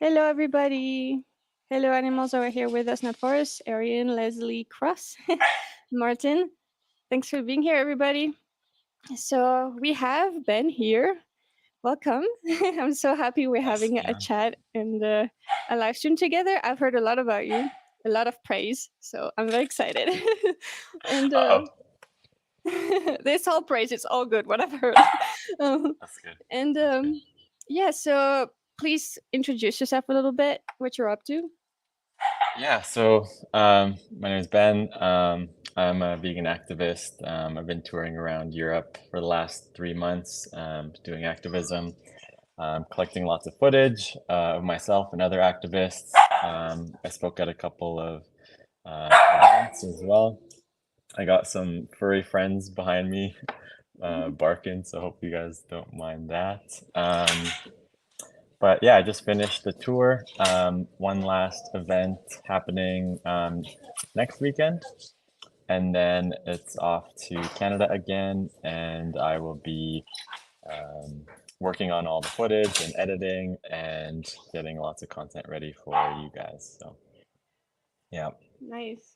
Hello, everybody. Hello, animals over here with us, not Forrest, Arian, Leslie, Cross, Martin. Thanks for being here, everybody. So we have Ben here. Welcome. I'm so happy we're Yes, having a yeah. chat and a live stream together. I've heard a lot about you, a lot of praise. So I'm very excited. and Uh-oh. this all praise, it's all good, what I've heard. Um, That's good. and That's good. yeah, so please introduce yourself a little bit, what you're up to. Yeah, my name is Ben. I'm a vegan activist. I've been touring around Europe for the last 3 months, doing activism, collecting lots of footage of myself and other activists. I spoke at a couple of events as well. I got some furry friends behind me barking, so hope you guys don't mind that. But yeah, I just finished the tour. One last event happening next weekend, and then it's off to Canada again, and I will be um, working on all the footage and editing and getting lots of content ready for you guys. So yeah, Nice.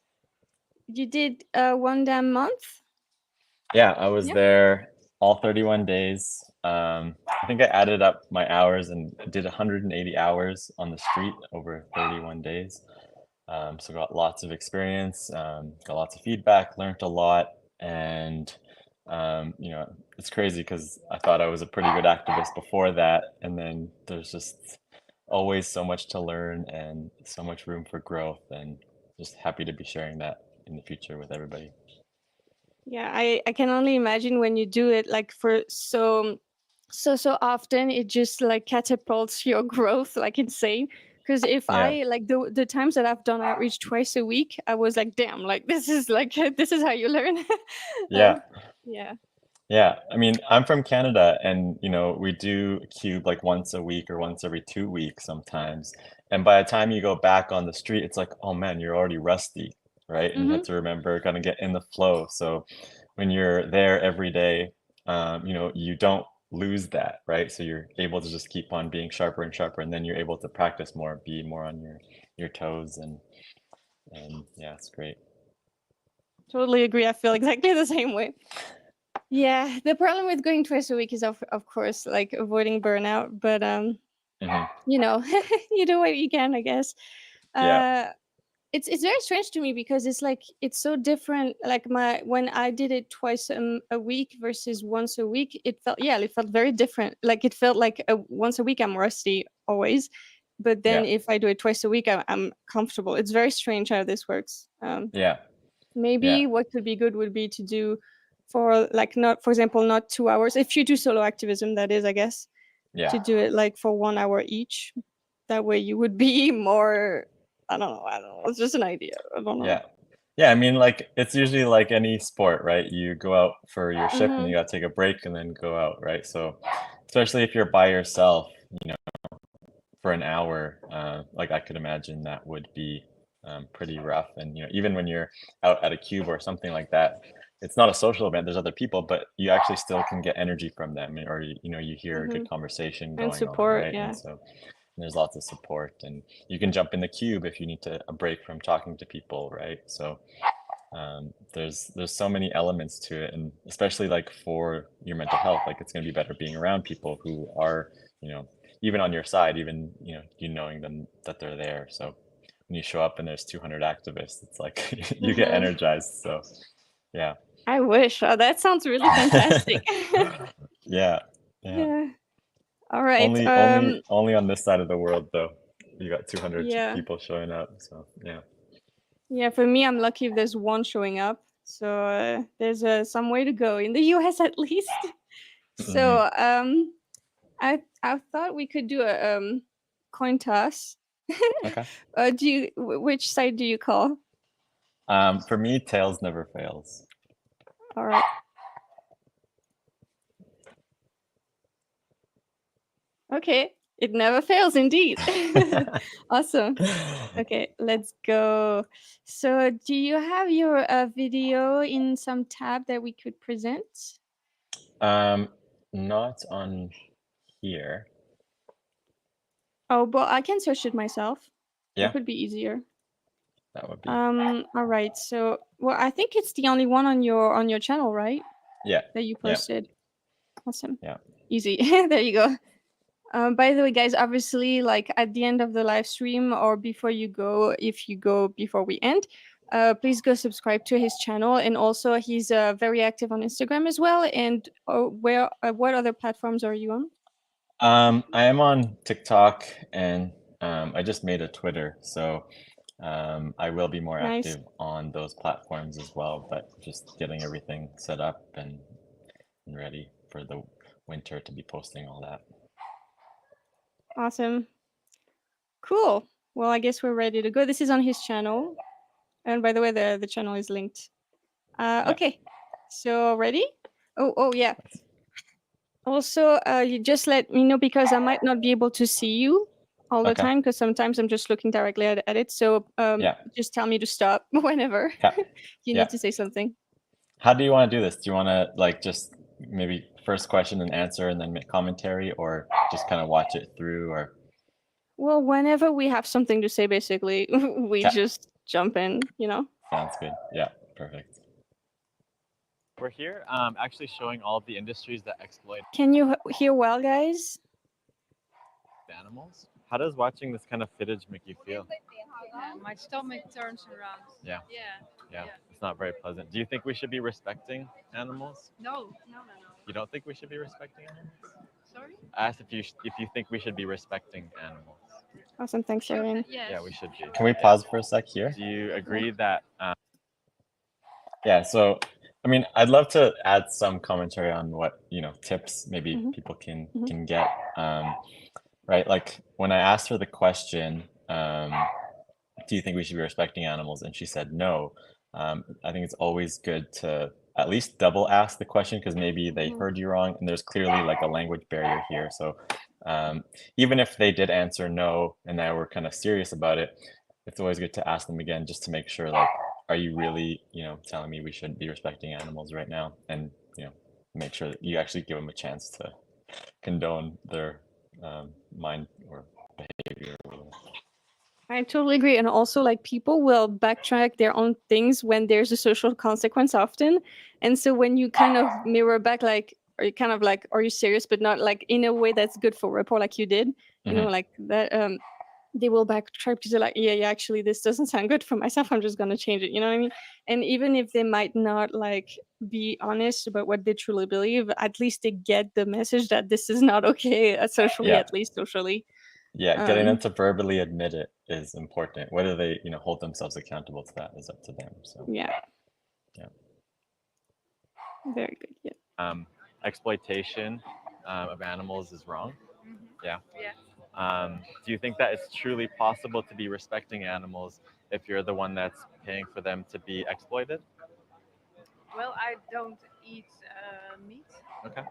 You did one damn month? yeah, I was Yeah. there all 31 days. I think I added up my hours and did 180 hours on the street over 31 days. So got lots of experience, got lots of feedback, learned a lot, and it's crazy because I thought I was a pretty good activist before that, and then there's just always so much to learn and so much room for growth, and just happy to be sharing that in the future with everybody. Yeah, I can only imagine when you do it like for so often, it just like catapults your growth like insane. Because if Yeah, I like the times that I've done outreach twice a week, I was like, damn, like this is like this is how you learn. uh, yeah. yeah. Yeah, I mean, I'm from Canada and we do cube like once a week or once every 2 weeks sometimes. And by the time you go back on the street, it's like, oh man, you're already rusty, right? And you have Mm-hmm. to remember kind of get in the flow. So when you're there every day, you don't lose that, right? So you're able to just keep on being sharper and sharper, and then you're able to practice more, be more on your toes, and yeah, it's great. Totally agree. I feel exactly the same way. Yeah, the problem with going twice a week is of course like avoiding burnout, but Hmm. you know, you do what you can, I guess. Yeah, Uh, it's very strange to me because it's like it's so different. Like my when I did it twice a week versus once a week, it felt very different. Like it felt like once a week I'm rusty always, but then yeah, if I do it twice a week, I'm comfortable. It's very strange how this works. yeah, yeah, Maybe what could be good would be to do for like not, for example, not 2 hours. If you do solo activism, that is, I guess, yeah. to do it like for 1 hour each. That way you would be more. I don't know. It's just an idea. I don't know. Yeah. Yeah, I mean, like, it's usually like any sport, right? You go out for your shift and Mm-hmm. you gotta take a break and then go out, right? So, especially if you're by yourself, for an hour, like I could imagine that would be pretty rough. And, even when you're out at a cube or something like that, it's not a social event, there's other people, but you actually still can get energy from them, or, you hear a Mm-hmm. good conversation And going on, support, right? And yeah. so there's lots of support, and you can jump in the cube if you need a break from talking to people, right? So there's so many elements to it, and especially like for your mental health, like it's going to be better being around people who are, you know even on your side, even you knowing them, that they're there. So when you show up and there's 200 activists, it's like you get Mm-hmm. energized. So yeah. I wish. That sounds really fantastic. Yeah, yeah. Yeah. All right. Only on this side of the world though, you got 200 Yeah. people showing up, so yeah. Yeah. For me, I'm lucky if there's one showing up. So there's some way to go in the US at least. Hmm. So I thought we could do a coin toss. Okay. Which side do you call? For me, tails never fails. All right. Okay. It never fails indeed. Awesome. Okay, let's go. So, do you have your video in some tab that we could present? um Not on here. Oh, but I can search it myself. Yeah, That would be easier. that would be. All right. So, well, I think it's the only one on your channel, right? Yeah. That you Yeah. posted. Awesome. Yeah. Easy. There you go. By the way, guys, obviously, like at the end of the live stream or before you go, if you go before we end, please go subscribe to his channel. And also, he's very active on Instagram as well. And what other platforms are you on? I am on TikTok, and I just made a Twitter, so I will be more Nice. active on those platforms as well, but just getting everything set up and ready for the winter to be posting all that. Awesome. Cool. Well, I guess we're ready to go. This is on his channel. And by the way, the channel is linked. Okay. So ready? Oh yeah. Also, you just let me know because I might not be able to see you all the Okay. time because sometimes I'm just looking directly at it. So Yeah. just tell me to stop whenever Okay. you Yeah. need to say something. How do you want to do this? Do you want to like just maybe first question and answer and then make commentary, or just kind of watch it through, or? Well, whenever we have something to say, basically, we Okay. just jump in, you know? Sounds good. Yeah, perfect. We're here actually showing all of the industries that exploit Can you hear well, guys? animals. How does watching this kind of footage make you feel? Yeah, my stomach turns around. Yeah. Yeah. It's not very pleasant. Do you think we should be respecting animals? No. You don't think we should be respecting animals? Sorry? I asked if you think we should be respecting animals. Awesome. Thanks, Erin. Yes. Yeah, we should be. Can we pause for a sec here? Do you agree that? Yeah. So, I mean, I'd love to add some commentary on what tips maybe people can get. Right. Like when I asked her the question, do you think we should be respecting animals? And she said no. I think it's always good to at least double ask the question because maybe they heard you wrong, and there's clearly like a language barrier here. So even if they did answer no and they were kind of serious about it, it's always good to ask them again just to make sure, like, are you really telling me we should be respecting animals right now? And make sure that you actually give them a chance to condone their mind or behavior or whatever. I totally agree. And also, like, people will backtrack their own things when there's a social consequence often. And so when you kind of mirror back, like, are you kind of like, are you serious? But not like in a way that's good for rapport, like you did, you know, like that. They will backtrack because they're like, yeah, actually, this doesn't sound good for myself. I'm just going to change it. You know what I mean? And even if they might not like be honest about what they truly believe, at least they get the message that this is not okay, socially, at least socially. Yeah, getting them to verbally admit it is important. Whether they, hold themselves accountable to that is up to them. So yeah, very good. Yeah. Exploitation of animals is wrong. Yeah. Yeah. Do you think that it's truly possible to be respecting animals if you're the one that's paying for them to be exploited? Well, I don't eat meat. Okay.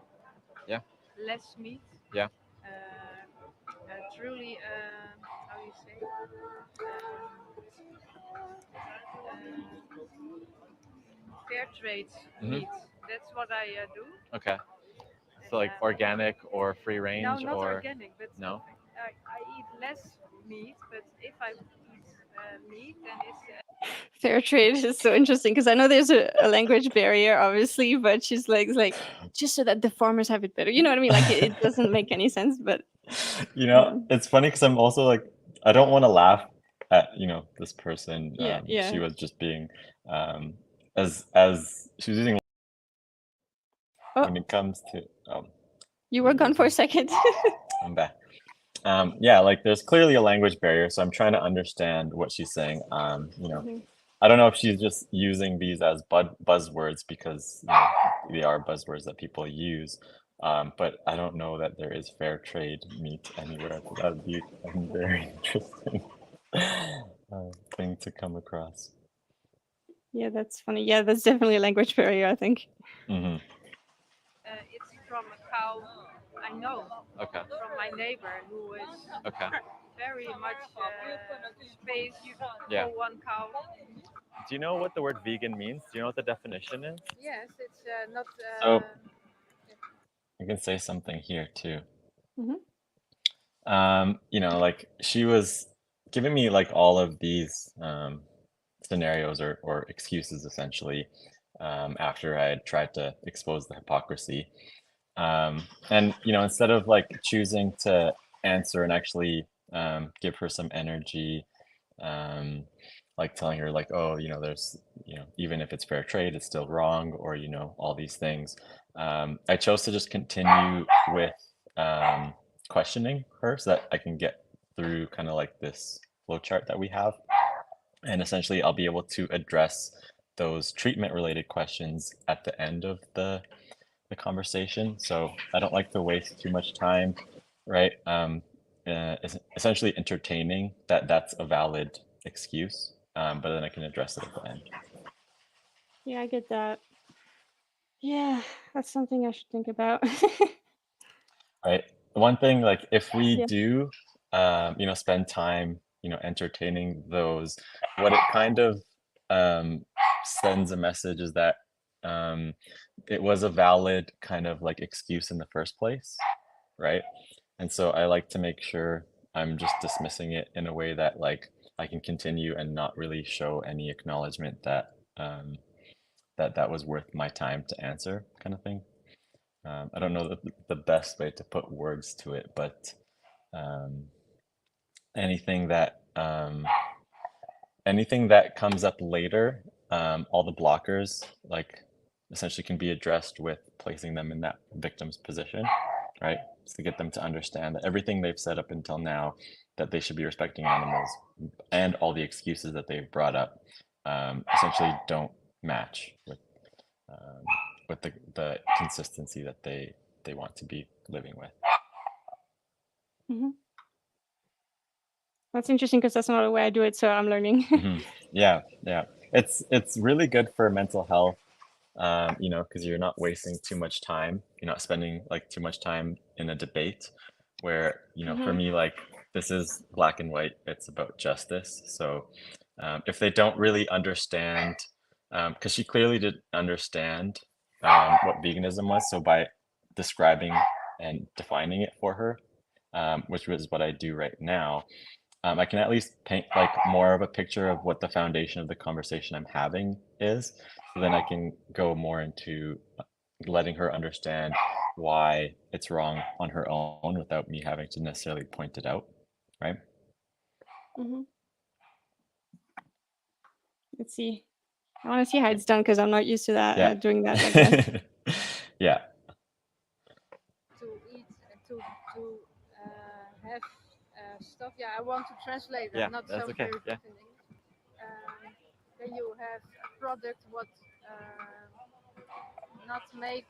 Yeah. Less meat. Yeah. Truly, how do you say? Fair trade meat. That's what I do. Okay. So like organic or free range? No, not or organic, but no. I eat less meat. But if I eat meat, then it's Fair trade is so interesting because I know there's a language barrier, obviously, but she's like just so that the farmers have it better. You know what I mean? Like it doesn't make any sense, but it's funny because I'm also like, I don't want to laugh at this person. yeah. She was just being as she was using when it comes to you were gone for a second. I'm back. Yeah, like there's clearly a language barrier, so I'm trying to understand what she's saying. I don't know if she's just using these as buzzwords because they are buzzwords that people use. But I don't know that there is fair trade meat anywhere. That would be a very interesting thing to come across. Yeah, that's funny. Yeah, that's definitely a language barrier, I think. it's from a cow I know. Okay. From my neighbor who is very much space for one cow. Do you know what the word vegan means? Do you know what the definition is? Yes, it's not. So I can say something here too. You know, like she was giving me like all of these scenarios or excuses essentially after I had tried to expose the hypocrisy. And you know, instead of like choosing to answer and actually give her some energy, um, like telling her like, oh, you know, there's, you know, even if it's fair trade, it's still wrong, or you know, all these things. I chose to just continue with questioning her so that I can get through kind of like this flow chart that we have, and essentially I'll be able to address those treatment related questions at the end of the conversation. So I don't like to waste too much time, right? Essentially entertaining that that's a valid excuse, but then I can address it at the end. Yeah, I get that. Yeah, that's something I should think about. Right. One thing, like if we Yeah. do, you know, spend time, you know, entertaining those, what it kind of sends a message is that it was a valid kind of like excuse in the first place, right? And so I like to make sure I'm just dismissing it in a way that like I can continue and not really show any acknowledgement that that was worth my time to answer, kind of thing. I don't know the best way to put words to it, but um, anything that anything that comes up later, all the blockers like essentially can be addressed with placing them in that victim's position, right? So to get them to understand that everything they've said up until now, that they should be respecting animals, and all the excuses that they've brought up, essentially don't match um, with the consistency that they want to be living with. Hmm. That's interesting because that's not the way I do it, so I'm learning. Yeah, yeah. It's really good for mental health, you know, because you're not wasting too much time. You're not spending like too much time in a debate where, you know, for me, like this is black and white. It's about justice. So if they don't really understand, because she clearly didn't understand what veganism was, so by describing and defining it for her, which is what I do right now, I can at least paint like more of a picture of what the foundation of the conversation I'm having is. So then I can go more into letting her understand why it's wrong on her own without me having to necessarily point it out, right? Hmm. Let's see. I want to see how it's done because I'm not used to that Yeah. doing that like that. Yeah. To eat and to have stuff. Yeah, I want to translate. Yeah, I'm not that's so okay, very yeah. good in English. Then you have a product what not make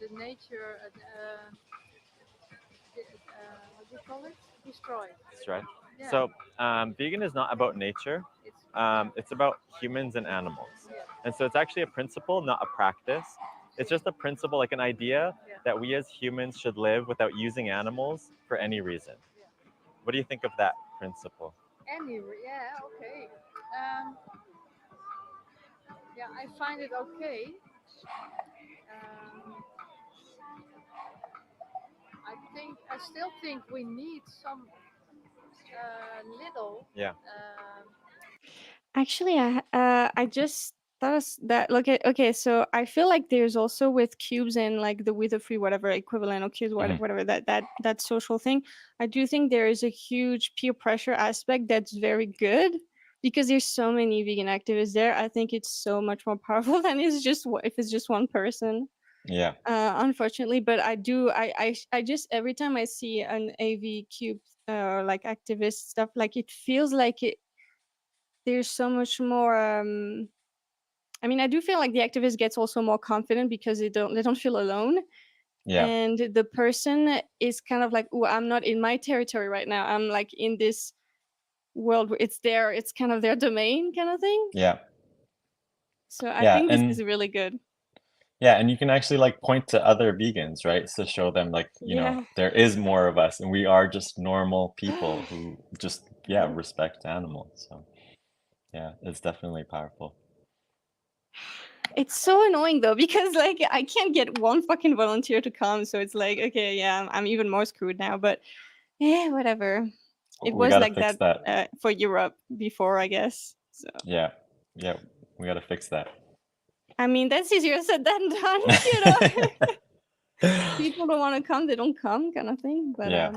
the nature what do you call it? Destroy. That's right. Yeah. So vegan is not about nature. It's about humans and animals. Yeah. And so it's actually a principle, not a practice. It's just a principle, like an idea Yeah. that we as humans should live without using animals for any reason. Yeah. What do you think of that principle? Yeah, okay. Yeah, I find it okay. Um, I still think we need some little. Yeah. Actually, I just thought that look at okay, so I feel like there's also with cubes and like the with a free whatever equivalent of cubes, whatever that social thing. I do think there is a huge peer pressure aspect that's very good because there's so many vegan activists there. I think it's so much more powerful than it's just if it's just one person. Yeah. Unfortunately, but I just every time I see an AV cube or like activist stuff, like it feels like there's so much more I mean, I do feel like the activist gets also more confident because they don't feel alone. Yeah. And the person is kind of like, oh, I'm not in my territory right now. I'm like in this world where it's kind of their domain kind of thing. Yeah. So I Yeah. think this is And really good. yeah, and you can actually like point to other vegans, right? To show them like, you know, Yeah. there is more of us and we are just normal people who just, yeah, Yeah. respect animals. So yeah, it's definitely powerful. It's so annoying though because like I can't get one fucking volunteer to come, so it's like okay, yeah, I'm even more screwed now. But Whatever. It We was gotta like fix that that. for Europe before, I guess. So Yeah, yeah, we gotta fix that. I mean, that's easier said than done. You know, people don't want to come, they don't come, kind of thing. But Yeah,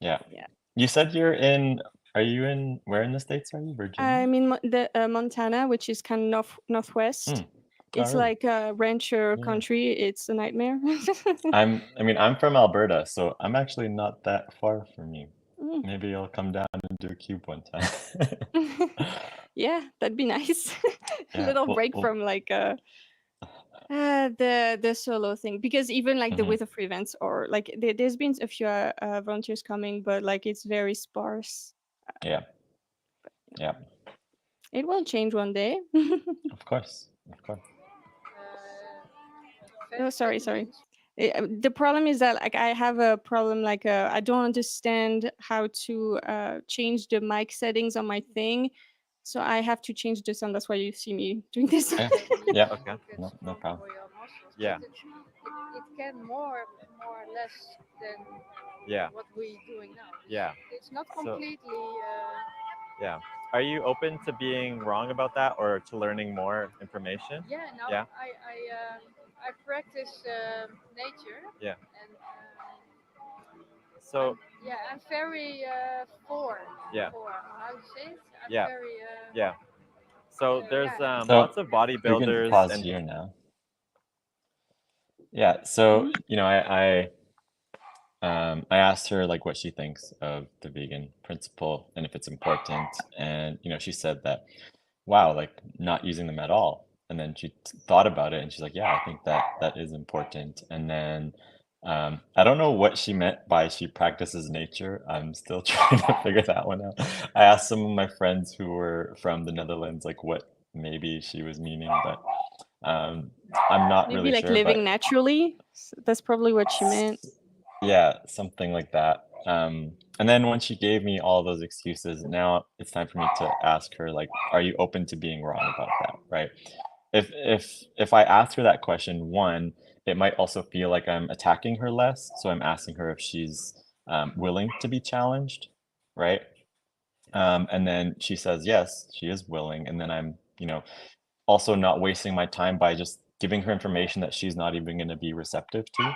yeah. yeah. You said you're in. Are you in? Where in the States are you? Virginia? I'm in the Montana, which is kind of northwest. Oh, It's really? like a rancher Yeah. country. It's a nightmare. I mean, I'm from Alberta, so I'm actually not that far from you. Mm. Maybe I'll come down and do a cube one time. Yeah, that'd be nice. A Yeah. little Well, break from like the solo thing, because even like the mhm. width of events, or like there's been a few volunteers coming, but like it's very sparse. Yeah. Yeah. It will change one day. Of course. Of course. Oh, sorry. The problem is that like I have a problem, like I don't understand how to change the mic settings on my thing, so I have to change the sound. That's why you see me doing this. Yeah. Yeah. Okay. No problem. Yeah. It can more or less than Yeah. what we're doing now. Yeah. It's not So- completely. Yeah. Are you open to being wrong about that or to learning more information? Yeah. Now Yeah. I practice nature. Yeah. And So I'm very for. Yeah. For how you say it? I'm Yeah. very. yeah. So there's Yeah. So, lots of we can bodybuilders pause and here now. Yeah. So, you know, I asked her like what she thinks of the vegan principle and if it's important. And, you know, she said that, wow, like not using them at all. And then she thought about it and she's like, yeah, I think that is important. And then I don't know what she meant by she practices nature. I'm still trying to figure that one out. I asked some of my friends who were from the Netherlands, like what maybe she was meaning, but I'm not Maybe really like sure. living But naturally. That's probably what she meant. yeah, something like that. And then when she gave me all those excuses, now it's time for me to ask her, like, are you open to being wrong about that, right? If I ask her that question, one, it might also feel like I'm attacking her less. So I'm asking her if she's willing to be challenged, right? And then she says yes, she is willing, and then I'm, you know, also not wasting my time by just giving her information that she's not even going to be receptive to,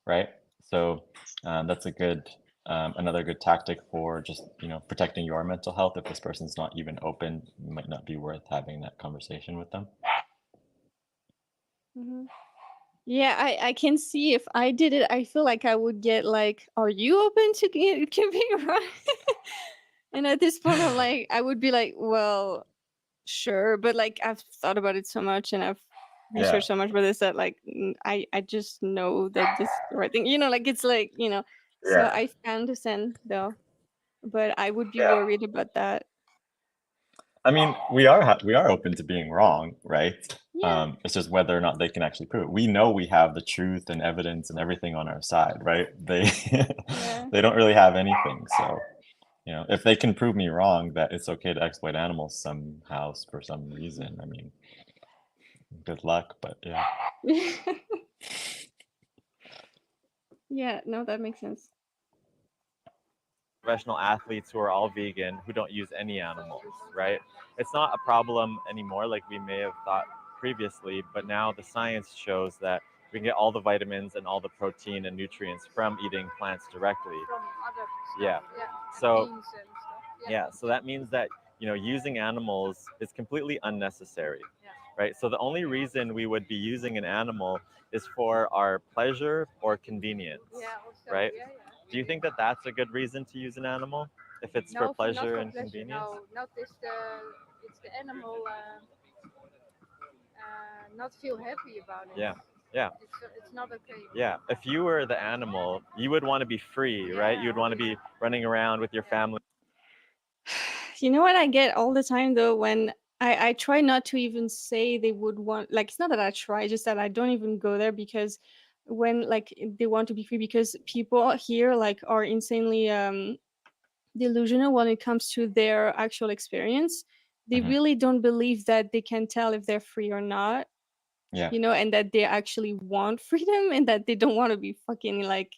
right? So that's a good another good tactic for just, you know, protecting your mental health. If this person's not even open, it might not be worth having that conversation with them. Mm-hmm. Yeah, I can see if I did it, I feel like I would get like, are you open to being wrong? And at this point, I'm like, I would be like, well, sure, but like I've thought about it so much and I've researched so much about this that like I just know that this is the right thing. You know, like it's like, you know. So Yeah. I understand though, but I would be Yeah. worried about that. I mean, we are open to being wrong, right? Yeah. It's just whether or not they can actually prove it. We know we have the truth and evidence and everything on our side, right? They Yeah. they don't really have anything. So, you know, if they can prove me wrong that it's okay to exploit animals somehow for some reason, I mean, good luck, but yeah. Yeah, no, that makes sense. professional athletes who are all vegan who don't use any animals, right? It's not a problem anymore like we may have thought previously, but now the science shows that we can get all the vitamins and all the protein and nutrients from eating plants directly. From other stuff. Yeah. So Beans and stuff. yeah, so that means that, you know, using animals is completely unnecessary, right? So the only reason we would be using an animal is for our pleasure or convenience, right? Do you think that that's a good reason to use an animal if it's for pleasure and convenience? No, not it's the animal not feel happy about it. Yeah. Yeah. It's not okay. Yeah, if you were the animal, you would want to be free, right? You would want to be running around with your family. You know what I get all the time though, when I try not to even say they would want, like it's not that I try, just that I don't even go there, because when like they want to be free, because people here like are insanely delusional when it comes to their actual experience. They Mhm. really don't believe that they can tell if they're free or not, Yeah. you know, and that they actually want freedom and that they don't want to be fucking like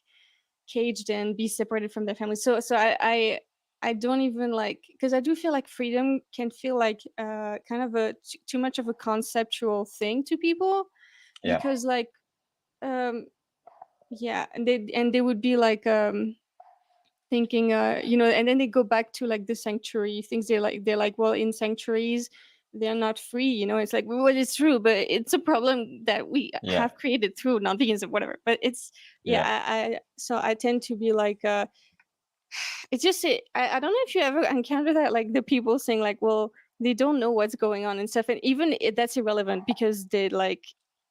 caged and be separated from their family. So I don't even like, because I do feel like freedom can feel like kind of a too much of a conceptual thing to people, Yeah. because like yeah, and they would be like thinking and then they go back to like the sanctuary things. They're like, well, in sanctuaries they're not free. It's like, well, it's true, but it's a problem that we Yeah. have created through non-veganism, whatever. But it's so I tend to be like it's just I don't know if you ever encounter that, like the people saying like, well, they don't know what's going on and stuff, and even that's irrelevant, because they like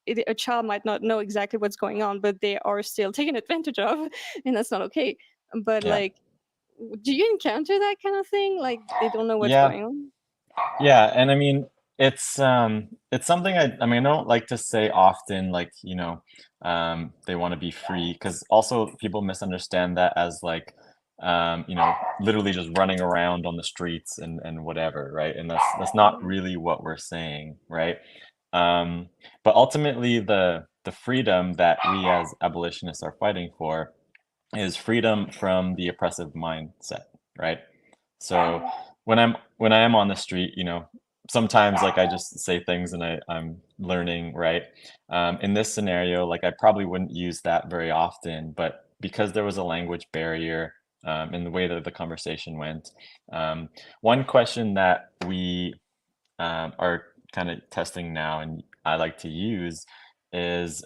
a child might not know exactly what's going on, but they are still taken advantage of, and that's not okay. But Yeah. like, do you encounter that kind of thing? Like they don't know what's Yeah. going on? Yeah, and I mean it's something I mean I don't like to say often, like, they want to be free, because also people misunderstand that as like literally just running around on the streets and whatever, right? And that's not really what we're saying, right? But ultimately the freedom that we as abolitionists are fighting for is freedom from the oppressive mindset, right? So when I am on the street, sometimes like I just say things and I'm learning, right? In this scenario, like I probably wouldn't use that very often, but because there was a language barrier in the way that the conversation went, one question that we are kind of testing now and I like to use is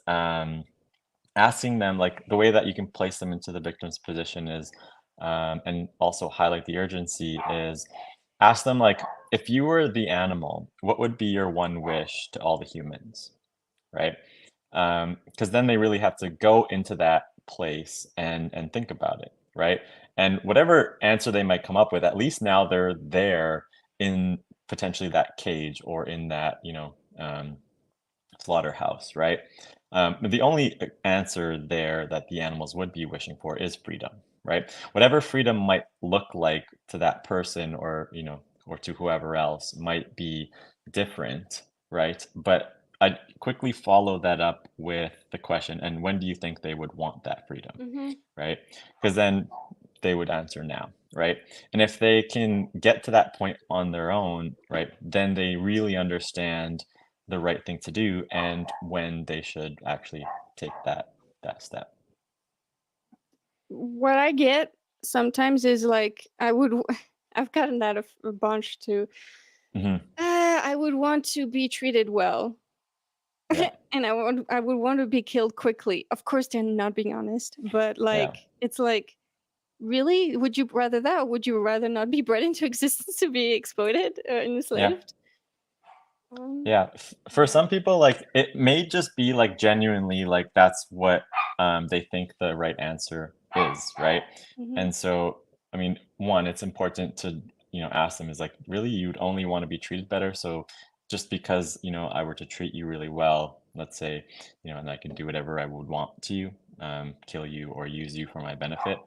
asking them, like the way that you can place them into the victim's position is and also highlight the urgency is ask them, like, if you were the animal, what would be your one wish to all the humans, right? Because then they really have to go into that place and think about it, right? And whatever answer they might come up with, at least now they're there in potentially that cage or in that slaughterhouse, right? But the only answer there that the animals would be wishing for is freedom, right? Whatever freedom might look like to that person, or or to whoever else, might be different, right? But I quickly follow that up with the question, and when do you think they would want that freedom, right? Because then they would answer now, right? And if they can get to that point on their own, right, then they really understand the right thing to do and when they should actually take that step. What I get sometimes is like, I've gotten that a bunch too. I would want to be treated well. Yeah. And I would want to be killed quickly. Of course, they're not being honest, but like, it's like, really? Would you rather that, or would you rather not be bred into existence to be exploited or enslaved? Yeah. For some people, like, it may just be like genuinely like that's what they think the right answer is, right? And so, I mean, one, it's important to ask them, is like, really, you'd only want to be treated better? So just because I were to treat you really well, let's say, and I can do whatever I would want to you, kill you or use you for my benefit,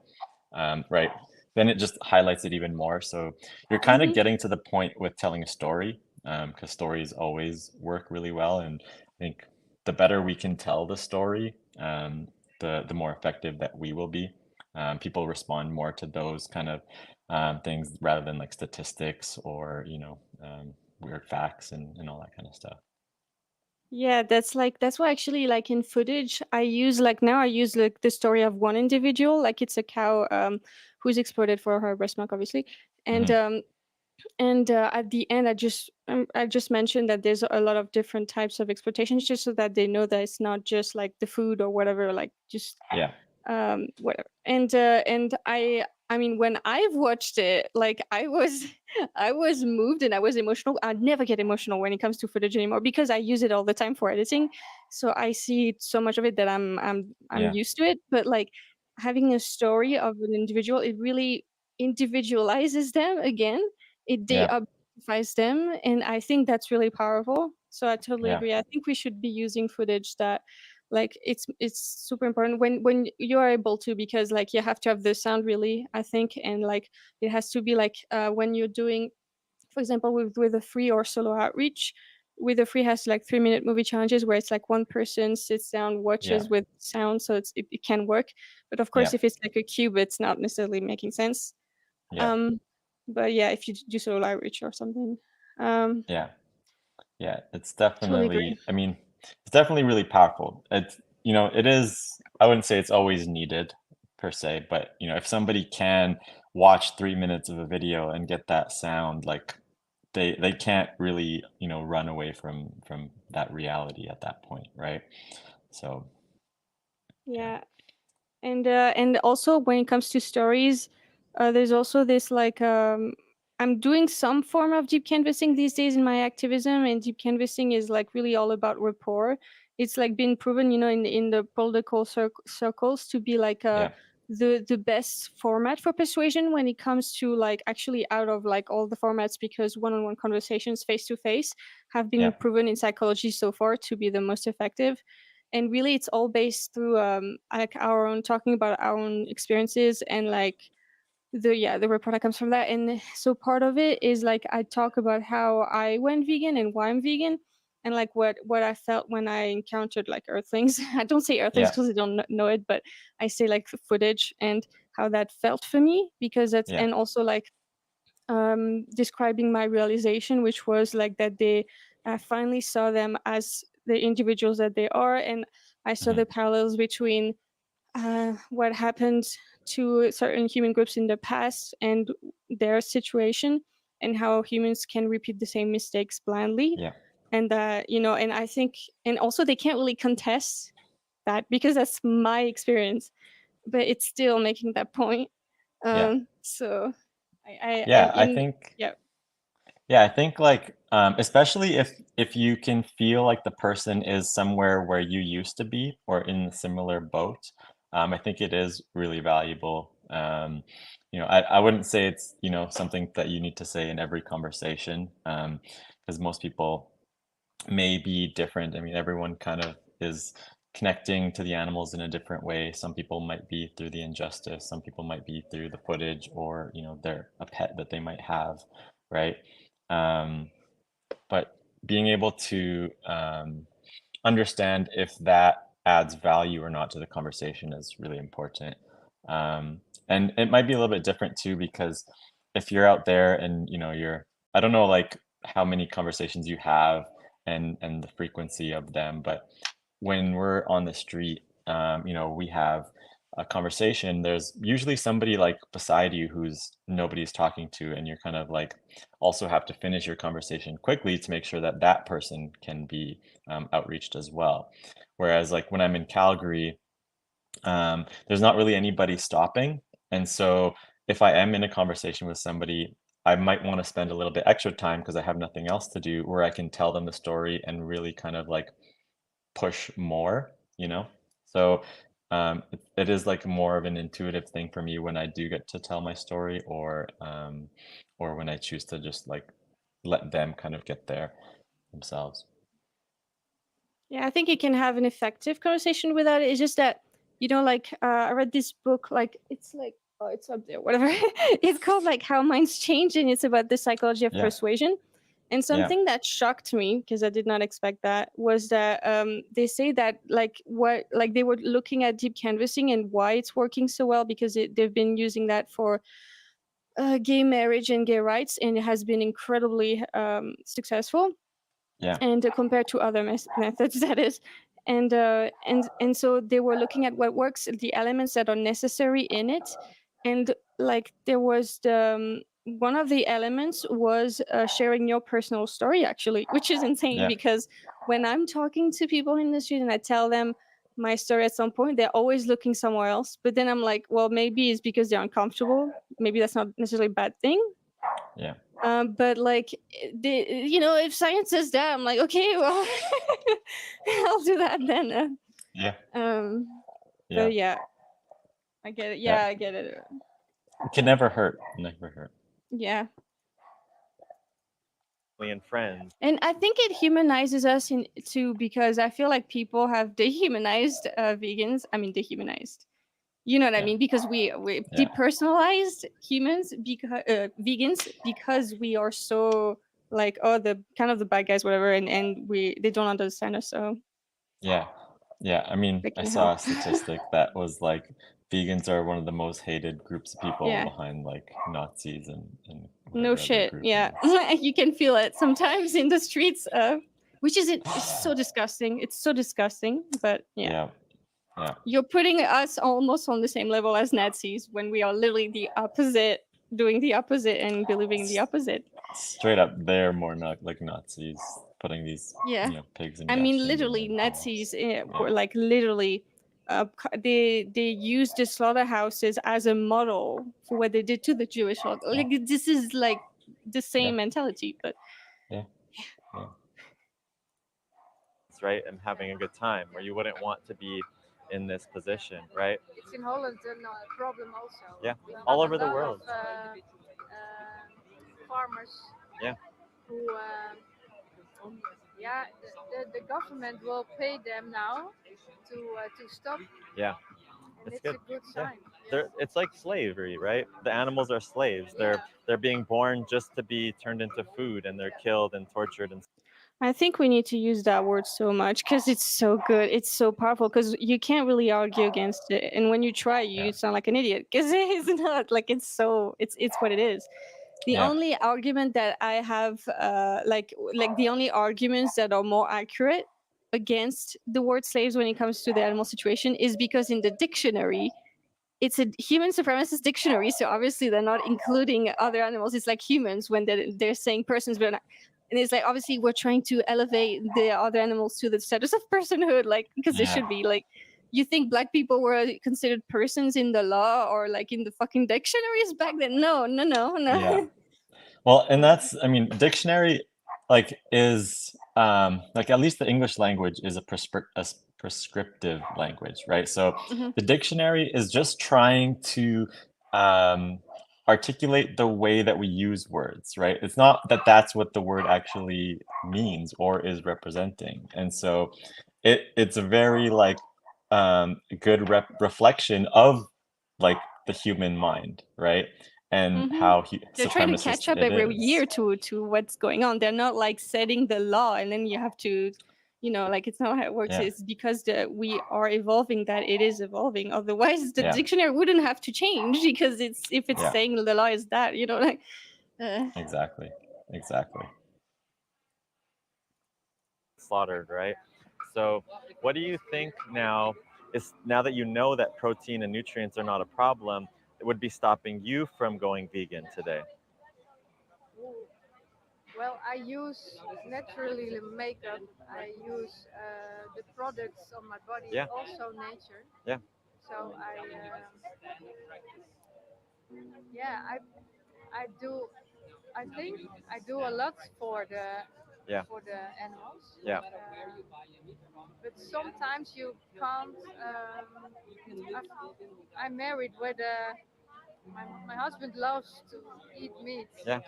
right? Then it just highlights it even more. So you're kind of getting to the point with telling a story, because stories always work really well. And I think the better we can tell the story, the more effective that we will be. People respond more to those kind of things rather than like statistics or weird facts and all that kind of stuff. Yeah, that's why actually, like in footage, I use like the story of one individual, like it's a cow who's exploited for her breast milk, obviously, and at the end, I just mentioned that there's a lot of different types of exploitations, just so that they know that it's not just like the food or whatever, like just whatever. And I mean, when I've watched it, like I was I was moved and I was emotional. I never get emotional when it comes to footage anymore, because I use it all the time for editing, so I see so much of it that I'm used to it. But like, having a story of an individual, it really individualizes them again. It de-objectifies them, and I think that's really powerful. So I totally agree. I think we should be using footage that, like, it's super important when you are able to, because like you have to have the sound, really, I think. And like, it has to be like when you're doing, for example, with a free or solo outreach, with the free has like 3-minute movie challenges where it's like one person sits down, watches with sound, so it can work. But of course, if it's like a cube, it's not necessarily making sense. But yeah, if you do solo outreach or something. It's Totally agree. definitely, I mean, it's definitely really powerful. It's, you know, it is, I wouldn't say it's always needed per se, but you know, if somebody can watch 3 minutes of a video and get that sound, like they can't really, you know, run away from that reality at that point, right? So and also when it comes to stories, there's also this like I'm doing some form of deep canvassing these days in my activism, and deep canvassing is like really all about rapport. It's like been proven, you know, in the political circles to be like the best format for persuasion when it comes to like actually out of like all the formats, because one-on-one conversations face to face have been proven in psychology so far to be the most effective. And really it's all based through like our own talking about our own experiences and like the report that comes from that. And so part of it is like I talk about how I went vegan and why I'm vegan, and like what I felt when I encountered like earthlings. I don't say earthlings because I don't know it, but I say like footage and how that felt for me, because that's and also like describing my realization, which was like that I finally saw them as the individuals that they are, and I saw the parallels between what happened to certain human groups in the past and their situation, and how humans can repeat the same mistakes blindly. And you know, and I think, and also they can't really contest that because that's my experience, but it's still making that point. So I think I think like especially if you can feel like the person is somewhere where you used to be or in a similar boat, I think it is really valuable. You know, I wouldn't say it's, you know, something that you need to say in every conversation, because most people may be different. I mean, everyone kind of is connecting to the animals in a different way. Some people might be through the injustice, some people might be through the footage, or you know, they're a pet that they might have, right? But being able to understand if that adds value or not to the conversation is really important. And it might be a little bit different too, because if you're out there and you know I don't know like how many conversations you have and the frequency of them, but when we're on the street, you know, we have a conversation, there's usually somebody like beside you who's nobody's talking to, and you're kind of like also have to finish your conversation quickly to make sure that that person can be outreached as well. Whereas like when I'm in Calgary, there's not really anybody stopping, and so if I am in a conversation with somebody, I might want to spend a little bit extra time because I have nothing else to do, where I can tell them the story and really kind of like push more, you know? So it is like more of an intuitive thing for me when I do get to tell my story, or when I choose to just like let them kind of get there themselves. Yeah, I think you can have an effective conversation without it. It's just that, you know, like I read this book, like it's like, oh, it's up there, whatever. It's called like How Minds Change, and it's about the psychology of persuasion. And something that shocked me, because I did not expect that, was that they say that like they were looking at deep canvassing and why it's working so well, because they've been using that for gay marriage and gay rights, and it has been incredibly successful. And compared to other methods, that is. And so they were looking at what works, the elements that are necessary in it, and like there was one of the elements was sharing your personal story, actually, which is insane, because when I'm talking to people in the street and I tell them my story, at some point they're always looking somewhere else, but then I'm like, well, maybe it's because they're uncomfortable, maybe that's not necessarily a bad thing. But like you know, if science says that, I'm like, okay, well, I'll do that then. But yeah, I get it. I get it. It can never hurt. Never hurt. And friends. And I think it humanizes us too, because I feel like people have dehumanized vegans. I mean, dehumanized. You know what I mean? Because we depersonalized humans, because vegans, because we are so like, oh, the kind of the bad guys, whatever, and they don't understand us, so Yeah. Yeah. I mean, they I can saw help. a statistic that was like vegans are one of the most hated groups of people Yeah. behind like Nazis and No whatever other shit. group. Yeah. You can feel it sometimes in the streets, which is it's so disgusting. It's so disgusting, but yeah. Yeah. Yeah. You're putting us almost on the same level as Nazis when we are literally the opposite, doing the opposite and believing in the opposite. Straight up, they're more not like Nazis putting these, Yeah. pigs in I mean, gas chambers literally, and Nazis cows. were like literally, they used the slaughterhouses as a model for what they did to the Jewish. Like this is like the same mentality, but Yeah. Yeah. right, and having a good time, where you wouldn't want to be in this position, right? It's in Holland a problem also. Yeah, We have all a over the lot world. Of, farmers Yeah. who, yeah, the government will pay them now to stop. Yeah. And It's it's good. a good Yeah. sign. It's like slavery, right? The animals are slaves. They're being born just to be turned into food, and they're killed and tortured and I think we need to use that word so much because it's so good. It's so powerful because you can't really argue against it. And when you try, you sound like an idiot because it is not like it's what it is. The only argument that I have, like the only arguments that are more accurate against the word slaves when it comes to the animal situation is because in the dictionary, it's a human supremacist dictionary, so obviously they're not including other animals. It's like humans when they're saying persons, but not, and it's like obviously we're trying to elevate the other animals to the status of personhood, like because they should be like. You think black people were considered persons in the law or like in the fucking dictionaries back then? No. Yeah. Well, and that's, I mean, dictionary like is like at least the English language is a prescriptive language, right? So Mhm. the dictionary is just trying to articulate the way that we use words, right? It's not that that's what the word actually means or is representing. And so it's a very like good reflection of like the human mind, right? And Mhm. how They're trying to catch supremacist up it every is. year to what's going on. They're not like setting the law and then you have to, like it's not how it works. Yeah. It's because we are evolving that it is evolving. Otherwise, the Yeah. dictionary wouldn't have to change because if it's Yeah. saying the law is that, like. Exactly. slaughtered, right? So, what do you think now now that you know that protein and nutrients are not a problem, it would be stopping you from going vegan today? Well, I use naturally the makeup. I use the products on my body, Yeah. also nature. Yeah. So yeah, I do. I think I do a lot for the animals. Yeah. But sometimes you can't. I'm married with my husband loves to eat meat. Yeah.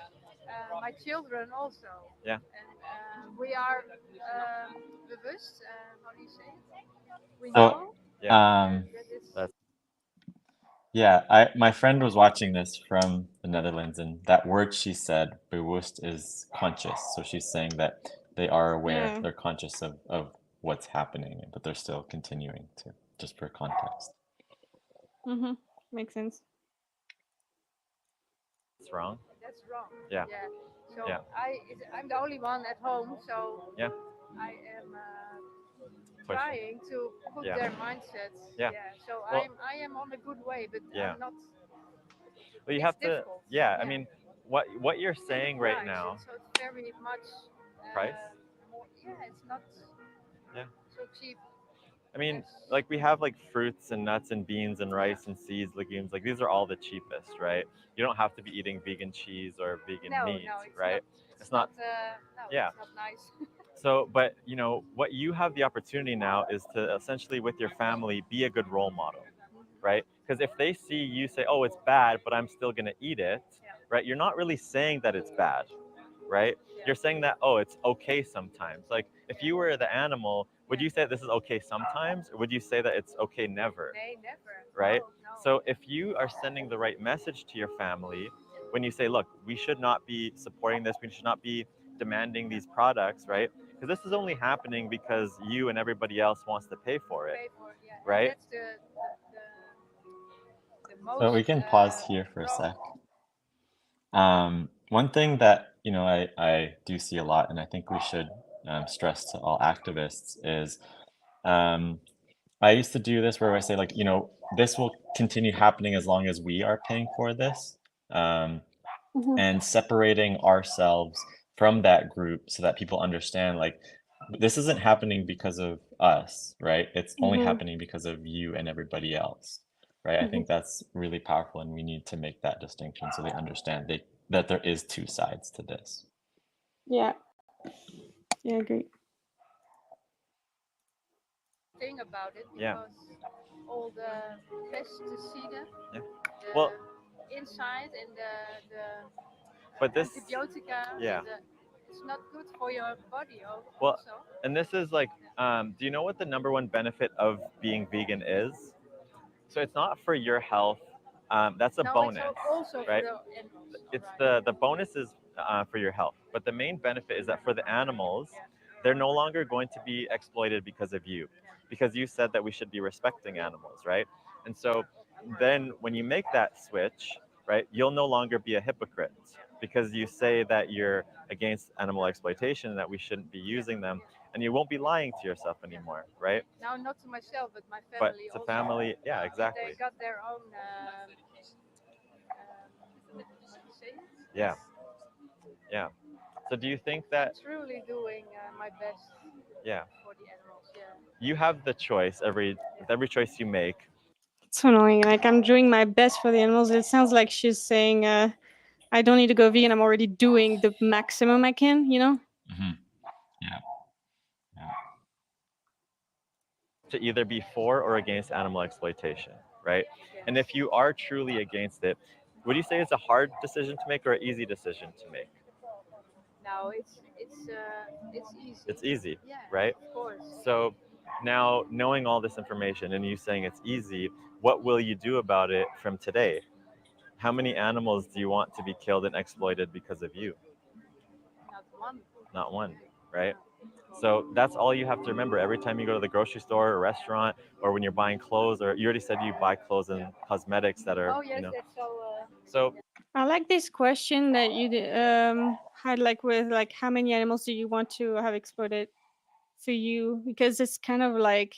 My children also. Yeah. And we are bewust. How do you say it? We So, know um, that it's. That's yeah, my friend was watching this from the Netherlands, and that word she said, bewust, is conscious. So she's saying that they are aware, Yeah. they're conscious of what's happening, but they're still continuing to, just for context. Mm-hmm. Makes sense. wrong. That's wrong. Yeah. So Yeah. I'm the only one at home, so Yeah. I am Push. trying to put Yeah. their mindsets. Yeah. So Well- I am on a good way, but Yeah. I'm not. But you It's have to, difficult. yeah. I mean, what you're saying right Price, now, so it's very much price. more. Yeah, it's not. Yeah. So cheap. I mean, Yes. like we have like fruits and nuts and beans and rice and seeds, legumes. Like these are all the cheapest, right? You don't have to be eating vegan cheese or vegan meat, It's right? Not, It's not. No, Yeah. it's not nice. So, but what you have the opportunity now is to essentially with your family be a good role model, right? Because if they see you say, "Oh, it's bad, but I'm still gonna eat it," right? You're not really saying that it's bad, right? You're saying that, oh, it's okay sometimes. Like if you were the animal, would you say this is okay sometimes, or would you say that it's okay never? Nay, never. Right? No. So if you are sending the right message to your family when you say, look, we should not be supporting this, we should not be demanding these products, right? Because this is only happening because you and everybody else wants to pay for it, right? That's the most. So we can pause here for a sec. One thing that, you know, I do see a lot, and I think we should stress to all activists is, I used to do this where I say, like, you know, this will continue happening as long as we are paying for this, and separating ourselves from that group so that people understand, like, this isn't happening because of us, right? It's only happening because of you and everybody else, right? I think that's really powerful, and we need to make that distinction so they understand that there is two sides to this. Yeah. Yeah, I agree. Thing about it, because Yeah. all the pesticide, Yeah. the Well, inside and the but this, antibiotica, yeah. it's not good for your body also. Well, and this is like, do you know what the number one benefit of being vegan is? So it's not for your health. That's a bonus, it's also right? for the animals. It's the bonus is for your health, but the main benefit is that for the animals, they're no longer going to be exploited because of you, because you said that we should be respecting animals, right? And so then when you make that switch, right, you'll no longer be a hypocrite because you say that you're against animal exploitation and that we shouldn't be using them, and you won't be lying to yourself anymore, right? Now, not to myself, but my But family. to also. family, yeah, exactly. They got their own. What you say? Yeah, yeah. So do you think that? I'm truly doing my best. Yeah. For the animals, yeah. You have the choice with every choice you make. It's so annoying. Like, I'm doing my best for the animals. It sounds like she's saying, I don't need to go vegan. I'm already doing the maximum I can, you know? Yeah. Yeah. To either be for or against animal exploitation, right? And if you are truly against it, would you say it's a hard decision to make or an easy decision to make? No, it's easy. It's easy, yeah, right? Of course. So now, knowing all this information and you saying it's easy, what will you do about it from today? How many animals do you want to be killed and exploited because of you? Not one. Not one, right? So that's all you have to remember every time you go to the grocery store or restaurant, or when you're buying clothes, or you already said you buy clothes and cosmetics that are, Oh yes, you know. that's so. So I like this question that you had, like, with, like, how many animals do you want to have exploited for you? Because it's kind of like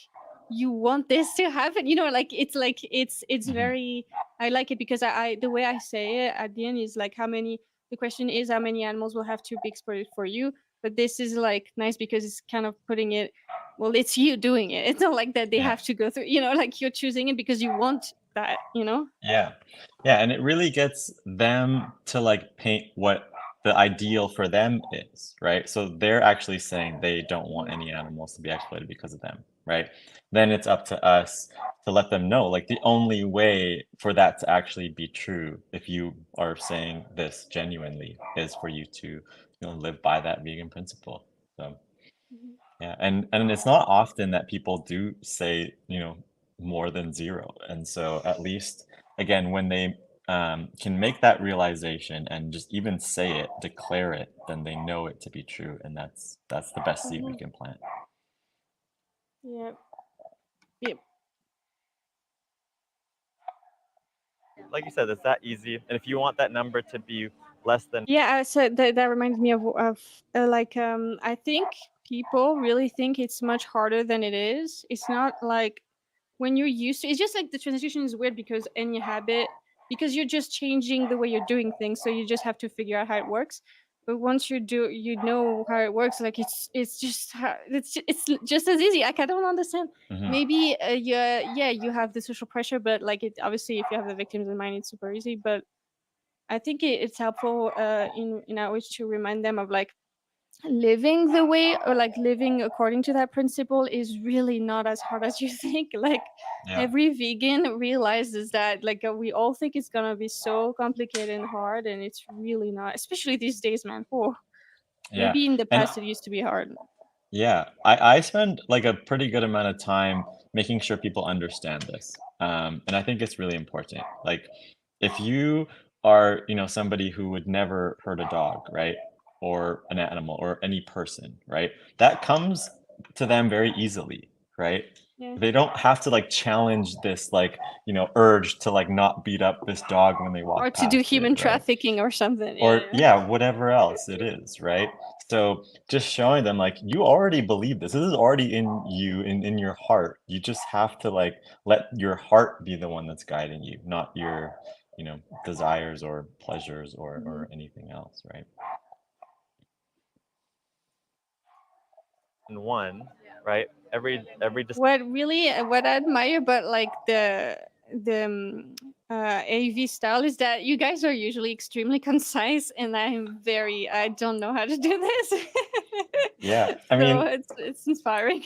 you want this to happen, you know, like it's very, I like it because I the way I say it at the end is like, the question is how many animals will have to be exploited for you, but this is like nice because it's kind of putting it, well, it's you doing it. It's not like that they have to go through, you know, like you're choosing it because you want that, you know. Yeah. Yeah, and it really gets them to, like, paint what the ideal for them is, right? So they're actually saying they don't want any animals to be exploited because of them, right? Then it's up to us to let them know, like, the only way for that to actually be true, if you are saying this genuinely, is for you to, you know, live by that vegan principle. So yeah, and it's not often that people do say, you know, more than zero. And so at least, again, when they can make that realization and just even say it, declare it, then they know it to be true, and that's the best seed we can plant. Yep. Yep. like you said, it's that easy. And if you want that number to be less than, Yeah, so that reminds me of like, I think people really think it's much harder than it is. It's not like when you're used to, it's just like the transition is weird because any habit, because you're just changing the way you're doing things, so you just have to figure out how it works. But once you know how it works, like it's just it's just as easy. Like, I don't understand. Maybe yeah, you have the social pressure, but like, it obviously, if you have the victims in mind, it's super easy. But I think it's helpful in outreach to remind them of, like, living the way, or like living according to that principle is really not as hard as you think. Like, every vegan realizes that, like, we all think it's gonna be so complicated and hard, and it's really not, especially these days, man. Oh, maybe in the past it used to be hard. Yeah, I spend, like, a pretty good amount of time making sure people understand this. And I think it's really important. Like, if you are, you know, somebody who would never hurt a dog, right? or an animal or any person, right? That comes to them very easily, right? Yeah. They don't have to like challenge this like, urge to like not beat up this dog when they walk Or to past do it, human right? trafficking or something. Or yeah, whatever else it is, right? So just showing them like you already believe this. This is already in you, in your heart. You just have to like let your heart be the one that's guiding you, not your, desires or pleasures or anything else, right? And one, right? Every What I admire about like the AV style is that you guys are usually extremely concise, and I don't know how to do this. Yeah, I So mean, it's inspiring.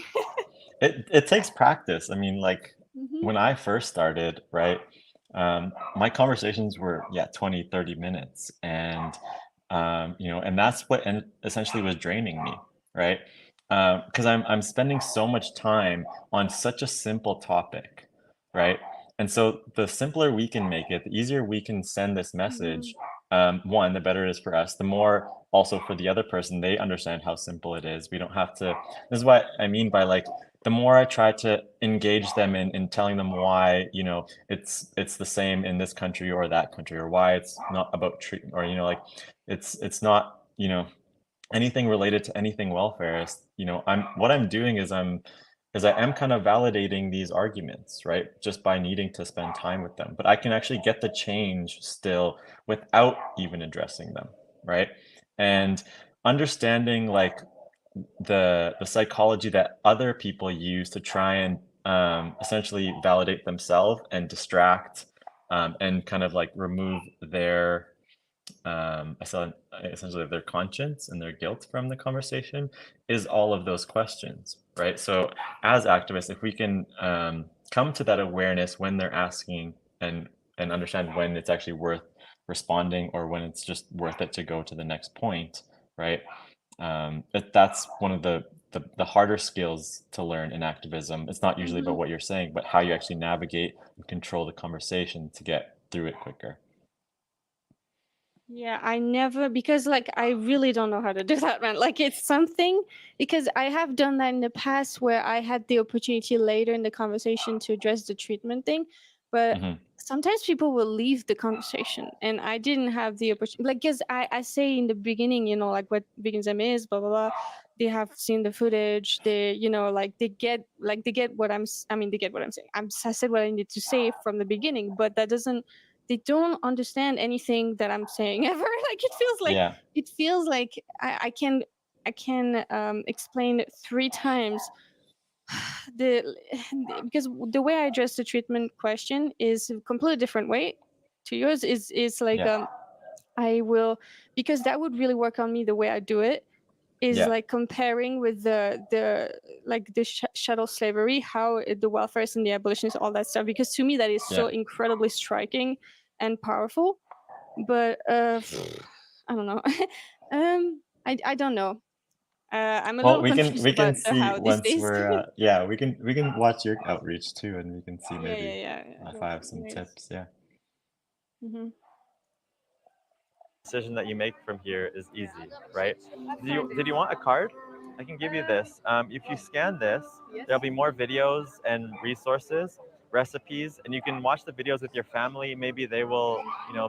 it takes practice. I mean, like Mhm. when I first started, right, my conversations were 20, 30 minutes, and and that's what essentially was draining me, right? Because I'm spending so much time on such a simple topic, right? And so the simpler we can make it, the easier we can send this message. One, the better it is for us. The more also for the other person, they understand how simple it is. We don't have to. This is what I mean by like the more I try to engage them in telling them why, it's the same in this country or that country, or why it's not about treatment, or like it's not, anything related to anything welfare. I'm doing is I am kind of validating these arguments, right? Just by needing to spend time with them. But I can actually get the change still without even addressing them, right? And understanding like the psychology that other people use to try and essentially validate themselves and distract, and kind of like remove their essentially their conscience and their guilt from the conversation is all of those questions, right? So as activists, if we can come to that awareness when they're asking, and understand when it's actually worth responding or when it's just worth it to go to the next point, right? That's one of the harder skills to learn in activism. It's not usually about what you're saying, but how you actually navigate and control the conversation to get through it quicker. Yeah, I never, because like I really don't know how to do that, man. Like it's something, because I have done that in the past where I had the opportunity later in the conversation to address the treatment thing, but sometimes people will leave the conversation and I didn't have the opportunity. Like, because I say in the beginning, like what veganism is, blah blah blah. They have seen the footage. They, they get what they get what I'm saying. I said what I need to say from the beginning, but that doesn't. They don't understand anything that I'm saying ever. Like it feels like I can explain 3 times because the way I address the treatment question is a completely different way to yours. Is like I will, because that would really work on me. The way I do it is like comparing with the chattel slavery, how the welfareists and the abolitionists, all that stuff, because to me that is so incredibly striking and powerful. But I don't know. I don't know. I'm a Well, little we can confused we can about the see how these once days. we're we can watch your outreach too, and we can see maybe if I have some tips. Mm-hmm. decision that you make from here is easy, right? Did you want a card? I can give you this. If you scan this, there'll be more videos and resources, recipes, and you can watch the videos with your family. Maybe they will,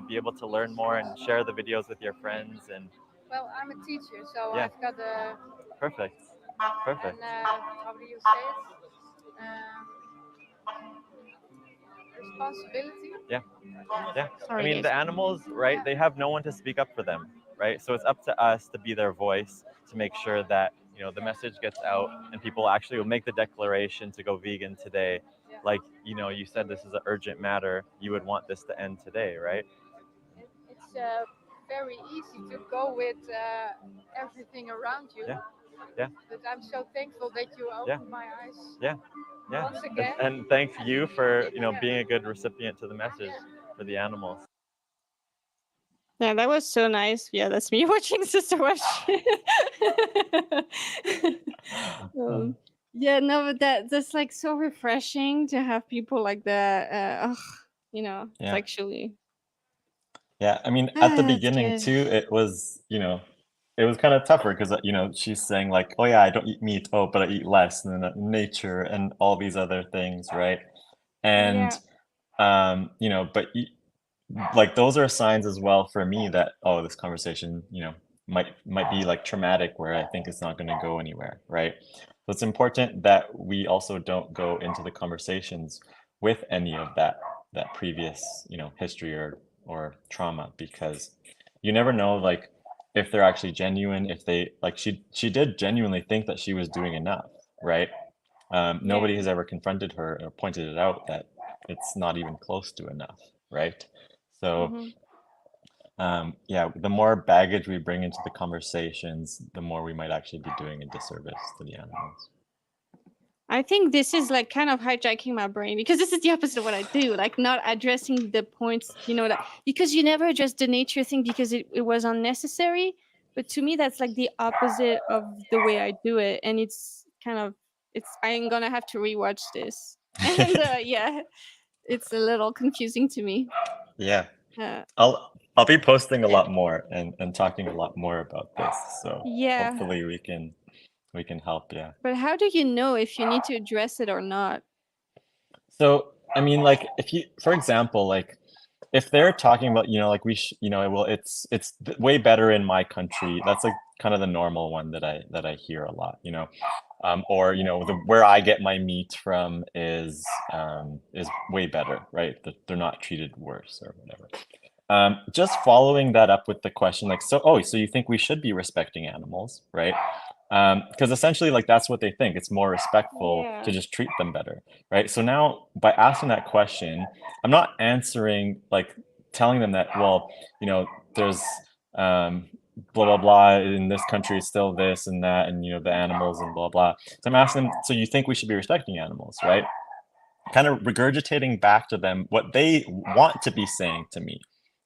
be able to learn more and share the videos with your friends. And well, I'm a teacher, so Yeah. I've got a perfect. and how do you say it? Responsibility. Yeah. Sorry, I mean, guys. the animals, right? They have no one to speak up for them, right? So it's up to us to be their voice, to make sure that the message gets out and people actually will make the declaration to go vegan today. Like you said, this is an urgent matter. You would want this to end today, right? It's very easy to go with everything around you. Yeah. But I'm so thankful that you opened my eyes. Yeah. Once again. And thanks you for being a good recipient to the message for the animals. Yeah, that was so nice. Yeah, that's me watching Sister Watch. Yeah, no, but that's like so refreshing to have people like that. It's actually. Yeah, I mean, at the That's beginning good. too, it was, it was kind of tougher because you know, she's saying like, oh yeah, I don't eat meat, oh but I eat less, and then nature and all these other things, right? And you know, but like those are signs as well for me that, oh, this conversation, you know, might be like traumatic, where I think it's not going to go anywhere, right? So it's important that we also don't go into the conversations with any of that previous, you know, history or trauma, because you never know, like, if they're actually genuine, if they like, she did genuinely think that she was doing enough, right? Nobody has ever confronted her or pointed it out that it's not even close to enough, right? So yeah, the more baggage we bring into the conversations, the more we might actually be doing a disservice to the animals. I think this is like kind of hijacking my brain, because this is the opposite of what I do, like not addressing the points, you know, that because you never address the nature thing because it was unnecessary. But to me, that's like the opposite of the way I do it. And it's kind of, I'm going to have to rewatch this. And yeah, it's a little confusing to me. Yeah. Uh, I'll be posting a lot more and talking a lot more about this. So yeah. hopefully we can help. Yeah. But how do you know if you need to address it or not? So, I mean, like, if you, for example, like, if they're talking about, you know, like you know, well, it's way better in my country. That's like kind of the normal one that I hear a lot, you know, or, you know, where I get my meat from is way better, right? That they're not treated worse or whatever. Just following that up with the question, like, so you think we should be respecting animals, right? Because essentially, like, that's what they think. It's more respectful to just treat them better, right? So now, by asking that question, I'm not answering, like, telling them that, well, you know, there's blah blah blah in this country is still this and that, and you know, the animals and blah blah. So I'm asking them, so you think we should be respecting animals, right? Kind of regurgitating back to them what they want to be saying to me,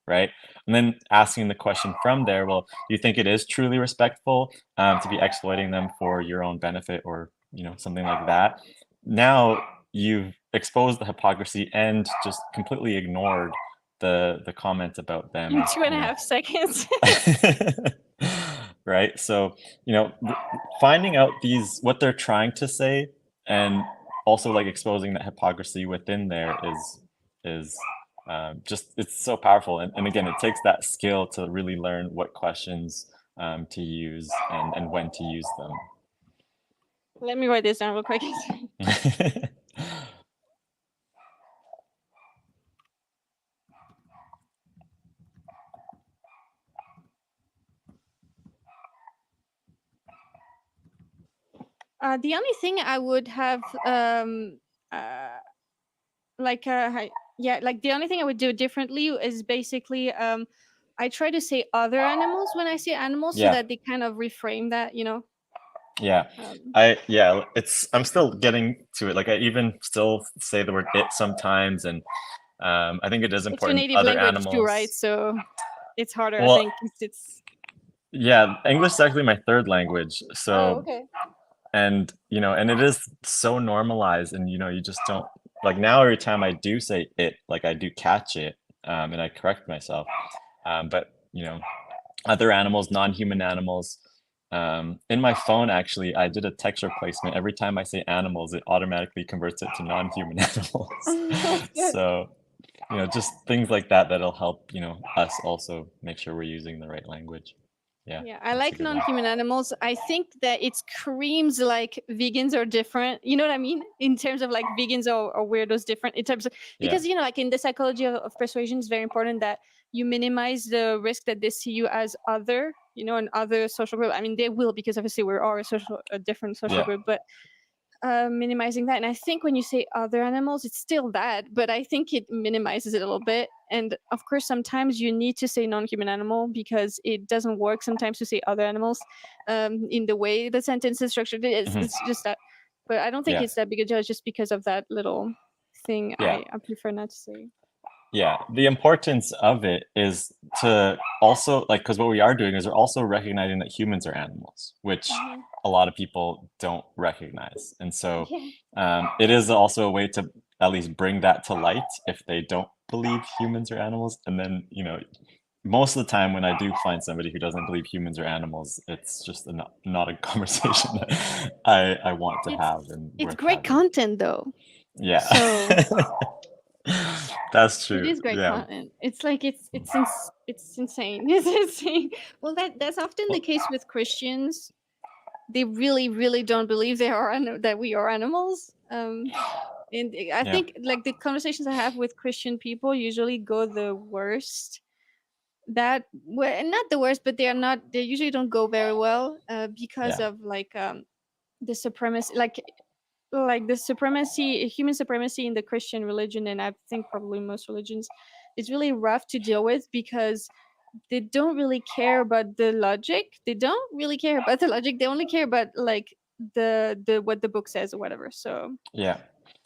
right? And then asking the question from there, well, do you think it is truly respectful to be exploiting them for your own benefit, or, you know, something like that? Now you've exposed the hypocrisy and just completely ignored the comments about them. In 2.5 seconds. Right? So, you know, finding out what they're trying to say, and also like exposing that hypocrisy within there is just, it's so powerful. And again, it takes that skill to really learn what questions to use and when to use them. Let me write this down real quick. The only thing I would have like the only thing I would do differently is basically I try to say other animals when I say animals, so that they kind of reframe that, you know. Yeah. I'm still getting to it. Like, I even still say the word it sometimes, and I think it is important. It's your native language too, right? So it's harder, I think. Yeah, English is actually my third language. So okay. And, you know, and it is so normalized, and, you know, you just don't, like, now every time I do say it, like, I do catch it, and I correct myself. But, you know, other animals, non-human animals, in my phone, actually, I did a text replacement. Every time I say animals, it automatically converts it to non-human animals. So, you know, just things like that, that'll help, you know, us also make sure we're using the right language. Yeah, I like non-human animals. I think that it screams like vegans are different. You know what I mean? In terms of like vegans or weirdos different. In terms of, because you know, like in the psychology of persuasion, it's very important that you minimize the risk that they see you as other, you know, an other social group. I mean, they will, because obviously we are a different social group, but minimizing that. And I think when you say other animals, it's still that, but I think it minimizes it a little bit. And of course, sometimes you need to say non-human animal because it doesn't work sometimes to say other animals in the way the sentence is structured. It's just that. But I don't think it's that big a deal, just because of that little thing. I prefer not to say. Yeah, the importance of it is to also, like, because what we are doing is we're also recognizing that humans are animals, which a lot of people don't recognize. And so it is also a way to at least bring that to light if they don't believe humans are animals. And then, you know, most of the time when I do find somebody who doesn't believe humans are animals, it's just not a conversation that I want to have and It's worth great having. content though. Yeah. So That's it true. is great Yeah. content. It's like it's insane. It's insane. Well, that's often the case with Christians. They really don't believe that we are animals. And I Yeah. think like the conversations I have with Christian people usually go the worst. That well, not the worst, but they usually don't go very well because Yeah. of like the supremacy, like the supremacy, human supremacy in the Christian religion, and I think probably most religions, is really rough to deal with because they don't really care about the logic. They don't really care about the logic. They only care about like the what the book says or whatever. So Yeah.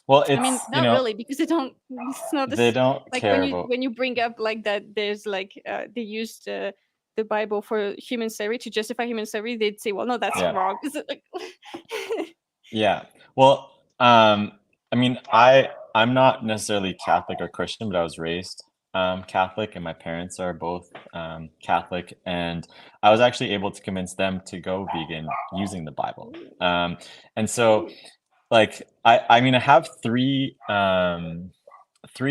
Well, I mean, it's, not really because they don't. It's not they this don't like care about, when you bring up like that. There's like they used the Bible for human slavery to justify human slavery. They'd say, "Well, no, that's yeah. wrong." Is it like Yeah. Well, I mean, I'm not necessarily Catholic or Christian, but I was raised Catholic, and my parents are both Catholic, and I was actually able to convince them to go vegan using the Bible. And so, like, I mean, I have three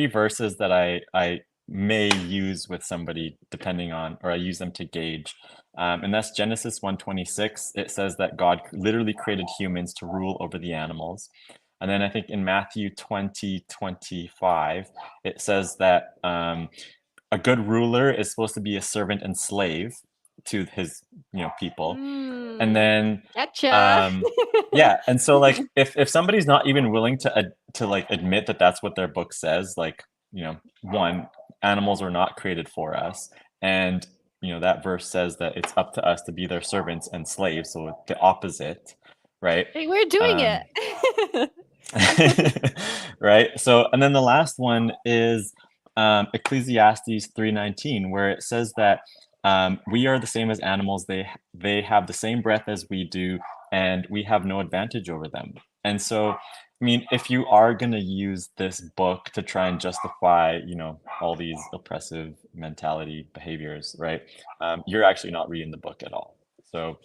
verses that I may use with somebody depending on, or I use them to gauge. And that's Genesis 1:26. It says that God literally created humans to rule over the animals. And then I think in Matthew 20:25, it says that a good ruler is supposed to be a servant and slave to his, people. And then gotcha? yeah, and so like if somebody's not even willing to like admit that that's what their book says, like, one, animals were not created for us, and that verse says that it's up to us to be their servants and slaves, so the opposite, right? Hey, we're doing Um, it. right. So, and then the last one is Ecclesiastes 3:19, where it says that we are the same as animals. They have the same breath as we do, and we have no advantage over them. And so, I mean, if you are going to use this book to try and justify, all these oppressive mentality behaviors, right? You're actually not reading the book at all. So,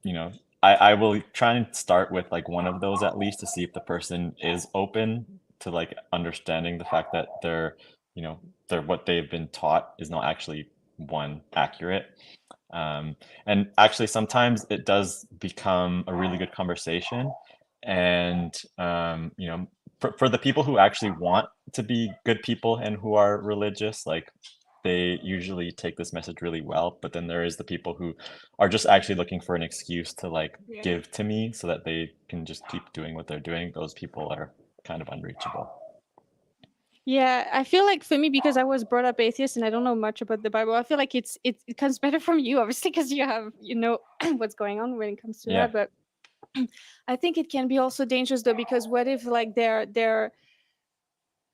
you know, I will try and start with like one of those at least to see if the person is open to like understanding the fact that they're what they've been taught is not actually one accurate. And actually sometimes it does become a really good conversation. And for the people who actually want to be good people and who are religious, like they usually take this message really well. But then there is the people who are just actually looking for an excuse to like give to me so that they can just keep doing what they're doing. Those people are kind of unreachable. Yeah, I feel like for me, because I was brought up atheist and I don't know much about the Bible, I feel like it comes better from you, obviously, because you know what's going on when it comes to Yeah. that. But I think it can be also dangerous though, because what if like they're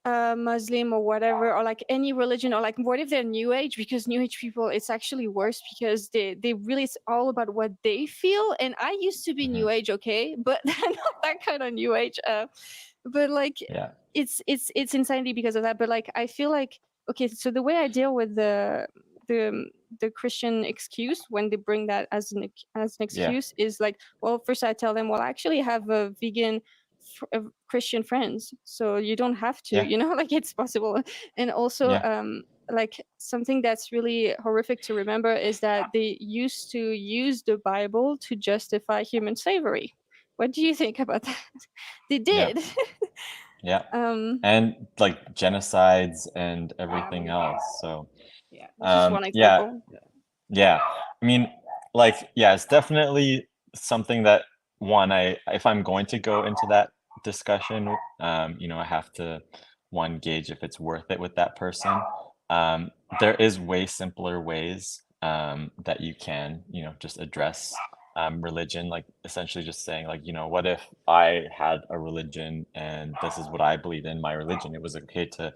Muslim or whatever, or like any religion, or like what if they're New Age? Because New Age people, it's actually worse because they really, it's all about what they feel. And I used to be New Age, okay, but not that kind of New Age. But like Yeah. it's insanity because of that. But like I feel like, okay, so the way I deal with the Christian excuse when they bring that as an excuse is like, well, first I tell them, well, I actually have a vegan Christian friends, so you don't have to, like it's possible. And also like something that's really horrific to remember is that they used to use the Bible to justify human slavery. What do you think about that? They did. Yeah. And like genocides and everything else. So just one example. Yeah. I mean, like, yeah, it's definitely something that if I'm going to go into that discussion, I have to gauge if it's worth it with that person. There is way simpler ways that you can, just address religion, like essentially just saying like, what if I had a religion and this is what I believe in my religion? It was okay to,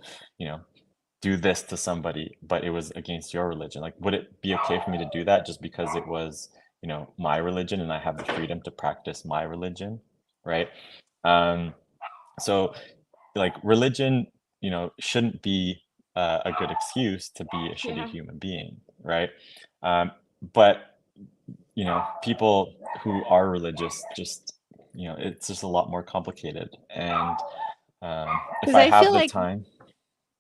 do this to somebody, but it was against your religion. Like, would it be okay for me to do that just because it was, my religion and I have the freedom to practice my religion, right? So like religion, shouldn't be a good excuse to be a shitty Yeah. human being, right? But you know, people who are religious just, you know, it's just a lot more complicated. And if Because I I have feel the like. time,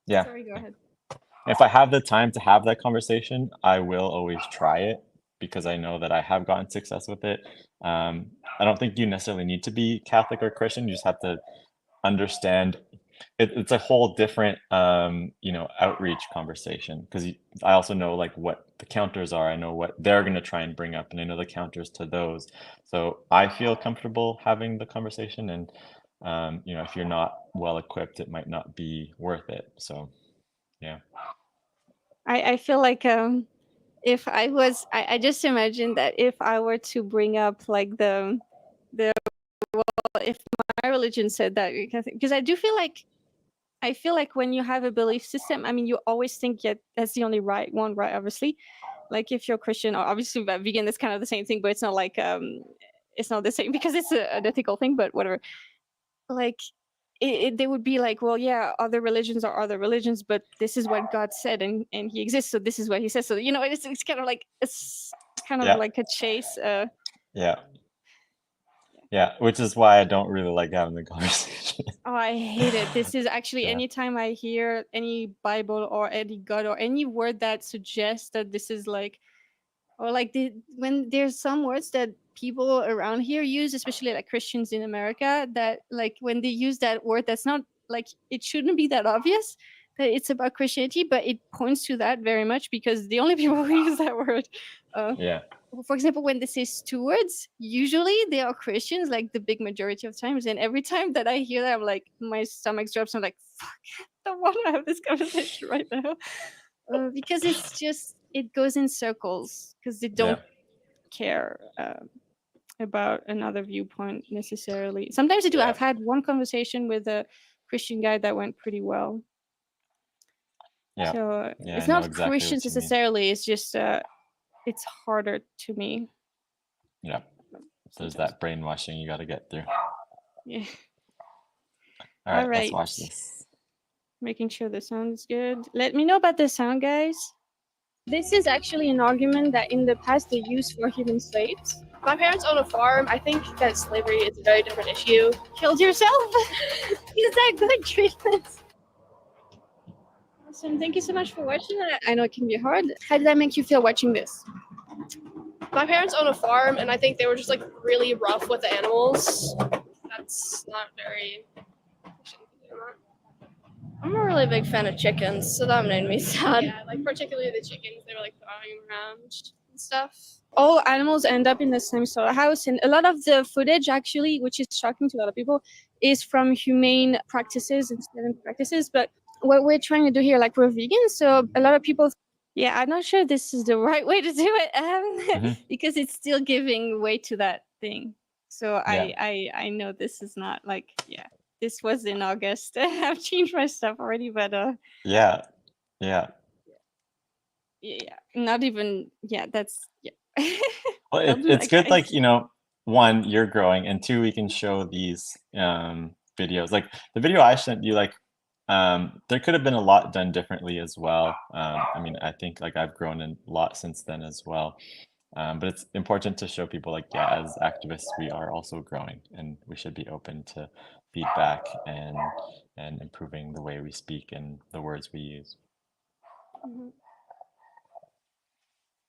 yeah, Sorry, go ahead. if I have the time to have that conversation, I will always try it because I know that I have gotten success with it. I don't think you necessarily need to be Catholic or Christian. You just have to understand it's a whole different you know, outreach conversation, because I also know like what the counters are. I know what they're going to try and bring up, and I know the counters to those. So I feel comfortable having the conversation, and you know, if you're not well equipped, it might not be worth it. So yeah. I feel like if I was, I just imagine that if I were to bring up like the if my religion said that, because I do feel like, I feel like when you have a belief system, I mean, you always think, yeah, that's the only right one, right? Obviously, like if you're Christian, or obviously vegan, it's kind of the same thing, but it's not like it's not the same because it's an ethical thing, but whatever. Like they would be like, well, yeah, other religions are other religions, but this is what God said, and He exists, so this is what He says. So you know, it's kind of like, it's kind of Yeah. like a chase. Yeah. Yeah, which is why I don't really like having the conversation. Oh, I hate it. This is actually, Yeah. anytime I hear any Bible or any God or any word that suggests that this is like, or like when there's some words that people around here use, especially like Christians in America, that like when they use that word, that's not like, it shouldn't be that obvious that it's about Christianity, but it points to that very much because the only people who use that word, Yeah. for example, when they say stewards, usually they are Christians, like the big majority of times. And every time that I hear that, I'm like, my stomach drops. I'm like, fuck, I don't want to have this conversation right now. Because it's just, it goes in circles because they don't care about another viewpoint necessarily. Sometimes they do. Yeah. I've had one conversation with a Christian guy that went pretty well. Yeah. So Yeah, it's I know not exactly what Christians you mean. necessarily. It's just it's harder to me. Yeah. There's that brainwashing you got to get through. Yeah. All All right, let's right. watch this. Making sure the sound is good. Let me know about the sound, guys. This is actually an argument that in the past they used for human slaves. My parents own a farm. I think that slavery is a very different issue. Killed yourself? Is that good treatment? Awesome. Thank you so much for watching. I know it can be hard. How did that make you feel watching this? My parents own a farm, and I think they were just like really rough with the animals. That's not very. I'm a really big fan of chickens, so that made me sad. Yeah, like particularly the chickens, they were like throwing them around and stuff. All animals end up in the same slaughterhouse, and a lot of the footage, actually, which is shocking to a lot of people, is from humane practices and sterile practices. But what we're trying to do here, like, we're vegan, so a lot of people, yeah, I'm not sure this is the right way to do it, because it's still giving way to that thing. So Yeah. I know this is not like, yeah, this was in August. I've changed my stuff already, but Yeah. yeah, not even, yeah, that's, yeah. Well, I'll do it's that, good, guys. like, you know, one, you're growing, and two, we can show these videos. Like the video I sent you, like there could have been a lot done differently as well. I mean, I think like I've grown a lot since then as well. But it's important to show people like, yeah, as activists, we are also growing, and we should be open to feedback and improving the way we speak and the words we use.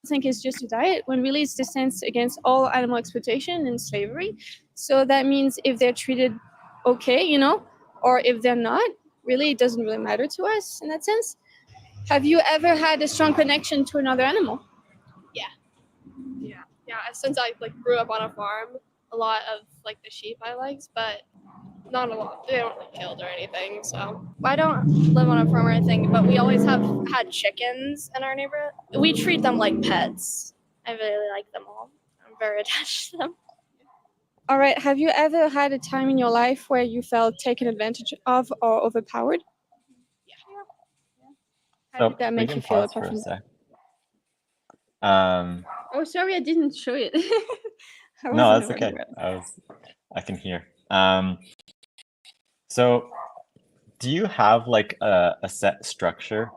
I think it's just a diet when really it's the stance against all animal exploitation and slavery. So that means if they're treated okay, you know, or if they're not, really it doesn't really matter to us in that sense. Have you ever had a strong connection to another animal? Yeah. Since I like grew up on a farm, a lot of like the sheep I liked, but not a lot. They don't like killed or anything. So I don't live on a farm or anything, but we always have had chickens in our neighborhood. We treat them like pets. I really like them all. I'm very attached to them. All right. Have you ever had a time in your life where you felt taken advantage of or overpowered? How So did that we make can you feel pause apart for a from sec. Oh, sorry, I didn't show it. I No, wasn't that's aware okay. of it. I can hear. So do you have like a set structure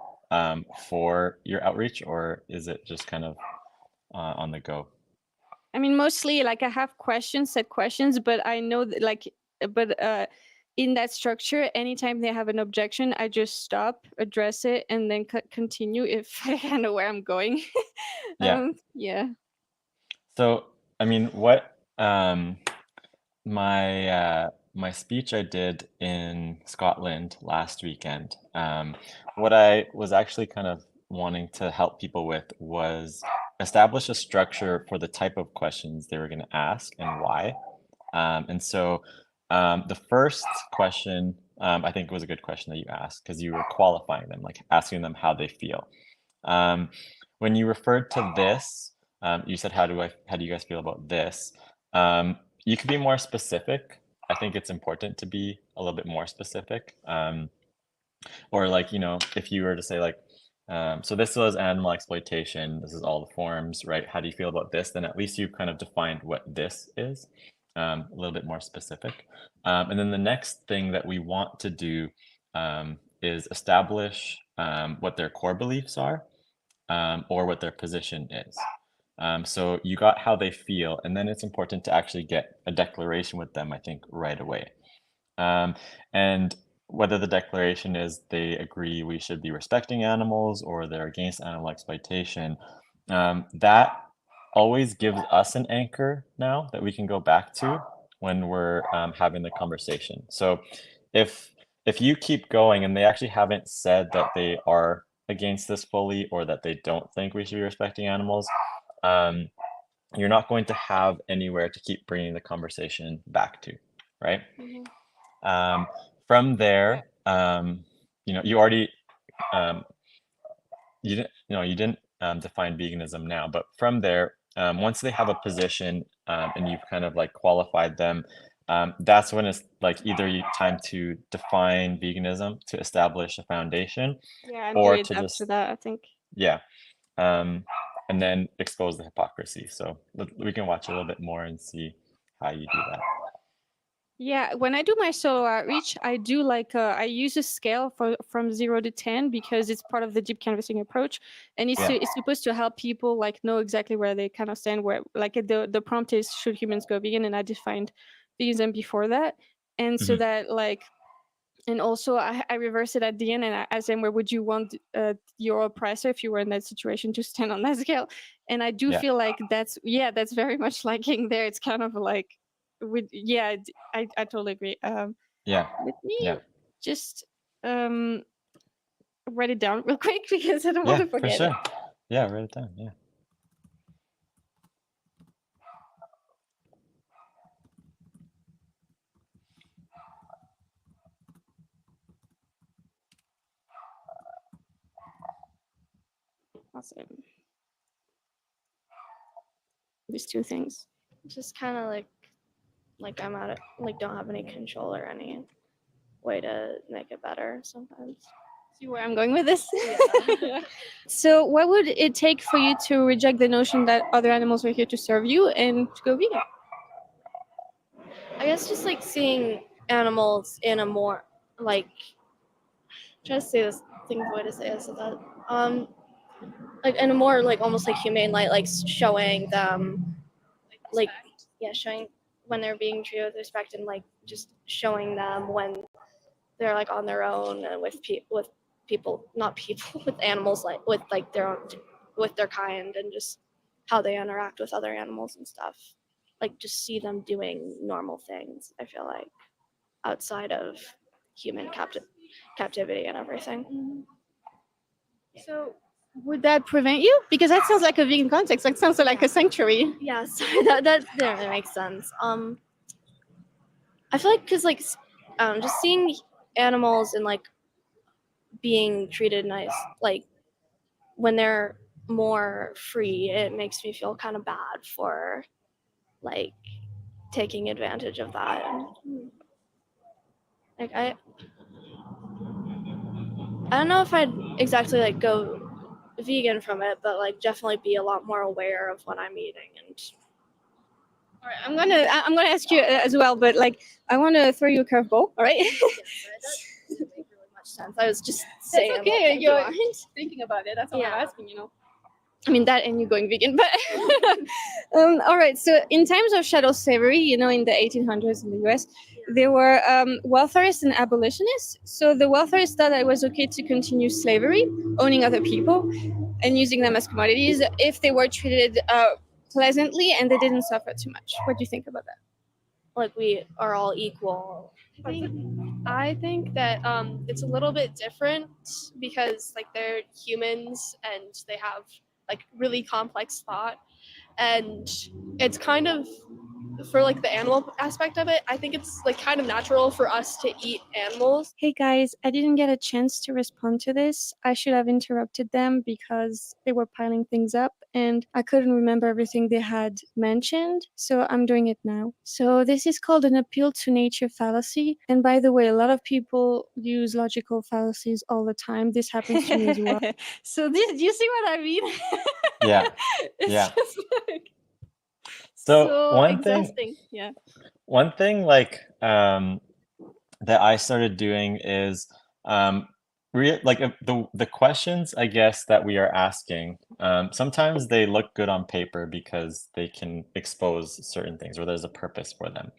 for your outreach, or is it just kind of on the go? I mean, mostly like I have set questions, but I know that in that structure, anytime they have an objection, I just stop, address it, and then continue if I know where I'm going. Yeah. Yeah. So, I mean, what my speech I did in Scotland last weekend, what I was actually kind of wanting to help people with was establish a structure for the type of questions they were going to ask and why. And so the first question, I think was a good question that you asked, because you were qualifying them, like asking them how they feel. When you referred to this, you said, how do you guys feel about this? You could be more specific. I think it's important to be a little bit more specific. Or like, you know, if you were to say like, so this was animal exploitation, this is all the forms, right? How do you feel about this? Then at least you've kind of defined what this is, a little bit more specific. And then the next thing that we want to do is establish what their core beliefs are, or what their position is. So you got how they feel, and then it's important to actually get a declaration with them, I think, right away. And whether the declaration is they agree we should be respecting animals or they're against animal exploitation, that always gives us an anchor now that we can go back to when we're having the conversation. So if you keep going and they actually haven't said that they are against this fully, or that they don't think we should be respecting animals, you're not going to have anywhere to keep bringing the conversation back to, right? Mm-hmm. From there, you know, you already, you didn't define veganism now, but from there, once they have a position and you've kind of like qualified them, that's when it's like either time to define veganism to establish a foundation, or to just after that, I think. Yeah. And then expose the hypocrisy. So we can watch a little bit more and see how you do that. Yeah, when I do my solo outreach, I do like I use a scale from 0 to 10 because it's part of the deep canvassing approach, and it's supposed to help people like know exactly where they kind of stand. Where like the prompt is, should humans go vegan, and I defined veganism before that, and so that like, and also I reverse it at the end, and I ask them, where would you want your oppressor, if you were in that situation, to stand on that scale? And I do feel like that's very much liking there. It's kind of like. I totally agree. Let me just write it down real quick because I don't want to forget for sure. it. Yeah, write it down. Yeah. Awesome. These two things. Just kind of like I'm at it, like don't have any control or any way to make it better sometimes. See where I'm going with this? Yeah. So what would it take for you to reject the notion that other animals are here to serve you and to go vegan? I guess just like seeing animals in a more like, try to say this, think of a way to say this without like in a more like almost like humane light, like showing them like showing when they're being treated with respect, and like just showing them when they're like on their own and with people, not people, with animals, like with like their own, with their kind, and just how they interact with other animals and stuff. Like just see them doing normal things, I feel like, outside of human captivity and everything. Mm-hmm. So would that prevent you? Because that sounds like a vegan context. That sounds like a sanctuary. Yeah, sorry, that makes sense. I feel like because like just seeing animals and like being treated nice, like when they're more free, it makes me feel kind of bad for like taking advantage of that. And, like I don't know if I'd exactly like go vegan from it, but like definitely be a lot more aware of what I'm eating. And all right, I'm gonna ask you as well, but like I want to throw you a curveball. All right. sense. I was just saying. That's okay. Like, You're thinking about it. That's all I'm asking, you know. I mean, that and you going vegan, but all right. So in times of chattel slavery, you know, in the 1800s in the US, there were welfarists and abolitionists. So the welfarists thought that it was okay to continue slavery, owning other people, and using them as commodities if they were treated pleasantly and they didn't suffer too much. What do you think about that? Like we are all equal. I think that it's a little bit different because like they're humans and they have like really complex thought, and it's kind of for like the animal aspect of it, I think it's like kind of natural for us to eat animals. Hey guys, I didn't get a chance to respond to this. I should have interrupted them because they were piling things up and I couldn't remember everything they had mentioned, so I'm doing it now. So this is called an appeal to nature fallacy. And by the way, a lot of people use logical fallacies all the time. This happens to me as well. So do you see what I mean? Yeah. It's Yeah. just like So exhausting. Yeah. one thing like that I started doing is the questions, I guess, that we are asking. Sometimes they look good on paper because they can expose certain things or there's a purpose for them.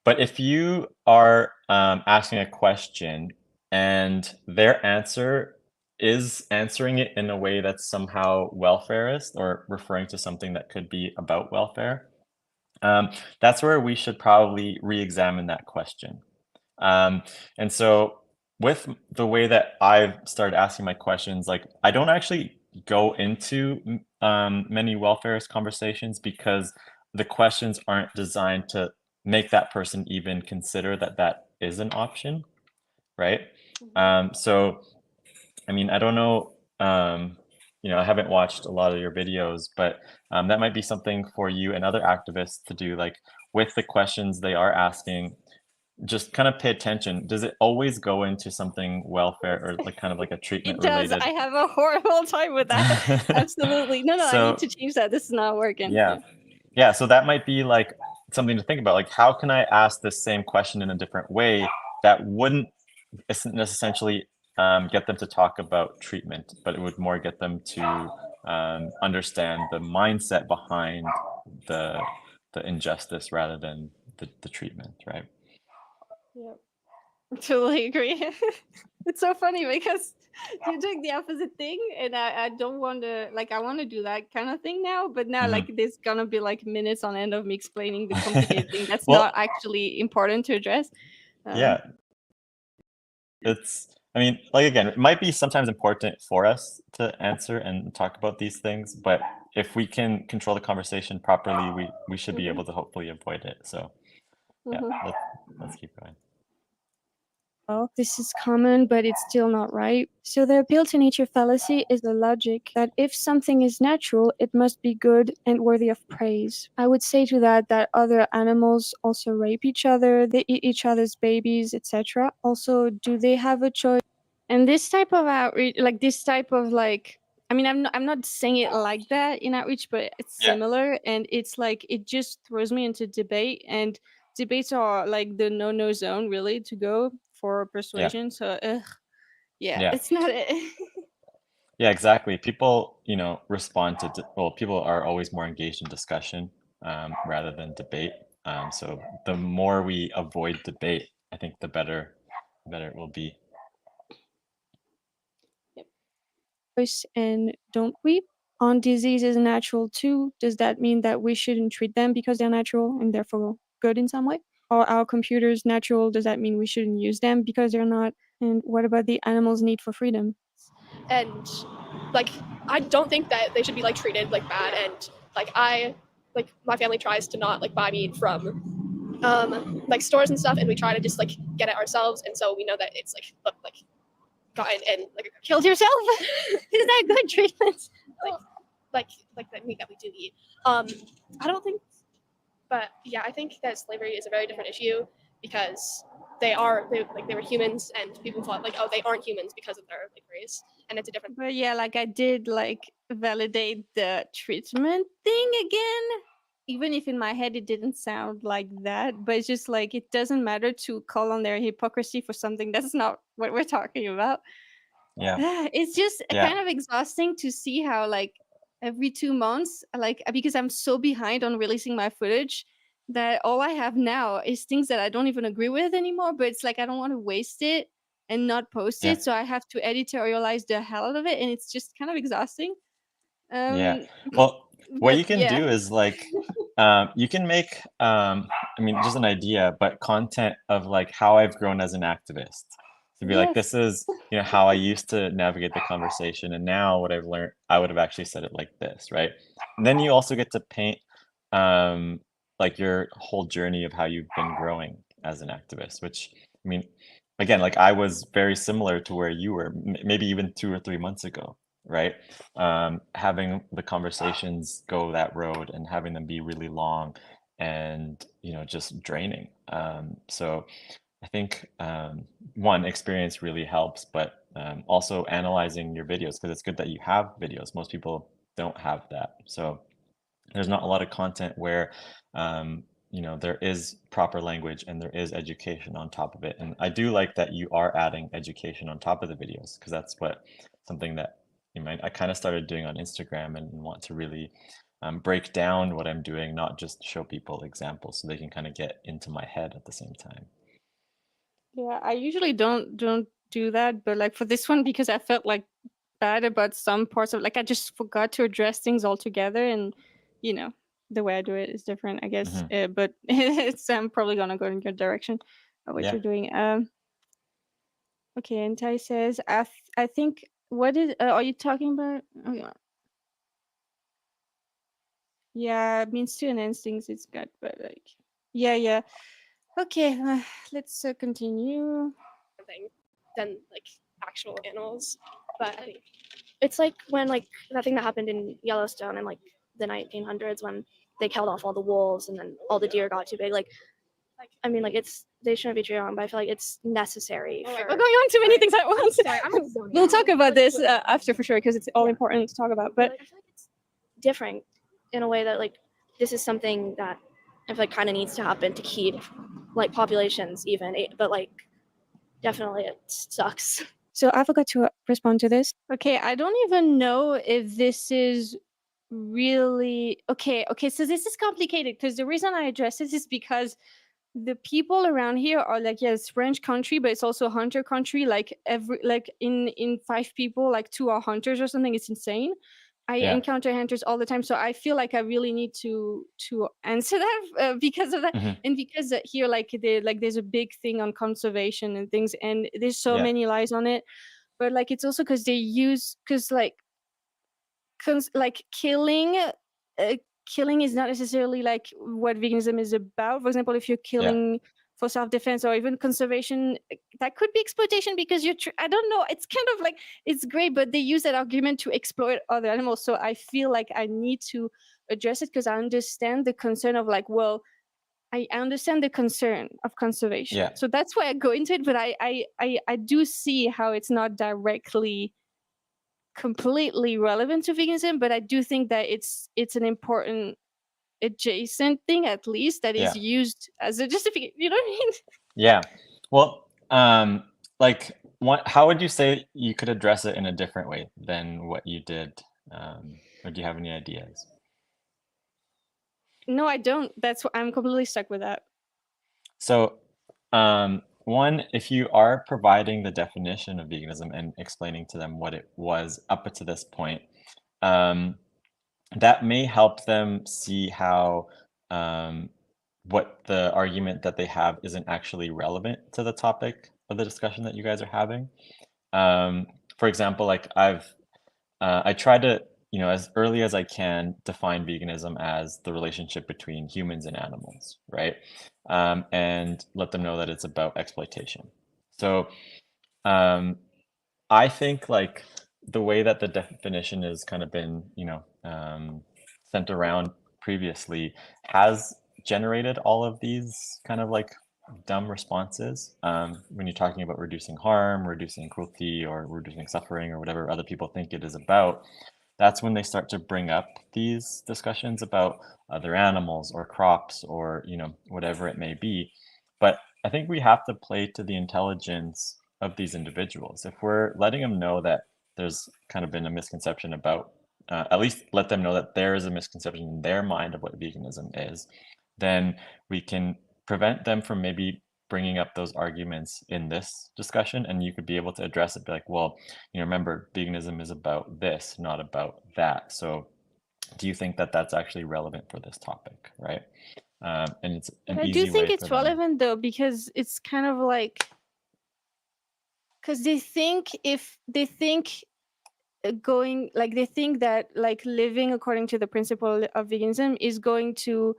But if you are asking a question and their answer is answering it in a way that's somehow welfarist or referring to something that could be about welfare, that's where we should probably re-examine that question. And so with the way that I've started asking my questions, like I don't actually go into many welfarist conversations because the questions aren't designed to make that person even consider that that is an option, right? So, I mean, I don't know, you know, I haven't watched a lot of your videos, but that might be something for you and other activists to do, like with the questions they are asking, just kind of pay attention. Does it always go into something welfare or like kind of like a treatment related? It does. I have a horrible time with that. Absolutely. No, I need to change that. This is not working. Yeah. So that might be like something to think about. Like, how can I ask this same question in a different way that wouldn't essentially get them to talk about treatment, but it would more get them to understand the mindset behind the injustice rather than the treatment, right? Yep. I totally agree. It's so funny because you're doing the opposite thing and I don't want to, like, I want to do that kind of thing now, but now like there's gonna be like minutes on end of me explaining the complicated thing that's not actually important to address. Yeah. I mean, like, again, it might be sometimes important for us to answer and talk about these things, but if we can control the conversation properly, we should be able to hopefully avoid it. So yeah, let's keep going. Well, this is common, but it's still not right. So the appeal to nature fallacy is the logic that if something is natural, it must be good and worthy of praise. I would say to that other animals also rape each other, they eat each other's babies, etc. Also, do they have a choice? And this type of outreach, like this type of like, I mean, I'm not saying it like that in outreach, but it's similar, and it's like it just throws me into debate, and debates are like the no zone really to go for persuasion. So it's not it. Yeah, exactly. People, you know, respond to people are always more engaged in discussion rather than debate. So the more we avoid debate, I think the better it will be. And don't we? On disease is natural too. Does that mean that we shouldn't treat them because they're natural and therefore good in some way? Are our computers natural? Does that mean we shouldn't use them because they're not? And what about the animals' need for freedom? And like, I don't think that they should be like treated like bad. And like my family tries to not like buy meat from like stores and stuff, and we try to just like get it ourselves. And so we know that it's like gotten and like killed yourself. Is that good treatment? Like the meat that we do eat. I don't think, but yeah, I think that slavery is a very different issue because they were humans, and people thought like, oh, they aren't humans because of their like race, and it's a different. But yeah, like I did like validate the treatment thing again. even if in my head it didn't sound like that, but it's just like it doesn't matter to call on their hypocrisy for something that's not what we're talking about. Yeah. It's just kind of exhausting to see how like every 2 months, like because I'm so behind on releasing my footage that all I have now is things that I don't even agree with anymore. But it's like I don't want to waste it and not post Yeah. it, so I have to editorialize the hell out of it, and it's just kind of exhausting. Yeah. Well, what But you can yeah. do is like, you can make, I mean, just an idea, but content of like how I've grown as an activist. To be like, this Yes. is, you know, how I used to navigate the conversation, and now what I've learned, I would have actually said it like this, right? And then you also get to paint, like your whole journey of how you've been growing as an activist, which, I mean, again, like I was very similar to where you were, maybe even 2 or 3 months ago, right? Having the conversations go that road and having them be really long and, you know, just draining. So I think, one, experience really helps, but also analyzing your videos, because it's good that you have videos. Most people don't have that. So there's not a lot of content where, you know, there is proper language and there is education on top of it. And I do like that you are adding education on top of the videos, because that's what something that I kind of started doing on Instagram, and want to really break down what I'm doing, not just show people examples so they can kind of get into my head at the same time. Yeah, I usually don't do that, but like for this one, because I felt like bad about some parts of, like I just forgot to address things altogether, and you know the way I do it is different, I guess. But it's I'm probably gonna go in your direction of what you're doing. Okay, and Tai says, I think what is are you talking about? Oh, yeah. Yeah, means to enhance things. It's good, but like yeah. Okay, let's continue. Thing than like actual animals, but I think it's like when like that thing that happened in Yellowstone in like the 1900s when they killed off all the wolves and then all the deer got too big. Like I mean, like they shouldn't be treated wrong, but I feel like it's necessary. We're going on too many things at once. Sorry, We'll talk about this after for sure, because it's all important to talk about. But like, I feel like it's different in a way that like this is something that I feel like kind of needs to happen to keep like populations even, but like definitely it sucks. So I forgot to respond to this. Okay, I don't even know if this is really okay. So this is complicated, because the reason I address this is because the people around here are like, yes, French country, but it's also hunter country. Like in 5 people, like 2 are hunters or something. It's insane. I encounter hunters all the time, so I feel like I really need to answer that because of that, and because here, like there's a big thing on conservation and things, and there's so many lies on it. But like it's also because they use like killing is not necessarily like what veganism is about. For example, if you're killing for self-defense or even conservation, that could be exploitation, because I don't know, it's kind of like, it's great, but they use that argument to exploit other animals. So I feel like I need to address it, because I understand the concern of like, well, I understand the concern of conservation, so that's why I go into it. But I do see how it's not directly completely relevant to veganism, but I do think that it's an important adjacent thing, at least, that is used as a justification. You know what I mean? Yeah. Well, like, how would you say you could address it in a different way than what you did? Or do you have any ideas? No, I don't. That's what I'm completely stuck with that. So, one, if you are providing the definition of veganism and explaining to them what it was up to this point, that may help them see how what the argument that they have isn't actually relevant to the topic of the discussion that you guys are having. For example, like I try to, you know, as early as I can, define veganism as the relationship between humans and animals, right? And let them know that it's about exploitation. So I think like the way that the definition has kind of been, you know, sent around previously has generated all of these kind of like dumb responses. When you're talking about reducing harm, reducing cruelty, or reducing suffering, or whatever other people think it is about, that's when they start to bring up these discussions about other animals or crops or, you know, whatever it may be. But I think we have to play to the intelligence of these individuals. If we're letting them know that there's kind of been a misconception about, at least let them know that there is a misconception in their mind of what veganism is, then we can prevent them from maybe bringing up those arguments in this discussion, and you could be able to address it, be like, well, you know, remember, veganism is about this, not about that. So do you think that that's actually relevant for this topic, right? And it's an I easy do think way it's for them. relevant though, because it's kind of like, because they think going, like, they think that like living according to the principle of veganism is going to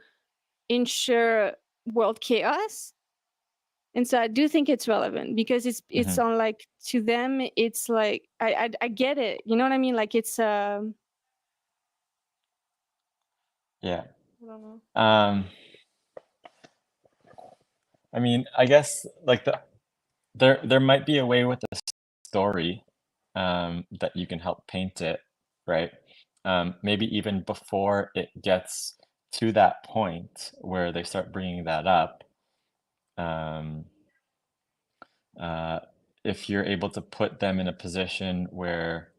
ensure world chaos. And so I do think it's relevant, because it's on, like, to them it's like, I get it, you know what I mean, like it's Yeah. I don't know. I mean, I guess like there might be a way with the story that you can help paint it, right? Maybe even before it gets to that point where they start bringing that up, if you're able to put them in a position where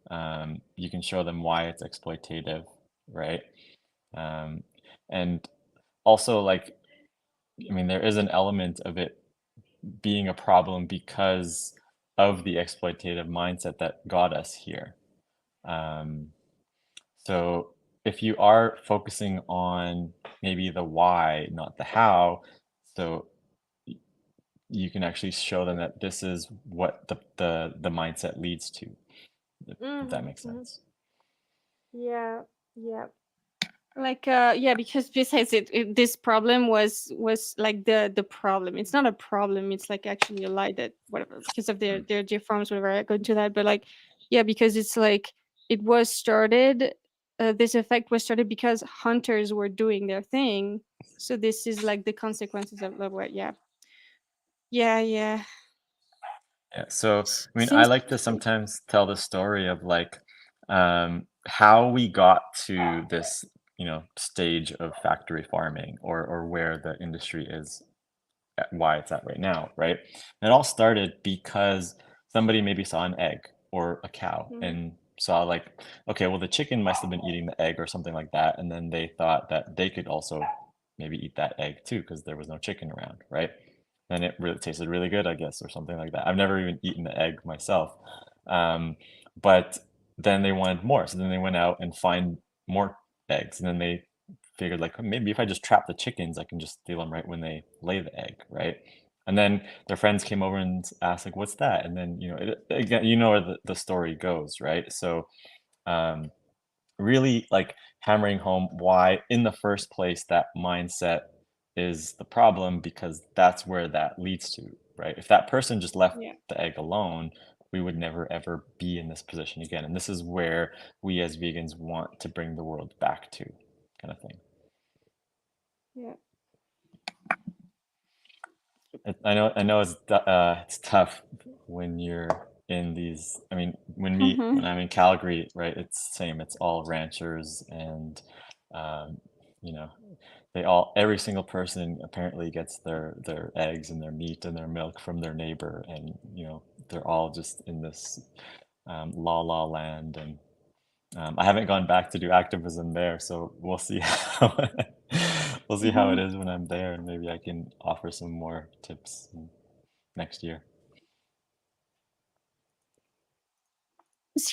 you can show them why it's exploitative, right? And also, like, I mean, there is an element of it being a problem because of the exploitative mindset that got us here. So if you are focusing on maybe the why, not the how, so you can actually show them that this is what the mindset leads to, if that makes sense. Yeah, yeah. Like yeah, because besides this problem was like the problem. It's not a problem, it's like actually a lie, that whatever, because of their forms, whatever, I go into that. But like, yeah, because it's like it was started, this effect was started because hunters were doing their thing. So this is like the consequences of what, yeah. Yeah, yeah. Yeah, so I mean, I Since like to sometimes tell the story of like how we got to this, you know, stage of factory farming, or where the industry is at, why it's at right now, right? And it all started because somebody maybe saw an egg or a cow and saw like, okay, well, the chicken must have been eating the egg or something like that, and then they thought that they could also maybe eat that egg too because there was no chicken around, right? And it really tasted really good, I guess, or something like that. I've never even eaten the egg myself. But then they wanted more. So then they went out and find more eggs. And then they figured like, maybe if I just trap the chickens, I can just steal them right when they lay the egg, right? And then their friends came over and asked like, what's that? And then, you know, again, you know where the story goes, right? So really like hammering home why in the first place that mindset is the problem, because that's where that leads to, right? If that person just left the egg alone, we would never ever be in this position again. And this is where we as vegans want to bring the world back to, kind of thing. Yeah. I know it's tough when you're in these. I mean, when I'm in Calgary, right? It's same. It's all ranchers, and you know, every single person apparently gets their eggs and their meat and their milk from their neighbor, and you know, they're all just in this la land. And I haven't gone back to do activism there, so we'll see how we'll see how it is when I'm there, and maybe I can offer some more tips next year.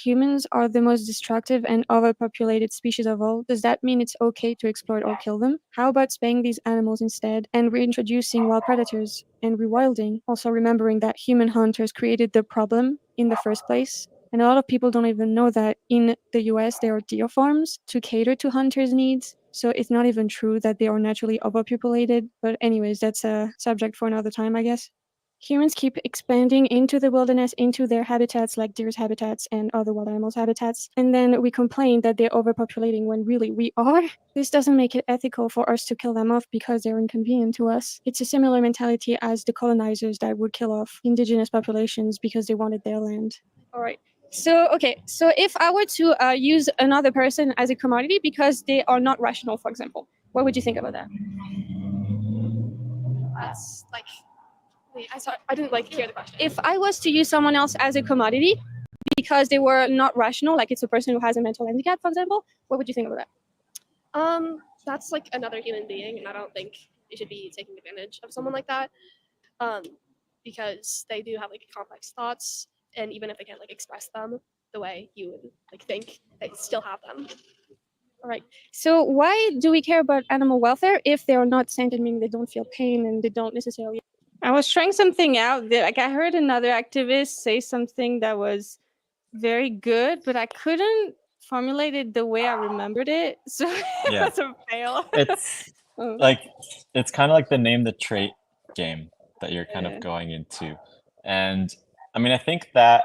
Humans are the most destructive and overpopulated species of all. Does that mean it's okay to exploit or kill them? How about spaying these animals instead and reintroducing wild predators and rewilding? Also remembering that human hunters created the problem in the first place. And a lot of people don't even know that in the US there are deer farms to cater to hunters' needs. So it's not even true that they are naturally overpopulated. But anyways, that's a subject for another time, I guess. Humans keep expanding into the wilderness, into their habitats, like deer's habitats and other wild animals' habitats. And then we complain that they're overpopulating when really we are. This doesn't make it ethical for us to kill them off because they're inconvenient to us. It's a similar mentality as the colonizers that would kill off indigenous populations because they wanted their land. All right. So, okay, so if I were to use another person as a commodity because they are not rational, for example, what would you think about that? That's like, wait, I didn't like hear the question. If I was to use someone else as a commodity because they were not rational, like it's a person who has a mental handicap, for example, what would you think about that? That's like another human being, and I don't think you should be taking advantage of someone like that, because they do have like complex thoughts, and even if they can't like express them the way you would like think, they still have them. All right. So why do we care about animal welfare if they are not sentient, meaning they don't feel pain and they don't necessarily... I was trying something out there. Like I heard another activist say something that was very good, but I couldn't formulate it the way I remembered it. So it was a fail. It's like, it's kind of like the name the trait game that you're kind of going into. And I mean, I think that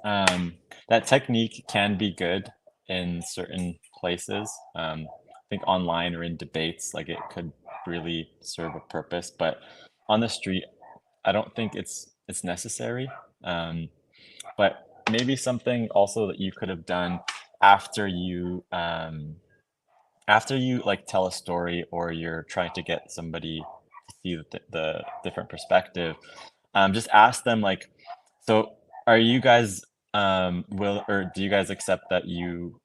that technique can be good in certain places. I think online or in debates, like it could really serve a purpose, but on the street, I don't think it's necessary. But maybe something also that you could have done after you like tell a story, or you're trying to get somebody to see the different perspective, just ask them like, so are you guys or do you guys accept that you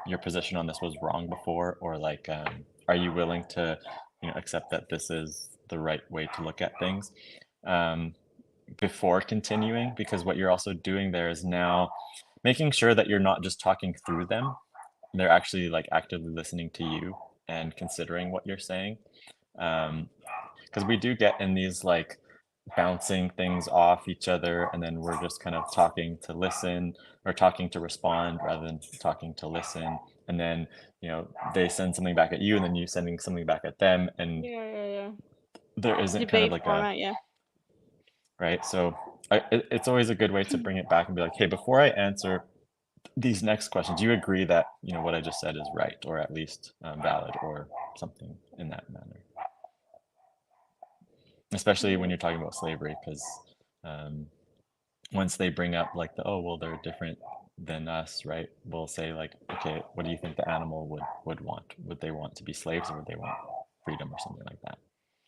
your position on this was wrong before, or like are you willing to accept that this is the right way to look at things before continuing? Because what you're also doing there is now making sure that you're not just talking through them, they're actually like actively listening to you and considering what you're saying, because we do get in these like bouncing things off each other, and then we're just kind of talking to listen or talking to respond rather than talking to listen, and then they send something back at you and then you sending something back at them, and there isn't Debate kind of like format, right. So it's always a good way to bring it back and be like, hey, before I answer these next questions, do you agree that what I just said is right, or at least valid, or something in that manner? Especially when you're talking about slavery, because once they bring up like oh well, they're different than us, right? We'll say like, okay, what do you think the animal would want? Would they want to be slaves, or would they want freedom, or something like that?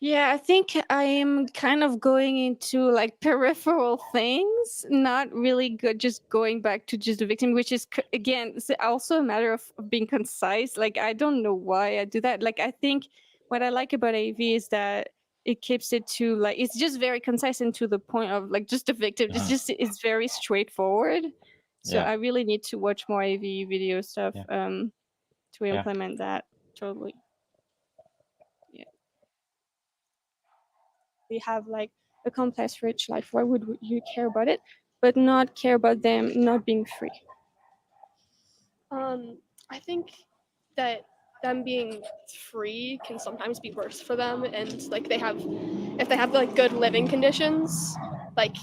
Yeah, I think I am kind of going into like peripheral things, not really good, just going back to just the victim, which is, again, also a matter of being concise. Like, I don't know why I do that. Like, I think what I like about AV is that it keeps it to like, it's just very concise and to the point of like just the victim. It's very straightforward. So I really need to watch more AV video stuff to implement that. Totally. We have like a complex, rich life. Why would you care about it, but not care about them not being free? I think that them being free can sometimes be worse for them, and like if they have like good living conditions, like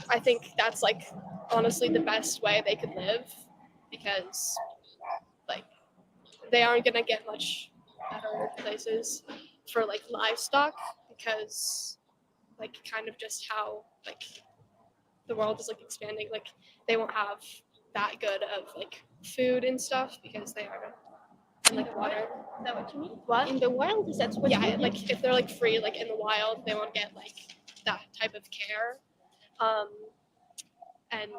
I think that's like honestly the best way they could live, because like they aren't gonna get much better places for like livestock, because like kind of just how like the world is like expanding, like they won't have that good of like food and stuff because they are in like water. Is that what you mean? What? In the wild? Is that what you mean? Like if they're like free like in the wild, they won't get like that type of care. And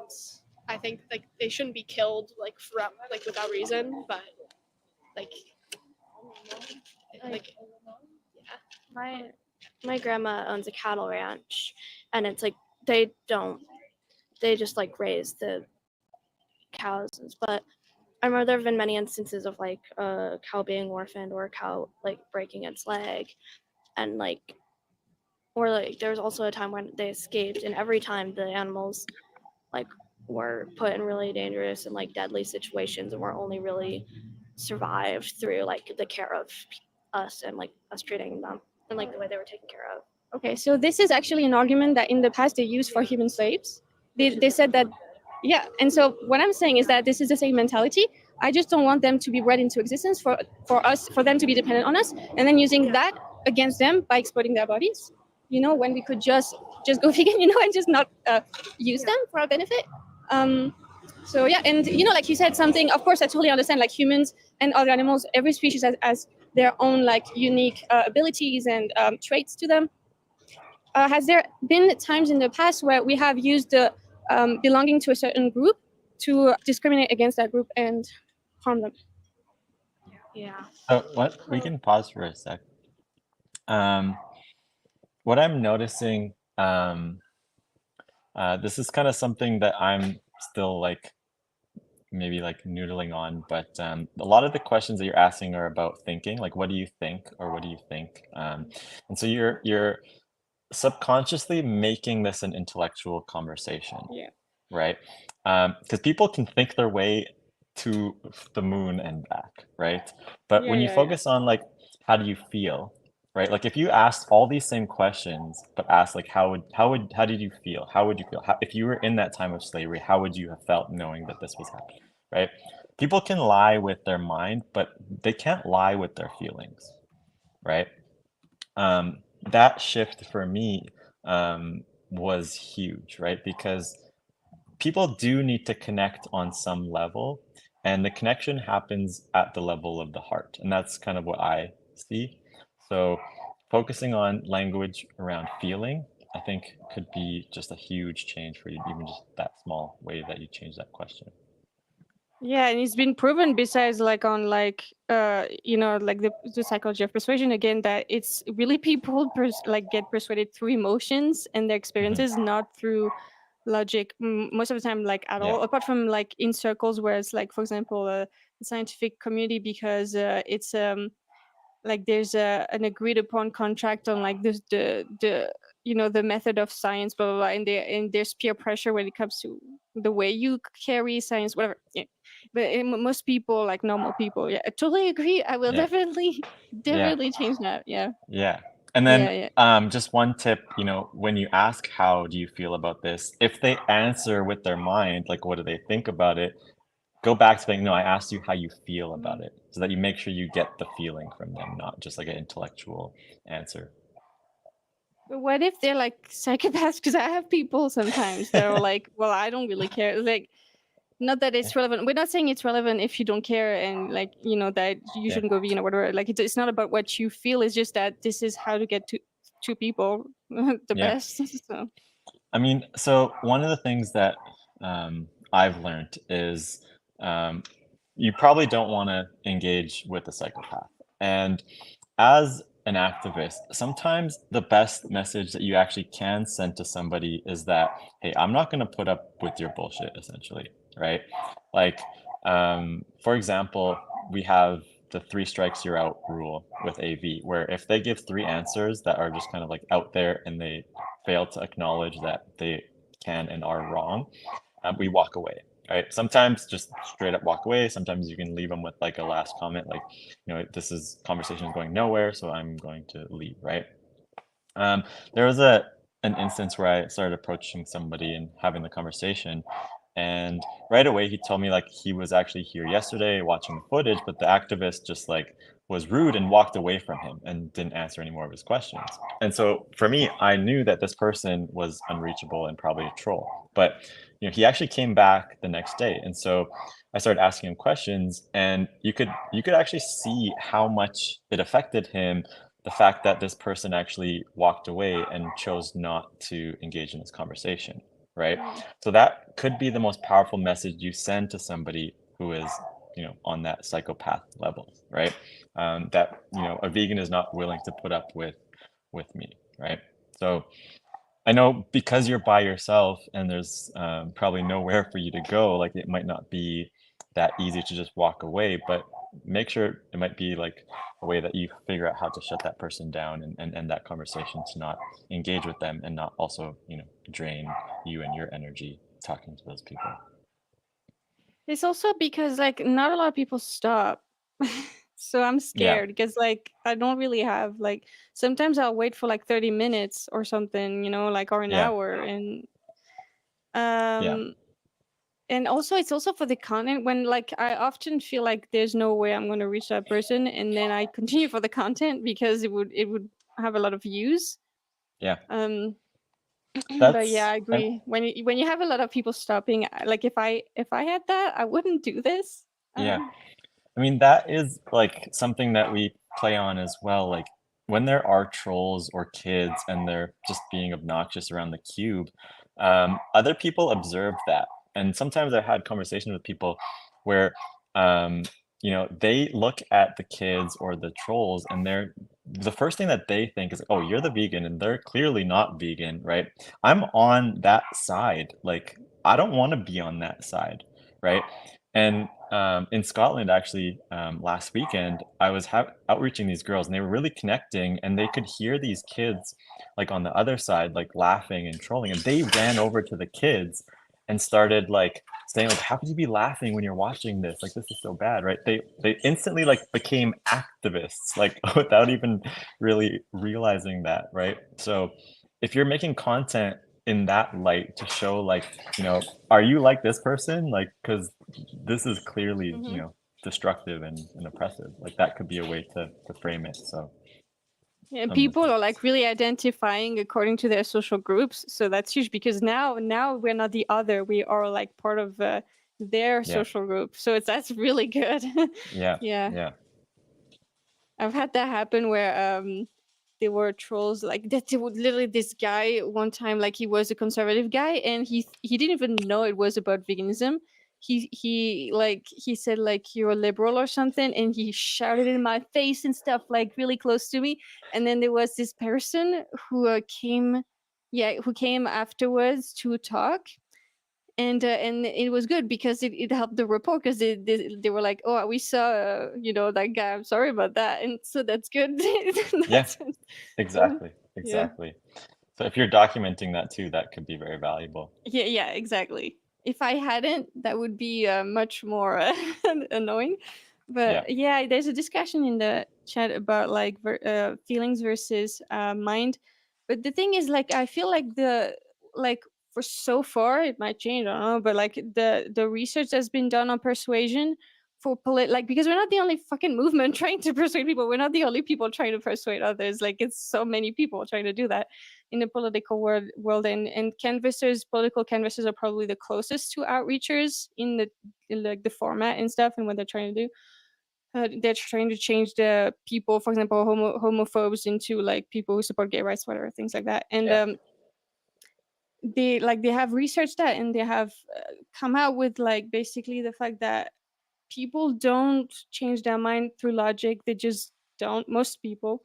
I think like they shouldn't be killed like forever, like without reason, but like my grandma owns a cattle ranch, and it's like they just like raise the cows, but I remember there have been many instances of like a cow being orphaned, or a cow like breaking its leg, and like, or like there was also a time when they escaped, and every time the animals like were put in really dangerous and like deadly situations, and were only really survived through like the care of us, and like us treating them and like the way they were taken care of. Okay, so this is actually an argument that in the past they used for human slaves. They said that, and so what I'm saying is that this is the same mentality. I just don't want them to be bred into existence for them to be dependent on us, and then using that against them by exploiting their bodies, when we could just go vegan, and just not use them for our benefit. So yeah, and like you said something, of course I totally understand, like humans and other animals, every species has their own like unique abilities and traits to them. Has there been times in the past where we have used the belonging to a certain group to discriminate against that group and harm them? Yeah. What we can pause for a sec. What I'm noticing, this is kind of something that I'm still like maybe like noodling on, but a lot of the questions that you're asking are about thinking, like what do you think or what do you think? And so you're subconsciously making this an intellectual conversation, Yeah. right? Because people can think their way to the moon and back, right? But Yeah, when you yeah, yeah. focus on like how do you feel, right? Like if you asked all these same questions, but asked like how did you feel? How would you feel? If you were in that time of slavery, how would you have felt knowing that this was happening, right? People can lie with their mind, but they can't lie with their feelings, right? That shift for me was huge, right? Because people do need to connect on some level, and the connection happens at the level of the heart, and that's kind of what I see. So focusing on language around feeling, I think could be just a huge change for you, even just that small way that you change that question. Yeah, and it's been proven besides like on like like the psychology of persuasion again, that it's really people like get persuaded through emotions and their experiences, not through logic most of the time, like at all, apart from like in circles where it's like, for example, the scientific community, because it's like there's an agreed upon contract on like this the the method of science, blah blah blah, and there's peer pressure when it comes to the way you carry science, whatever. Yeah. But most people, like normal people, yeah, I totally agree. I will definitely change that. Yeah. Yeah. And then just one tip, when you ask how do you feel about this, if they answer with their mind, like what do they think about it, go back to saying, no, I asked you how you feel about it, so that you make sure you get the feeling from them, not just like an intellectual answer. But what if they're like psychopaths? Because I have people sometimes they're like, well, I don't really care. Like, not that it's relevant. We're not saying it's relevant if you don't care and like, that you shouldn't go vegan or whatever. Like, it's not about what you feel. It's just that this is how to get to people the best. So. I mean, so one of the things that I've learned is you probably don't want to engage with a psychopath. And as an activist, sometimes the best message that you actually can send to somebody is that, hey, I'm not going to put up with your bullshit, essentially, right? Like, for example, we have the 3 strikes you're out rule with AV, where if they give 3 answers that are just kind of like out there and they fail to acknowledge that they can and are wrong, we walk away. Right. Sometimes just straight up walk away. Sometimes you can leave them with like a last comment, like, this is conversation is going nowhere, so I'm going to leave. Right. There was an instance where I started approaching somebody and having the conversation, and right away he told me like he was actually here yesterday watching the footage, but the activist just like was rude and walked away from him and didn't answer any more of his questions. And so for me, I knew that this person was unreachable and probably a troll. But he actually came back the next day, and so I started asking him questions, and you could actually see how much it affected him, the fact that this person actually walked away and chose not to engage in this conversation, right? So that could be the most powerful message you send to somebody who is, on that psychopath level, right? That a vegan is not willing to put up with me, right? So I know because you're by yourself and there's probably nowhere for you to go, like it might not be that easy to just walk away, but make sure it might be like a way that you figure out how to shut that person down and end that conversation, to not engage with them and not also, drain you and your energy talking to those people. It's also because like not a lot of people stop. So I'm scared because like I don't really have like, sometimes I'll wait for like 30 minutes or something, like, or an hour, and and also it's also for the content, when like I often feel like there's no way I'm going to reach that person, and then I continue for the content because it would have a lot of views. But yeah, I agree. When you have a lot of people stopping, like if I had that, I wouldn't do this. Yeah. I mean, that is like something that we play on as well. Like when there are trolls or kids and they're just being obnoxious around the cube, other people observe that. And sometimes I've had conversations with people where, you know, they look at the kids or the trolls and the first thing that they think is, oh, you're the vegan, and they're clearly not vegan, right? I'm on that side. Like, I don't want to be on that side, right? And in Scotland, actually, last weekend, I was outreaching these girls, and they were really connecting, and they could hear these kids, like on the other side, like laughing and trolling, and they ran over to the kids and started like saying, like, "How could you be laughing when you're watching this? Like, this is so bad, right?" They instantly like became activists, like without even really realizing that, right? So, if you're making content in that light to show, like, you know, are you like this person? Like, because this is clearly, you know, destructive and oppressive. Like that could be a way to frame it. So yeah, people are like really identifying according to their social groups. So that's huge because now we're not the other. We are like part of their social group. So that's really good. Yeah. I've had that happen where there were trolls like that. Literally, this guy one time, like he was a conservative guy, and he didn't even know it was about veganism. He said like you're a liberal or something, and he shouted in my face and stuff like really close to me. And then there was this person who came afterwards to talk, and it was good because it helped the report because they were like, oh, we saw that guy, I'm sorry about that, and so that's good. Exactly. So if you're documenting that too, that could be very valuable. Yeah, exactly. If I hadn't, that would be much more annoying. But yeah, there's a discussion in the chat about like feelings versus mind. But the thing is, like, I feel like for so far it might change, I don't know, but like the research that's been done on persuasion for like, because we're not the only fucking movement trying to persuade people. We're not the only people trying to persuade others. Like, it's so many people trying to do that in the political world, and political canvassers are probably the closest to outreachers in like the format and stuff and what they're trying to do. They're trying to change the people, for example, homophobes into like people who support gay rights, whatever, things like that. And they have researched that, and they have come out with like basically the fact that people don't change their mind through logic. They just don't. Most people,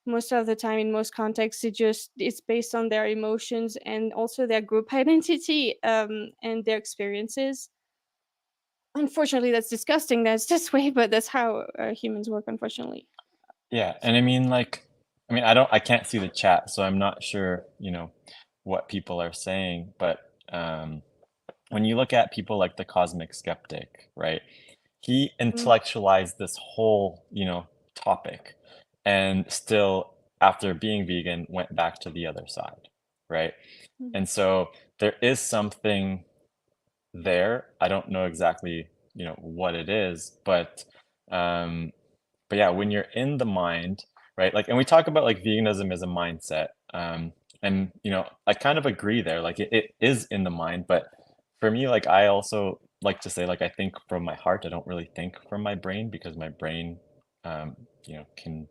most of the time, in most contexts, it's based on their emotions and also their group identity, and their experiences. Unfortunately, that's disgusting. That's this way, but that's how humans work, unfortunately. Yeah, and I can't see the chat, so I'm not sure, you know, what people are saying, but when you look at people like the Cosmic Skeptic, right? He intellectualized this whole, you know, topic, and still, after being vegan, went back to the other side, right? And so there is something there. I don't know exactly, you know, what it is, but yeah, when you're in the mind, right? Like, and we talk about like veganism as a mindset, and you know, I kind of agree there. Like, it is in the mind, but for me, like, I also like to say, like, I think from my heart. I don't really think from my brain, because my brain, you know, can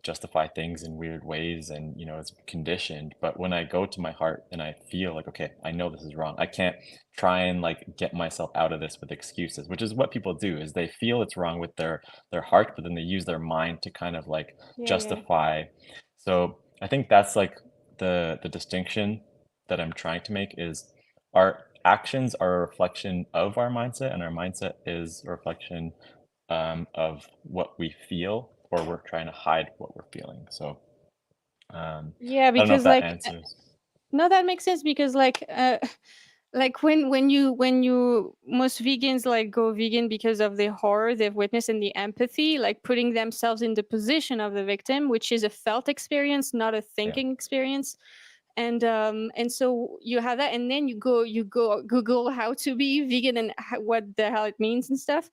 justify things in weird ways, and you know, it's conditioned. But when I go to my heart and I feel like, okay, I know this is wrong, I can't try and like get myself out of this with excuses, which is what people do, is they feel it's wrong with their heart, but then they use their mind to kind of like justify. So I think that's like the distinction that I'm trying to make, is our actions are a reflection of our mindset, and our mindset is a reflection of what we feel, or we're trying to hide what we're feeling. So yeah, because I don't know if that like answers. no, that makes sense, because like when you most vegans like go vegan because of the horror they've witnessed and the empathy, like putting themselves in the position of the victim, which is a felt experience, not a thinking experience. And so you have that, and then you go Google how to be vegan and what the hell it means and stuff.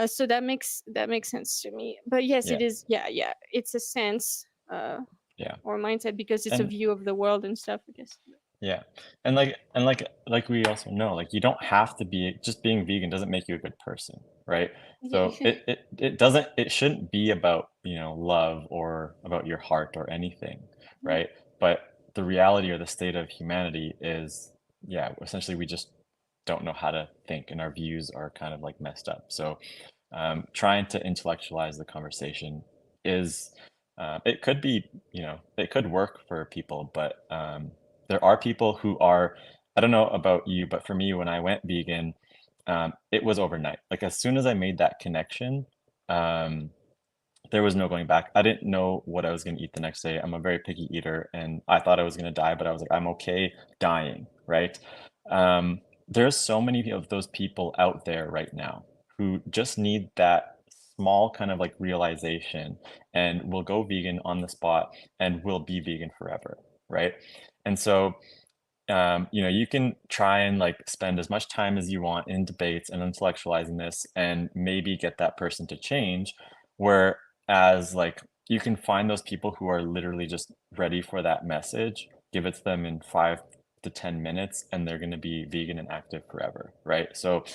So that makes sense to me. But yes, it is. Yeah, it's a sense or mindset, because it's a view of the world and stuff, I guess. Yeah. And like we also know, like you don't have to be, just being vegan doesn't make you a good person, right? So it shouldn't be about, love or about your heart or anything, right? But the reality or the state of humanity is, yeah, essentially we just don't know how to think, and our views are kind of like messed up. So trying to intellectualize the conversation is, it could be, it could work for people, but there are people who are, I don't know about you, but for me, when I went vegan, it was overnight. Like as soon as I made that connection, um, there was no going back. I didn't know what I was going to eat the next day. I'm a very picky eater, and I thought I was going to die, but I was like, I'm okay dying, right? There's so many of those people out there right now who just need that small kind of like realization and will go vegan on the spot and will be vegan forever, right? And so you can try and like spend as much time as you want in debates and intellectualizing this and maybe get that person to change. Whereas like you can find those people who are literally just ready for that message, give it to them in 5 to 10 minutes, and they're going to be vegan and active forever, right? So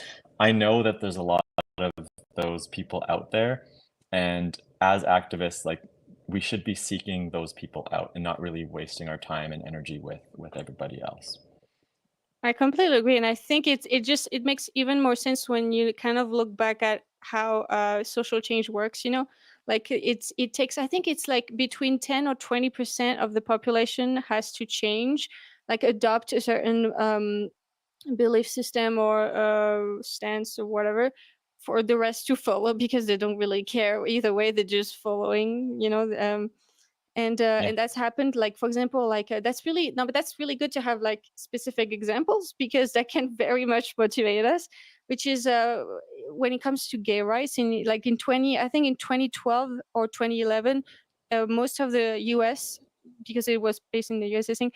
I know that there's a lot of those people out there, and as activists, like we should be seeking those people out and not really wasting our time and energy with everybody else. I completely agree, and I think it makes even more sense when you kind of look back at how social change works. Like it takes, I think it's like between 10 or 20% of the population has to change, like adopt a certain belief system or stance or whatever, for the rest to follow, because they don't really care either way. They're just following, and that's happened, like for example, like that's really no but that's really good to have like specific examples, because that can very much motivate us, which is when it comes to gay rights in like in 2012 or 2011, most of the US, because it was based in the US, I think,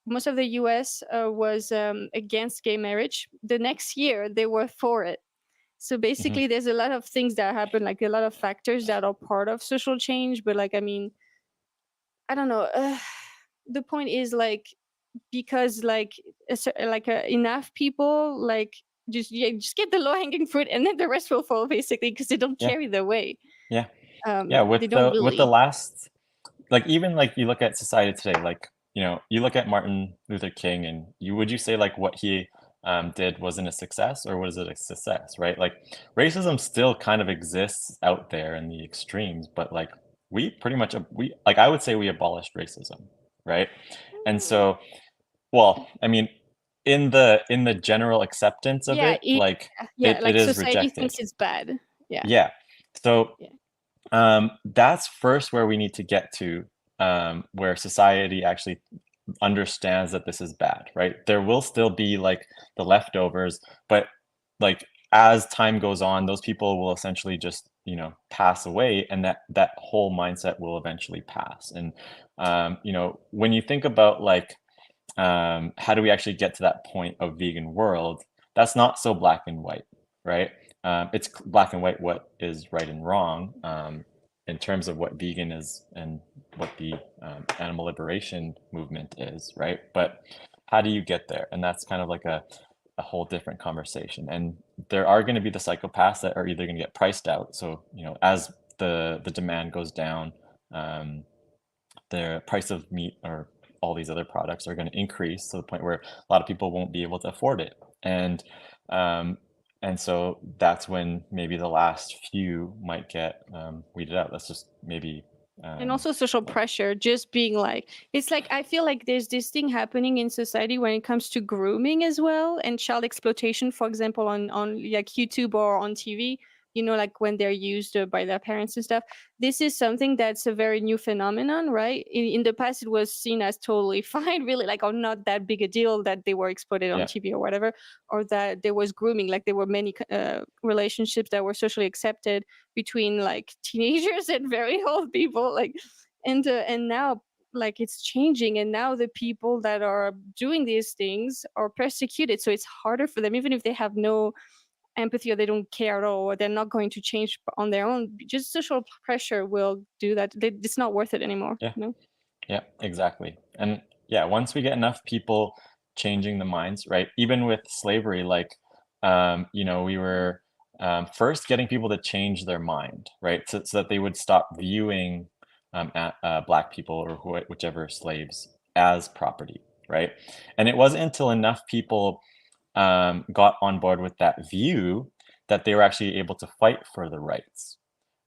most of the US was against gay marriage. The next year they were for it. So basically there's a lot of things that happen, like a lot of factors that are part of social change, but like, I mean, I don't know. The point is like, because like enough people like just get the low hanging fruit, and then the rest will fall, basically, because they don't Yeah. care either way. Yeah. They don't With the really. last, like even like you look at society today, like you look at Martin Luther King, and would you say like what he did wasn't a success, or was it a success, right? Like racism still kind of exists out there in the extremes, but like we pretty much I would say we abolished racism, right? And so, well, I mean, in the general acceptance of Yeah, it, like yeah, it like is society rejected. thinks it's bad. Yeah. Yeah. So Yeah. that's first where we need to get to, where society actually understands that this is bad, right? There will still be like the leftovers, but like as time goes on, those people will essentially just, pass away, and that whole mindset will eventually pass. And when you think about like, how do we actually get to that point of vegan world, that's not so black and white, right? It's black and white what is right and wrong, in terms of what vegan is and what the animal liberation movement is, right? But how do you get there? And that's kind of like a whole different conversation. And there are going to be the psychopaths that are either going to get priced out. So, as the demand goes down, the price of meat or all these other products are going to increase to the point where a lot of people won't be able to afford it. And so that's when maybe the last few might get weeded out. That's just maybe. And also social pressure, just being like, it's like, I feel like there's this thing happening in society when it comes to grooming as well, and child exploitation, for example, on like YouTube or on TV, like when they're used by their parents and stuff. This is something that's a very new phenomenon, right? In the past, it was seen as totally fine, really, like, or not that big a deal that they were exploited on TV or whatever, or that there was grooming. Like there were many relationships that were socially accepted between like teenagers and very old people, like, and now like it's changing, and now the people that are doing these things are persecuted, so it's harder for them, even if they have no empathy or they don't care at all, or they're not going to change on their own. Just social pressure will do that. It's not worth it anymore. Yeah, exactly. And yeah, once we get enough people changing the minds, right? Even with slavery, like, you know, we were first getting people to change their mind, right? So that they would stop viewing Black people or whichever slaves as property, right? And it wasn't until enough people got on board with that view that they were actually able to fight for the rights,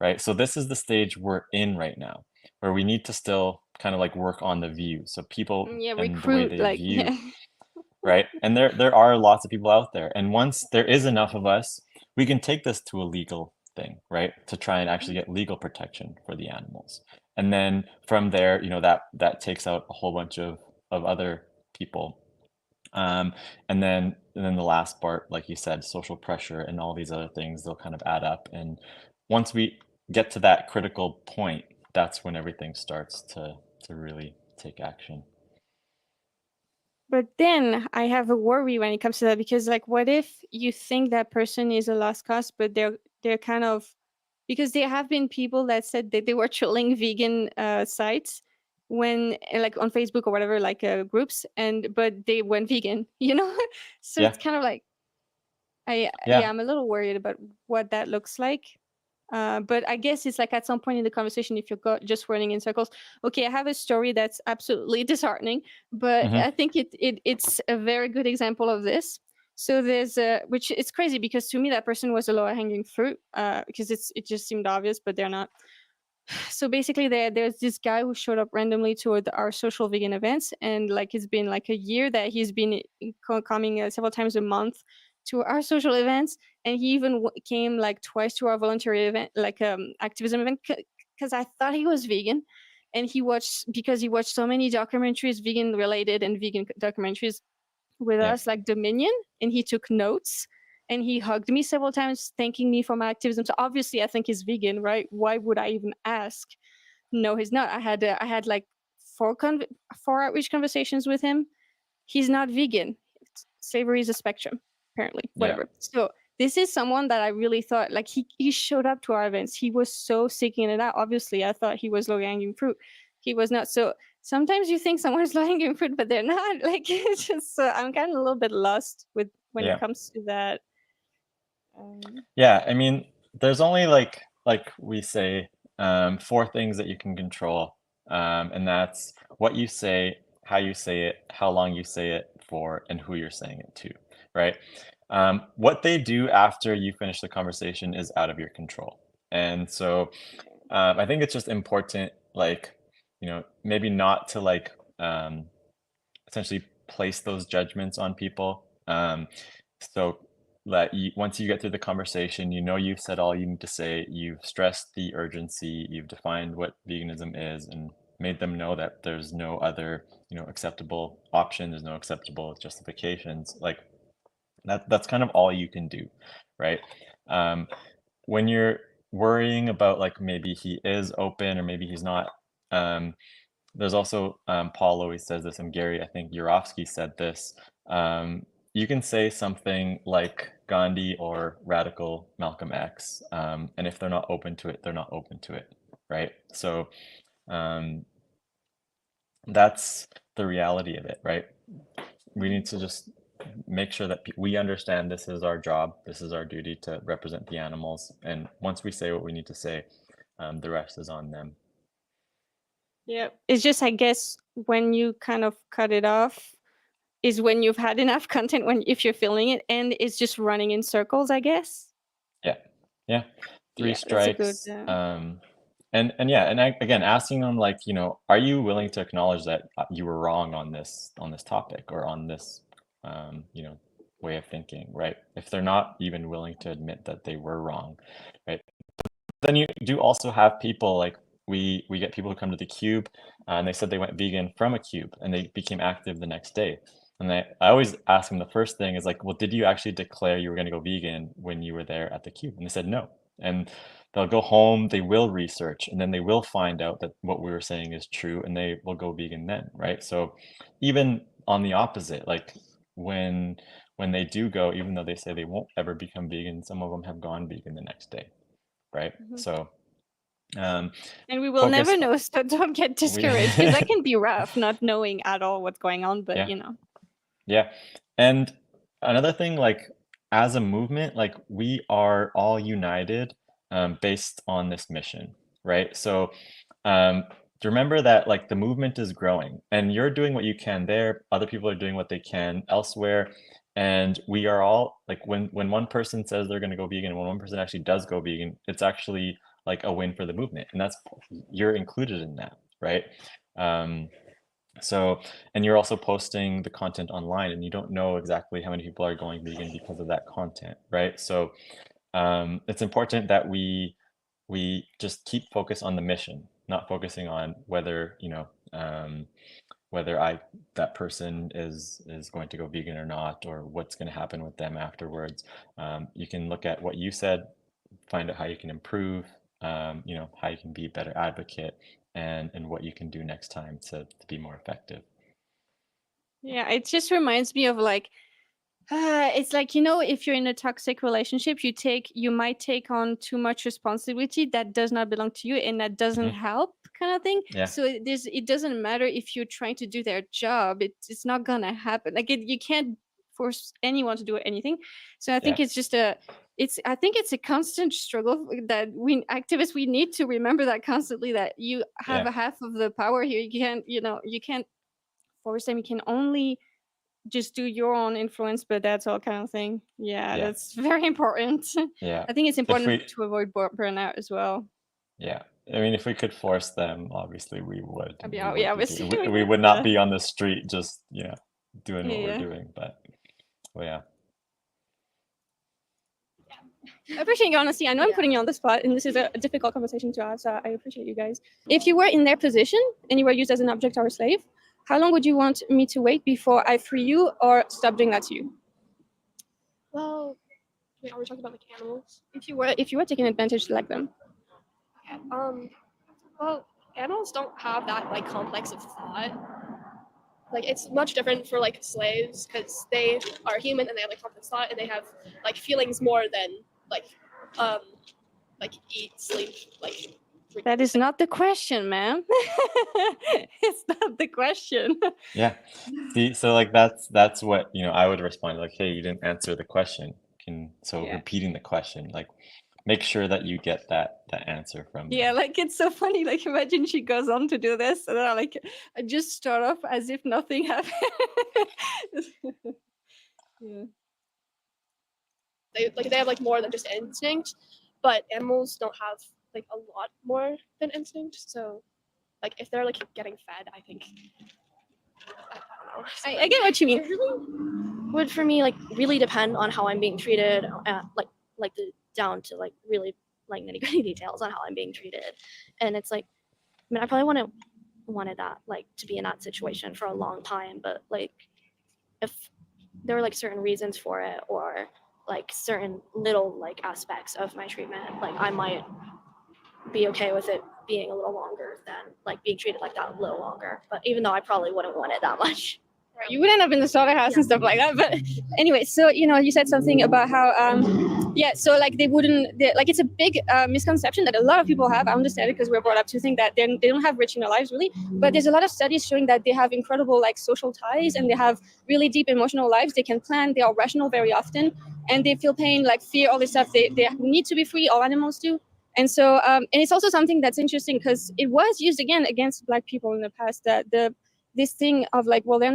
right? So this is the stage we're in right now, where we need to still kind of like work on the view. So people Yeah, and the way recruit, they like, view, yeah. right? And there are lots of people out there. And once there is enough of us, we can take this to a legal thing, right? To try and actually get legal protection for the animals. And then from there, you know, that takes out a whole bunch of other people. And then the last part, like you said, social pressure and all these other things, they'll kind of add up. And once we get to that critical point, that's when everything starts to really take action. But then I have a worry when it comes to that, because like, what if you think that person is a lost cause, but they're kind of, because there have been people that said that they were trolling vegan sites when like on Facebook or whatever, like groups, but they went vegan, you know. So Yeah. it's kind of like, Yeah. yeah, I'm a little worried about what that looks like. But I guess it's like at some point in the conversation, if you're just running in circles. Okay, I have a story that's absolutely disheartening, but Mhm. I think it's a very good example of this. So there's which it's crazy, because to me that person was a lower hanging fruit, because it just seemed obvious, but they're not. So basically, there's this guy who showed up randomly to our social vegan events, and like it's been like a year that he's been coming several times a month to our social events, and he even came like twice to our voluntary event, like activism event, because I thought he was vegan, and he watched so many documentaries, vegan related and vegan documentaries with Yeah. us, like Dominion, and he took notes. And he hugged me several times, thanking me for my activism. So obviously, I think he's vegan, right? Why would I even ask? No, he's not. I had like four outreach conversations with him. He's not vegan. Slavery is a spectrum, apparently. Yeah. Whatever. So this is someone that I really thought, like, he showed up to our events. He was so seeking it out. Obviously, I thought he was low hanging fruit. He was not. So sometimes you think someone's low hanging fruit, but they're not. Like, it's just I'm kind of a little bit lost when Yeah. it comes to that. Yeah, I mean, there's only like we say, 4 things that you can control, and that's what you say, how you say it, how long you say it for, and who you're saying it to, right? What they do after you finish the conversation is out of your control. And so I think it's just important, like, you know, maybe not to like essentially place those judgments on people. So that once you get through the conversation, you know you've said all you need to say, you've stressed the urgency, you've defined what veganism is, and made them know that there's no other, you know, acceptable option, there's no acceptable justifications. Like that's kind of all you can do, right? When you're worrying about like maybe he is open or maybe he's not, there's also Paul always says this, and Gary, I think Yurovsky said this. You can say something like Gandhi or radical Malcolm X, and if they're not open to it, they're not open to it, right? So that's the reality of it, right? We need to just make sure that we understand this is our job, this is our duty to represent the animals, and once we say what we need to say, the rest is on them. Yeah, it's just, I guess, when you kind of cut it off is when you've had enough content, when if you're feeling it, and it's just running in circles, I guess. Yeah, 3 Yeah, that's a good. strikes. And yeah, and again, asking them like, you know, are you willing to acknowledge that you were wrong on this topic or on this, you know, way of thinking, right? If they're not even willing to admit that they were wrong, right? Then you do also have people like we get people who come to the Cube, and they said they went vegan from a Cube, and they became active the next day. And I always ask them, the first thing is like, well, did you actually declare you were going to go vegan when you were there at the Cube? And they said no. And they'll go home, they will research, and then they will find out that what we were saying is true, and they will go vegan then, right? So even on the opposite, like when they do go, even though they say they won't ever become vegan, some of them have gone vegan the next day, right? So And we will never know, so don't get discouraged, because that can be rough, not knowing at all what's going on, but you know. Yeah. And another thing, like as a movement, like we are all united based on this mission, right? So remember that like the movement is growing and you're doing what you can there, other people are doing what they can elsewhere, and we are all like, when one person says they're going to go vegan, when one person actually does go vegan, it's actually like a win for the movement, and that's, you're included in that, right? So, and you're also posting the content online, and you don't know exactly how many people are going vegan because of that content, right? So it's important that we just keep focus on the mission, not focusing on whether, you know, whether that person is going to go vegan or not, or what's going to happen with them afterwards. You can look at what you said, find out how you can improve, you know, how you can be a better advocate, and what you can do next time to be more effective. Yeah, it just reminds me of like, it's like, you know, if you're in a toxic relationship, you might take on too much responsibility that does not belong to you, and that doesn't help, kind of thing. Yeah. So it doesn't matter if you're trying to do their job, it's not gonna happen. Like you can't force anyone to do anything. So I think it's just I think it's a constant struggle that we activists, we need to remember that constantly, that you have a half of the power here. You can't force them. You can only just do your own influence, but that's all, kind of thing. Yeah, that's very important. Yeah, I think it's important to avoid burnout as well. Yeah, I mean, if we could force them, obviously we would. Obviously we would not be on the street just doing what we're doing. But yeah. I appreciate your honesty. I know I'm putting you on the spot, and this is a difficult conversation to have, so I appreciate you guys. If you were in their position and you were used as an object or a slave, how long would you want me to wait before I free you or stop doing that to you? Well, are we talking about like animals? If you were taking advantage like them. Okay. Well, animals don't have that like complex of thought. Like it's much different for like slaves, because they are human and they have like complex thought, and they have like feelings more than like eat, sleep, like. That is not the question, ma'am. It's not the question. Yeah. See, so like that's what, I would respond, like, hey, you didn't answer the question. Repeating the question, like, make sure that you get that answer from them. Yeah, like it's so funny. Like imagine she goes on to do this, and then I just start off as if nothing happened. Yeah. They have like more than just instinct, but animals don't have like a lot more than instinct. So like if they're like getting fed, I think I don't know. I get what you mean. It really would, for me, like really depend on how I'm being treated, like the down to like really like nitty gritty details on how I'm being treated. And it's like, I mean, I probably wanted that, like, to be in that situation for a long time, but like if there were like certain reasons for it, or like certain little like aspects of my treatment, like I might be okay with it being a little longer than like being treated like that a little longer. But even though I probably wouldn't want it that much. You would end up in the slaughterhouse and stuff like that. But anyway, so you said something about how so like like it's a big misconception that a lot of people have. I understand it because we're brought up to think that they don't have rich inner lives really, but there's a lot of studies showing that they have incredible like social ties, and they have really deep emotional lives. They can plan, they are rational very often, and they feel pain, like fear, all this stuff. They need to be free. All animals do. And so and it's also something that's interesting because it was used again against Black people in the past, that this thing of like, well, they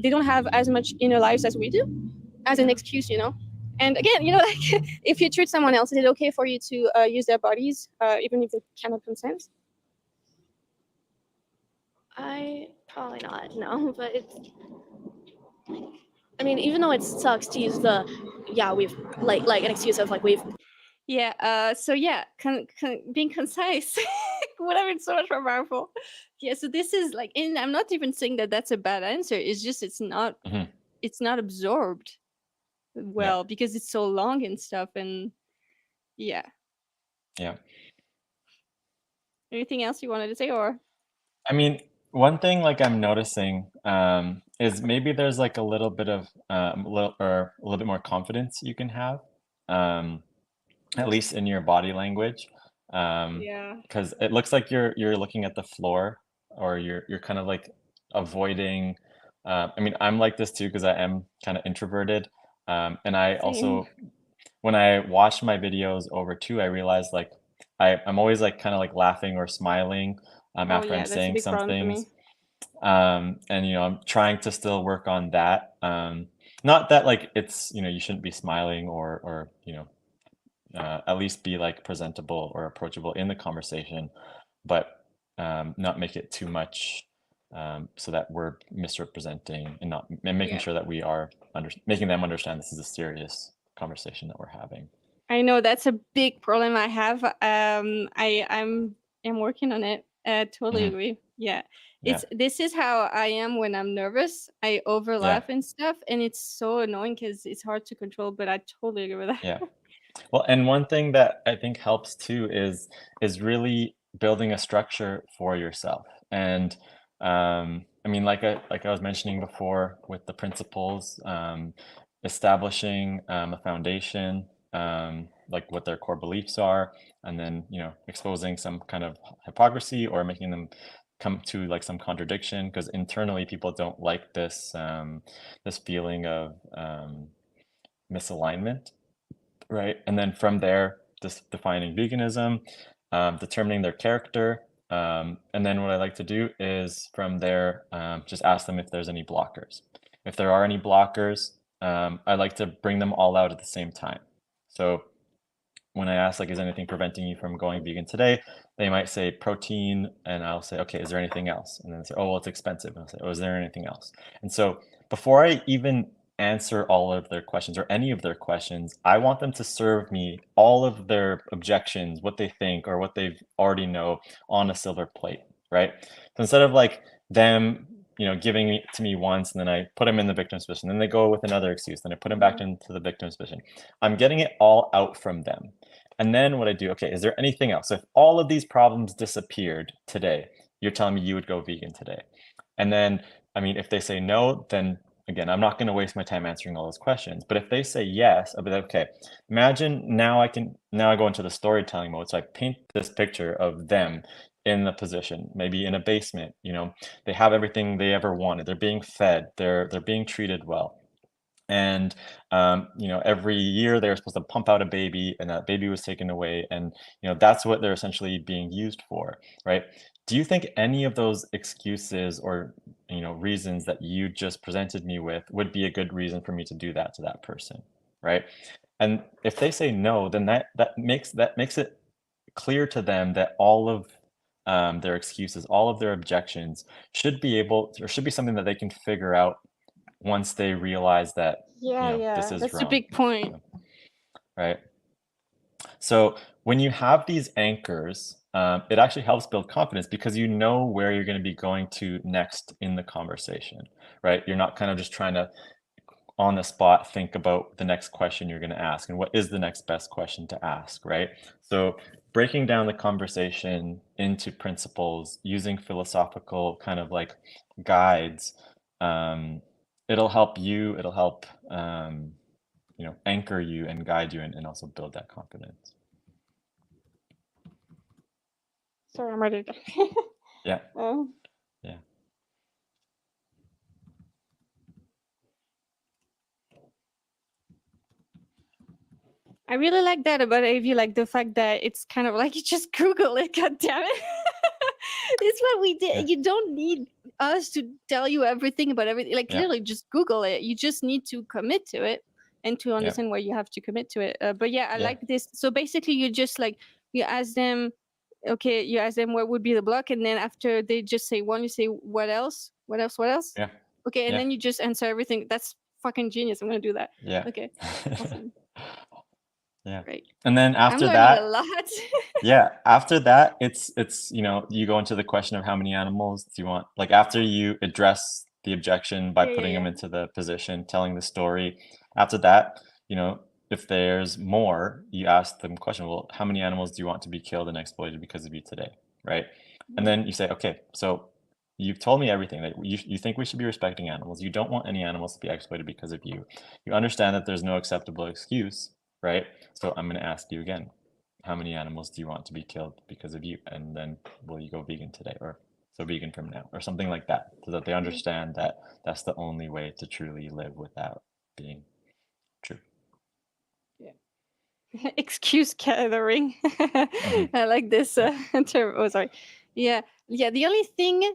don't have as much inner lives as we do, as an excuse, And again, like if you treat someone else, is it okay for you to use their bodies, even if they cannot consent? I probably not, no, but I mean, even though it sucks to use we've like an excuse of like we've. Yeah. So yeah, being concise would have been so much more powerful. Yeah. So this is like, and I'm not even saying that that's a bad answer. It's just it's not absorbed well because it's so long and stuff. And yeah. Yeah. Anything else you wanted to say, or? I mean, one thing like I'm noticing is maybe there's like a little bit of a little bit more confidence you can have. At least in your body language. Yeah. because it looks like you're looking at the floor, or you're kind of like avoiding. I mean, I'm like this too because I am kind of introverted, and I Same. also, when I watch my videos over too, I realize like I'm always like kind of like laughing or smiling Oh after yeah, I'm that's a saying big some problem for me. things. And I'm trying to still work on that. Not that like it's, you shouldn't be smiling, or at least be like presentable or approachable in the conversation, but not make it too much, so that we're misrepresenting and making Yeah. sure that we are making them understand this is a serious conversation that we're having. I know that's a big problem I have. I'm working on it. Totally agree. Yeah. This is how I am when I'm nervous. I overlap and stuff, and it's so annoying because it's hard to control. But I totally agree with that. Yeah. Well, and one thing that I think helps too is really building a structure for yourself. And I mean, like I was mentioning before with the principles, establishing a foundation, like what their core beliefs are, and then exposing some kind of hypocrisy or making them come to like some contradiction, because internally people don't like this this feeling of misalignment. Right. And then from there, just defining veganism, determining their character. And then what I like to do is from there, just ask them if there's any blockers. If there are any blockers, I like to bring them all out at the same time. So when I ask, like, is anything preventing you from going vegan today? They might say protein, and I'll say, okay, is there anything else? And then they say, oh, well, it's expensive. And I'll say, oh, is there anything else? And so before I even answer all of their questions or any of their questions, I want them to serve me all of their objections, what they think or what they already know, on a silver plate, right? So instead of like them giving it to me once, and then I put them in the victim's position, then they go with another excuse, then I put them back into the victim's position. I'm getting it all out from them. And then what I do, okay, is there anything else? So if all of these problems disappeared today, you're telling me you would go vegan today. And then, I mean, if they say no, then again, I'm not going to waste my time answering all those questions. But if they say yes, I'll be like, okay, imagine now I go into the storytelling mode. So I paint this picture of them in the position, maybe in a basement, they have everything they ever wanted. They're being fed, they're being treated well. And every year they were supposed to pump out a baby, and that baby was taken away, and that's what they're essentially being used for, right? Do you think any of those excuses or reasons that you just presented me with would be a good reason for me to do that to that person, right? And if they say no, then that makes it clear to them that all of their excuses, all of their objections should be something that they can figure out once they realize that this is That's wrong. a big point. Right. So when you have these anchors, it actually helps build confidence, because you know where you're going to be going to next in the conversation, right? You're not kind of just trying to on the spot think about the next question you're going to ask and what is the next best question to ask, right? So breaking down the conversation into principles, using philosophical kind of like guides, it'll help anchor you and guide you, and also build that confidence. Sorry, I'm ready. Yeah. Oh. Yeah. I really like that about AV, like the fact that it's kind of like you just Google it, god damn it. It's what we did. You don't need us to tell you everything about everything. Like literally just Google it. You just need to commit to it and to understand why you have to commit to it. But I like this. So basically you just like, you ask them what would be the block, and then after they just say one, you say what else? Yeah. Okay, and then you just answer everything. That's fucking genius. I'm gonna do that. Yeah. Okay. Awesome. Yeah. Great. And then after I'm that, learning a lot. yeah, after that, it's you go into the question of how many animals do you want. Like after you address the objection by putting them into the position, telling the story, after that, if there's more, you ask them question, well, how many animals do you want to be killed and exploited because of you today, right? And then you say, okay, so you've told me everything, that you think we should be respecting animals. You don't want any animals to be exploited because of you. You understand that there's no acceptable excuse, right? So I'm going to ask you again. how many animals do you want to be killed because of you? And then will you go vegan today, or so vegan from now, or something like that, so that they understand that that's the only way to truly live without being true. Excuse gathering. I like this term. Oh, sorry. Yeah. The only thing,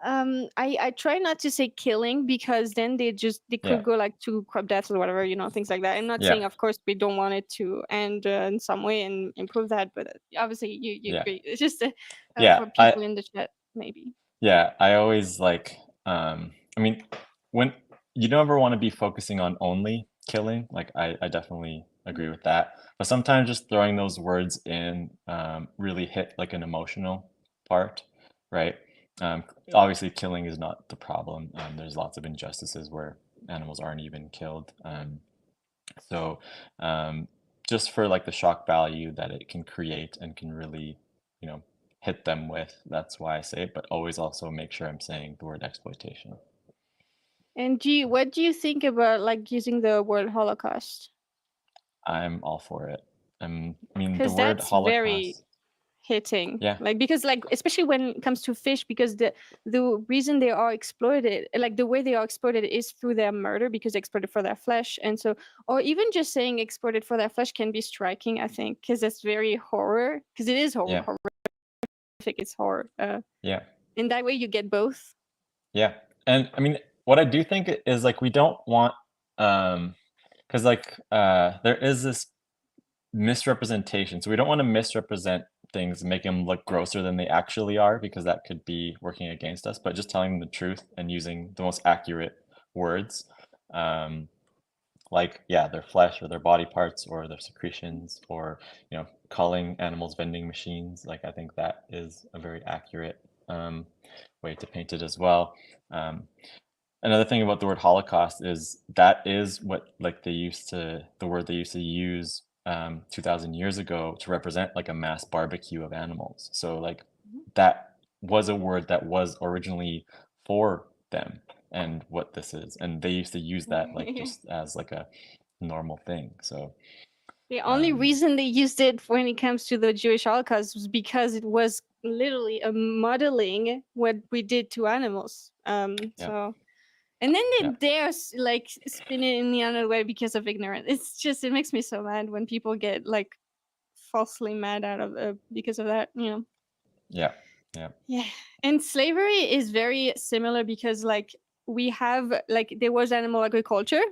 I try not to say killing, because then they could go like to crop deaths or whatever, things like that. I'm not saying, of course, we don't want it to end in some way and improve that, but obviously you agree. It's just for people in the chat, maybe. Yeah, I always like. I mean, when you don't ever want to be focusing on only killing, like I definitely agree with that. But sometimes just throwing those words in really hit like an emotional part, right? Obviously, killing is not the problem. There's lots of injustices where animals aren't even killed. So just for like the shock value that it can create and can really, hit them with, that's why I say it, but always also make sure I'm saying the word exploitation. And what do you think about like using the word Holocaust? I'm all for it. I mean, the Because word that's Holocaust. very hitting. Yeah. Like, because like, especially when it comes to fish, because the reason they are exploited, like the way they are exploited, is through their murder, because they're exploited for their flesh. And so, or even just saying exploited for their flesh can be striking, I think, because that's very horror, because it is horror. Horrific. It's horror. Yeah. In that way you get both. Yeah. And I mean, what I do think is like, we don't want, because like there is this misrepresentation. So we don't want to misrepresent things and make them look grosser than they actually are, because that could be working against us. But just telling them the truth and using the most accurate words, like, their flesh or their body parts or their secretions, or, calling animals vending machines. Like, I think that is a very accurate way to paint it as well. Another thing about the word Holocaust is that is what like the word they used to use 2,000 years ago to represent like a mass barbecue of animals. So like that was a word that was originally for them and what this is, and they used to use that like just as like a normal thing. So the only reason they used it when it comes to the Jewish Holocaust was because it was literally a modeling what we did to animals. So, and then they dare like spin it in the other way because of ignorance. It's just, it makes me so mad when people get like falsely mad out of because of that. Yeah. And slavery is very similar, because like we have like there was animal agriculture,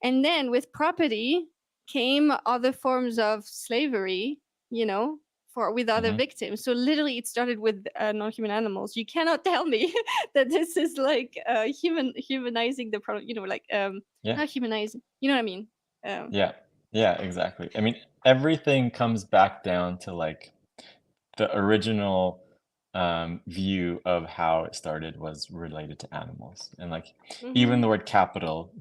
and then with property came other forms of slavery, with other victims. So literally it started with non-human animals. You cannot tell me that this is like humanizing the problem, not humanizing, you know what I mean? Yeah, exactly. I mean, everything comes back down to like the original view of how it started was related to animals. And like even the word capital,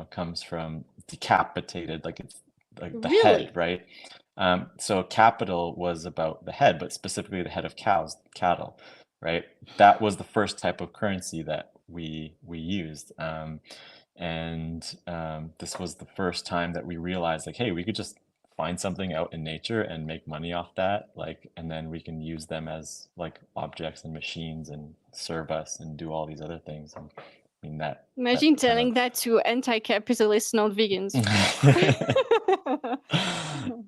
comes from decapitated, like it's like the head, right? So capital was about the head, but specifically the head of cattle, right? That was the first type of currency that we used. And this was the first time that we realized like, hey, we could just find something out in nature and make money off that, like, and then we can use them as like objects and machines and serve us and do all these other things. And I mean that. Imagine telling that to anti-capitalist non-vegans.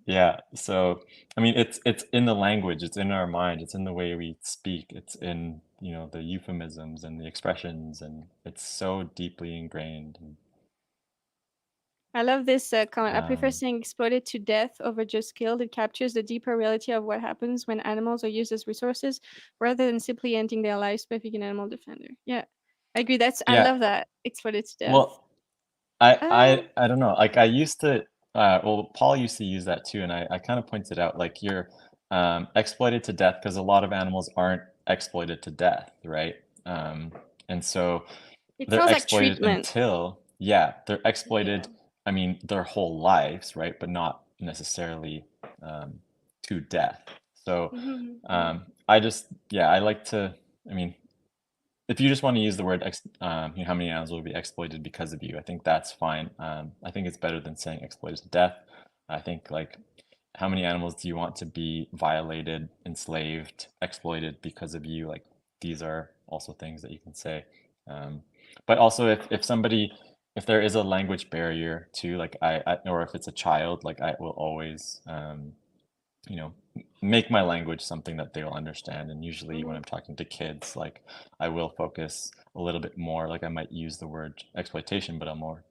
Yeah. So I mean, it's in the language, it's in our mind, it's in the way we speak, it's in the euphemisms and the expressions, and it's so deeply ingrained. I love this comment. I prefer saying exploited to death over just killed. It captures the deeper reality of what happens when animals are used as resources rather than simply ending their lives by vegan animal defender. Yeah, I agree. I love that. Exploited to death. Well, I don't know. Like I used to, Paul used to use that too, and I kind of pointed out like you're exploited to death because a lot of animals aren't exploited to death, right? And so they're exploited until they're exploited. I mean, their whole lives, right? But not necessarily to death. So I just, I like to, I mean, if you just want to use the word, how many animals will be exploited because of you, I think that's fine. I think it's better than saying exploited to death. I think like how many animals do you want to be violated, enslaved, exploited because of you? Like, these are also things that you can say. But also if there is a language barrier too, like or if it's a child, like I will always, make my language something that they'll understand. And usually when I'm talking to kids, like I will focus a little bit more, like I might use the word exploitation, but I'll more,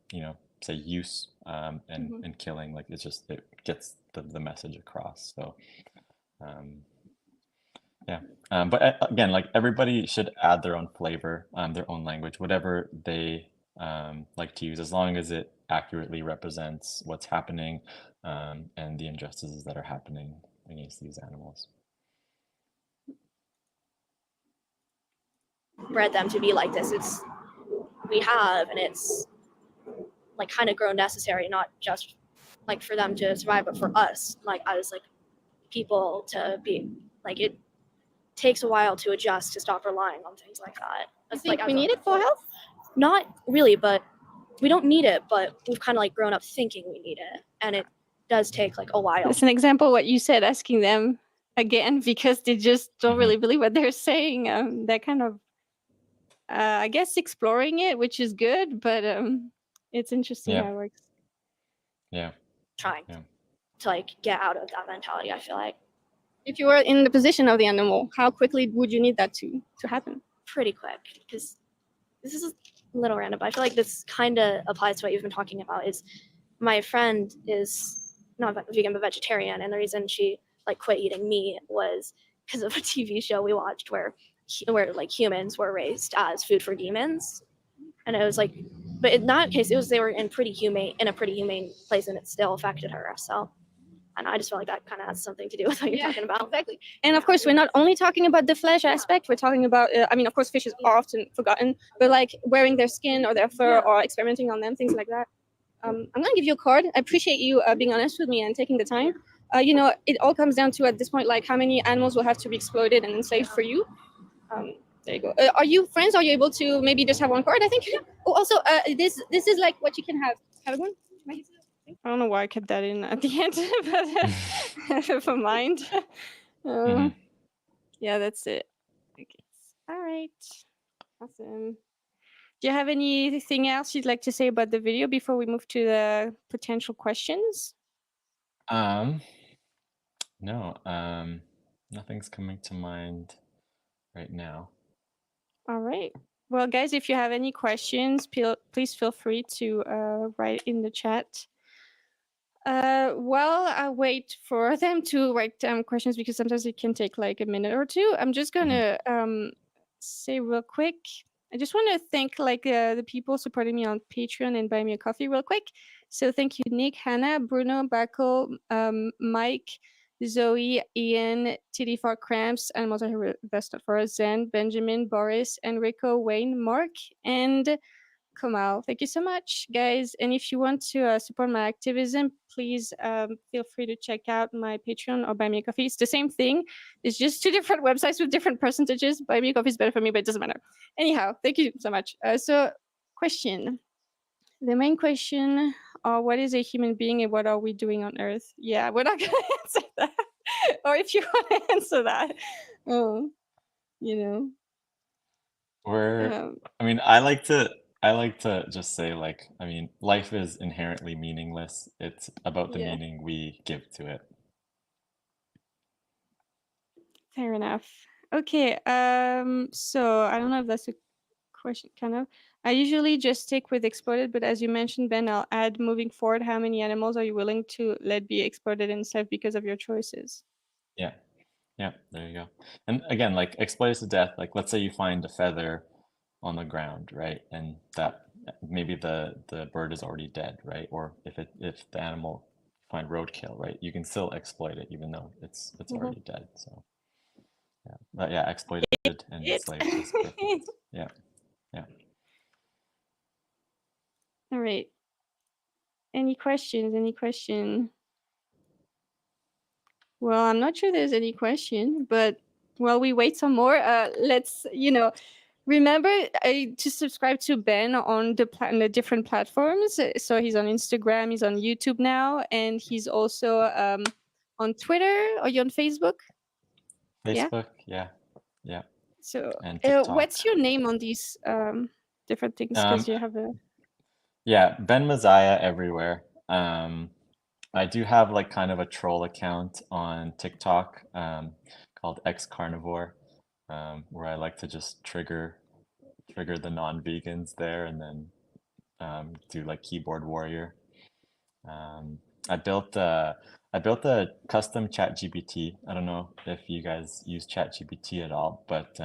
say use, and killing. Like it gets the message across. So, yeah. But again, like everybody should add their own flavor, their own language, whatever they like to use, as long as it accurately represents what's happening, and the injustices that are happening against these animals. Bred them to be like this. And it's like kind of grown necessary, not just like for them to survive, but for us, like as like people to be like, it takes a while to adjust, to stop relying on things like that. I think we need it for health? Not really, but we don't need it, but we've kind of like grown up thinking we need it, and it does take like a while. That's an example of what you said, asking them again because they just don't really believe what they're saying. That kind of, I guess, exploring it, which is good, but it's interesting how it works. Yeah. Trying to like get out of that mentality, I feel like. If you were in the position of the animal, how quickly would you need that to happen? Pretty quick, because this is a little random, but I feel like this kind of applies to what you've been talking about. Is my friend is not vegan but vegetarian, and the reason she like quit eating meat was because of a TV show we watched where like humans were raised as food for demons, and it was like, but in that case they were in a pretty humane place, and it still affected her. So, and I just feel like that kind of has something to do with what you're talking about. Exactly. And of course, we're not only talking about the flesh aspect. We're talking about, of course, fishes are often forgotten, but like wearing their skin or their fur or experimenting on them, things like that. I'm going to give you a card. I appreciate you being honest with me and taking the time. It all comes down to, at this point, like how many animals will have to be exploited and enslaved for you. There you go. Are you friends? Are you able to maybe just have one card? I think. Oh, also, this is like what you can have. Have one. I don't know why I kept that in at the end, but never mind. Yeah, that's it. Okay. All right. Awesome. Do you have anything else you'd like to say about the video before we move to the potential questions? No. Nothing's coming to mind right now. All right. Well, guys, if you have any questions, please feel free to write in the chat. While I wait for them to write questions, because sometimes it can take like a minute or two, I'm just gonna say real quick. I just want to thank the people supporting me on Patreon and Buy Me a Coffee real quick. So thank you, Nick, Hannah, Bruno, Bacco, Mike, Zoe, Ian, TD for Cramps, Animals Are Here Best for us, Zen, Benjamin, Boris, Enrico, Wayne, Mark, and Kamal. Thank you so much, guys. And if you want to support my activism, please feel free to check out my Patreon or Buy Me a Coffee. It's the same thing. It's just two different websites with different percentages. Buy Me a Coffee is better for me, but it doesn't matter. Anyhow, thank you so much. So, question. The main question, what is a human being and what are we doing on Earth? Yeah, we're not going to answer that. Or if you want to answer that, I like to just say, life is inherently meaningless. It's about the meaning we give to it. Fair enough. Okay, so I don't know if that's a question, kind of. I usually just stick with exploited, but as you mentioned, Ben, I'll add moving forward, how many animals are you willing to let be exploited and saved because of your choices? Yeah, there you go. And again, like exploited to death, like let's say you find a feather on the ground, right? And that maybe the bird is already dead, right? Or if the animal find roadkill, right? You can still exploit it even though it's already dead. So but exploited and enslaved is perfect. Yeah. All right. Any question? Well, I'm not sure there's any question, but while we wait some more, let's, remember to subscribe to Ben on the different platforms. So he's on Instagram, he's on YouTube now, and he's also on Twitter? Are you on Facebook? Facebook, yeah. So And TikTok. what's your name on these different things? Because you have a... Yeah, Ben Messiah everywhere. I do have like kind of a troll account on TikTok called X Carnivore, where I like to just trigger the non-vegans there, and then do like keyboard warrior. I built a custom ChatGPT. I don't know if you guys use ChatGPT at all, but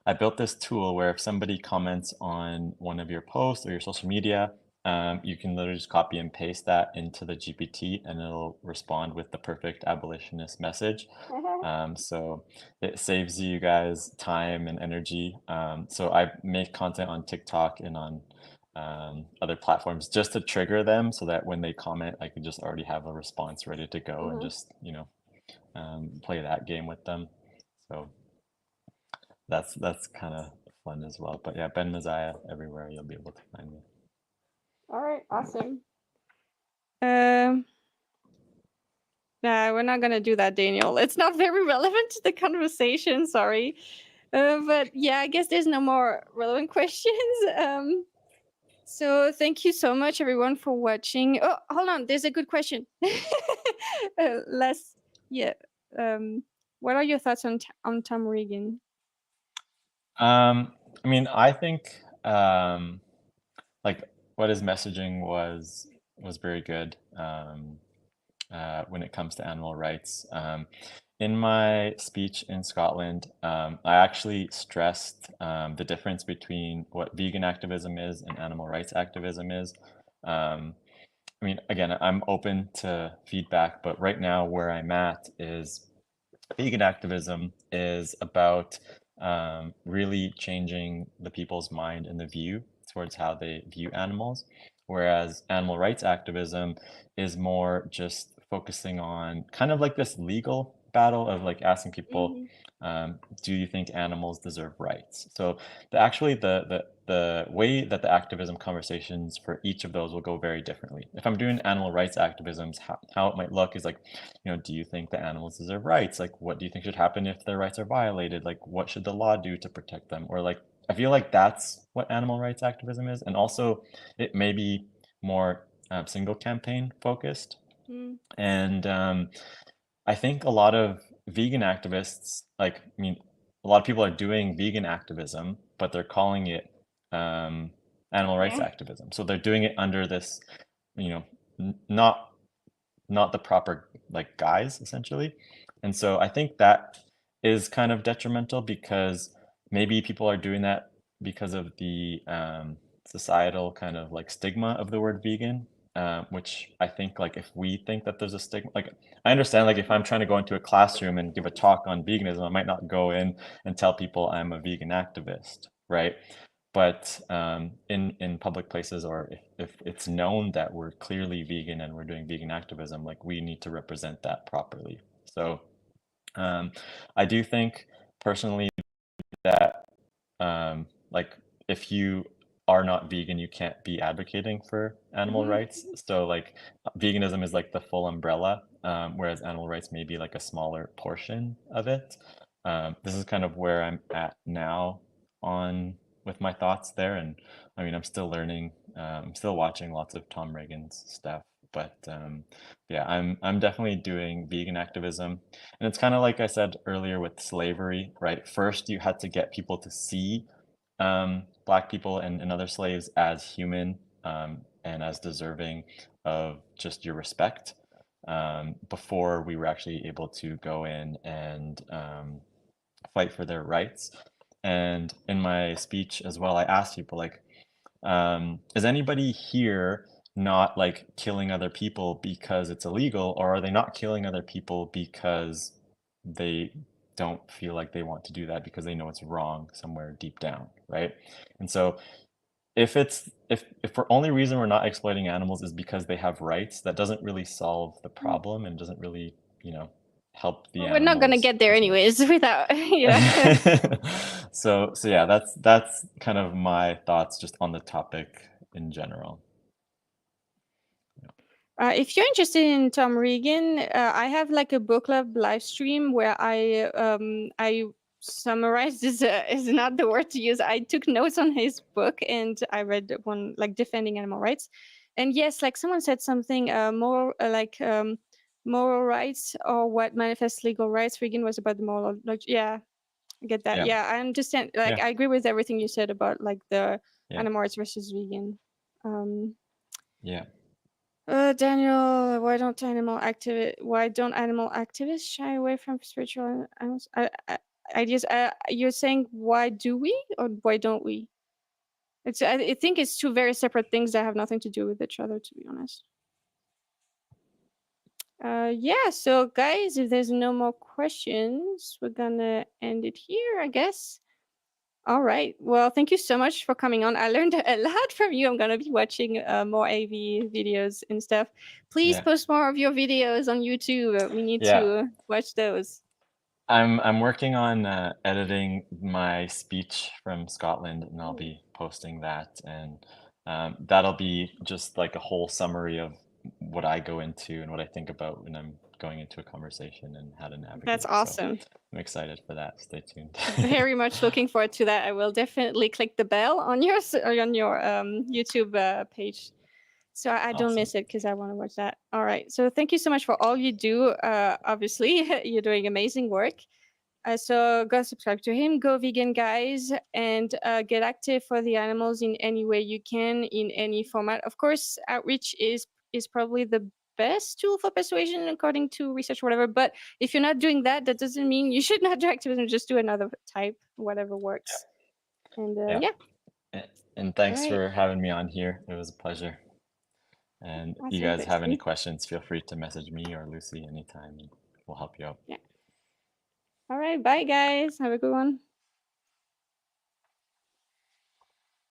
I built this tool where if somebody comments on one of your posts or your social media, you can literally just copy and paste that into the GPT and it'll respond with the perfect abolitionist message. So it saves you guys time and energy. So I make content on TikTok and on other platforms just to trigger them so that when they comment, I can just already have a response ready to go and just, play that game with them. So that's kind of fun as well. But yeah, Ben Messiah everywhere, you'll be able to find me. All right, awesome. Nah, we're not gonna do that, Daniel. It's not very relevant to the conversation. Sorry, but yeah, I guess there's no more relevant questions. So thank you so much, everyone, for watching. Oh, hold on, there's a good question. What are your thoughts on Tom Regan? I mean, I think like what his messaging was very good when it comes to animal rights. In my speech in Scotland, I actually stressed the difference between what vegan activism is and animal rights activism is. I mean, again, I'm open to feedback, but right now where I'm at is vegan activism is about really changing the people's mind and the view towards how they view animals, whereas animal rights activism is more just focusing on kind of like this legal battle of like asking people, do you think animals deserve rights? So the way that the activism conversations for each of those will go very differently. If I'm doing animal rights activism, how it might look is like, do you think the animals deserve rights? Like, what do you think should happen if their rights are violated? Like, what should the law do to protect them? Or like, I feel like that's what animal rights activism is. And also it may be more single campaign focused. And I think a lot of vegan activists, like, I mean, a lot of people are doing vegan activism, but they're calling it animal rights activism. So they're doing it under this, not the proper like guise essentially. And so I think that is kind of detrimental because maybe people are doing that because of the societal kind of like stigma of the word vegan, which I think like if we think that there's a stigma, like I understand like if I'm trying to go into a classroom and give a talk on veganism, I might not go in and tell people I'm a vegan activist, right? But in public places, or if it's known that we're clearly vegan and we're doing vegan activism, like we need to represent that properly. So I do think personally that like if you are not vegan, you can't be advocating for animal rights. So like veganism is like the full umbrella, whereas animal rights may be like a smaller portion of it. This is kind of where I'm at now with my thoughts there. And I mean, I'm still learning. I'm still watching lots of Tom Regan's stuff, but yeah, I'm definitely doing vegan activism. And it's kind of like I said earlier with slavery, right? First, you had to get people to see Black people and other slaves as human and as deserving of just your respect before we were actually able to go in and fight for their rights. And in my speech as well, I asked people like, is anybody here not like killing other people because it's illegal, or are they not killing other people because they don't feel like they want to do that because they know it's wrong somewhere deep down, right? And so if for only reason we're not exploiting animals is because they have rights, that doesn't really solve the problem and doesn't really, help the animals. We're not gonna get there anyways without, So yeah, that's kind of my thoughts just on the topic in general. If you're interested in Tom Regan, I have like a book club live stream where I summarized is not the word to use. I took notes on his book and I read one like defending animal rights. And yes, like someone said something more moral rights or what manifests legal rights. Regan was about the moral. Like, yeah, I get that. Yeah, I understand. Like, I agree with everything you said about like the animal rights versus vegan. Yeah. Daniel, why don't animal activists shy away from spiritual animals? Ideas? You're saying why do we or why don't we? I think it's two very separate things that have nothing to do with each other, to be honest. Yeah. So, guys, if there's no more questions, we're gonna end it here, I guess. All right. Well, thank you so much for coming on. I learned a lot from you. I'm going to be watching more AV videos and stuff. Please post more of your videos on YouTube. We need to watch those. I'm working on editing my speech from Scotland, and I'll be posting that. And that'll be just like a whole summary of what I go into and what I think about when I'm going into a conversation and how to navigate. That's awesome. So I'm excited for that. Stay tuned. Very much looking forward to that. I will definitely click the bell on your YouTube page, so I don't miss it because I want to watch that. All right. So thank you so much for all you do. Obviously, you're doing amazing work. So go subscribe to him. Go vegan, guys, and get active for the animals in any way you can, in any format. Of course, outreach is probably the best tool for persuasion according to research, whatever. But if you're not doing that, that doesn't mean you should not do activism. Just do another type, whatever works. And And thanks for having me on here. It was a pleasure. And you guys have any questions, feel free to message me or Lucy anytime, and we'll help you out. Yeah. All right. Bye, guys. Have a good one.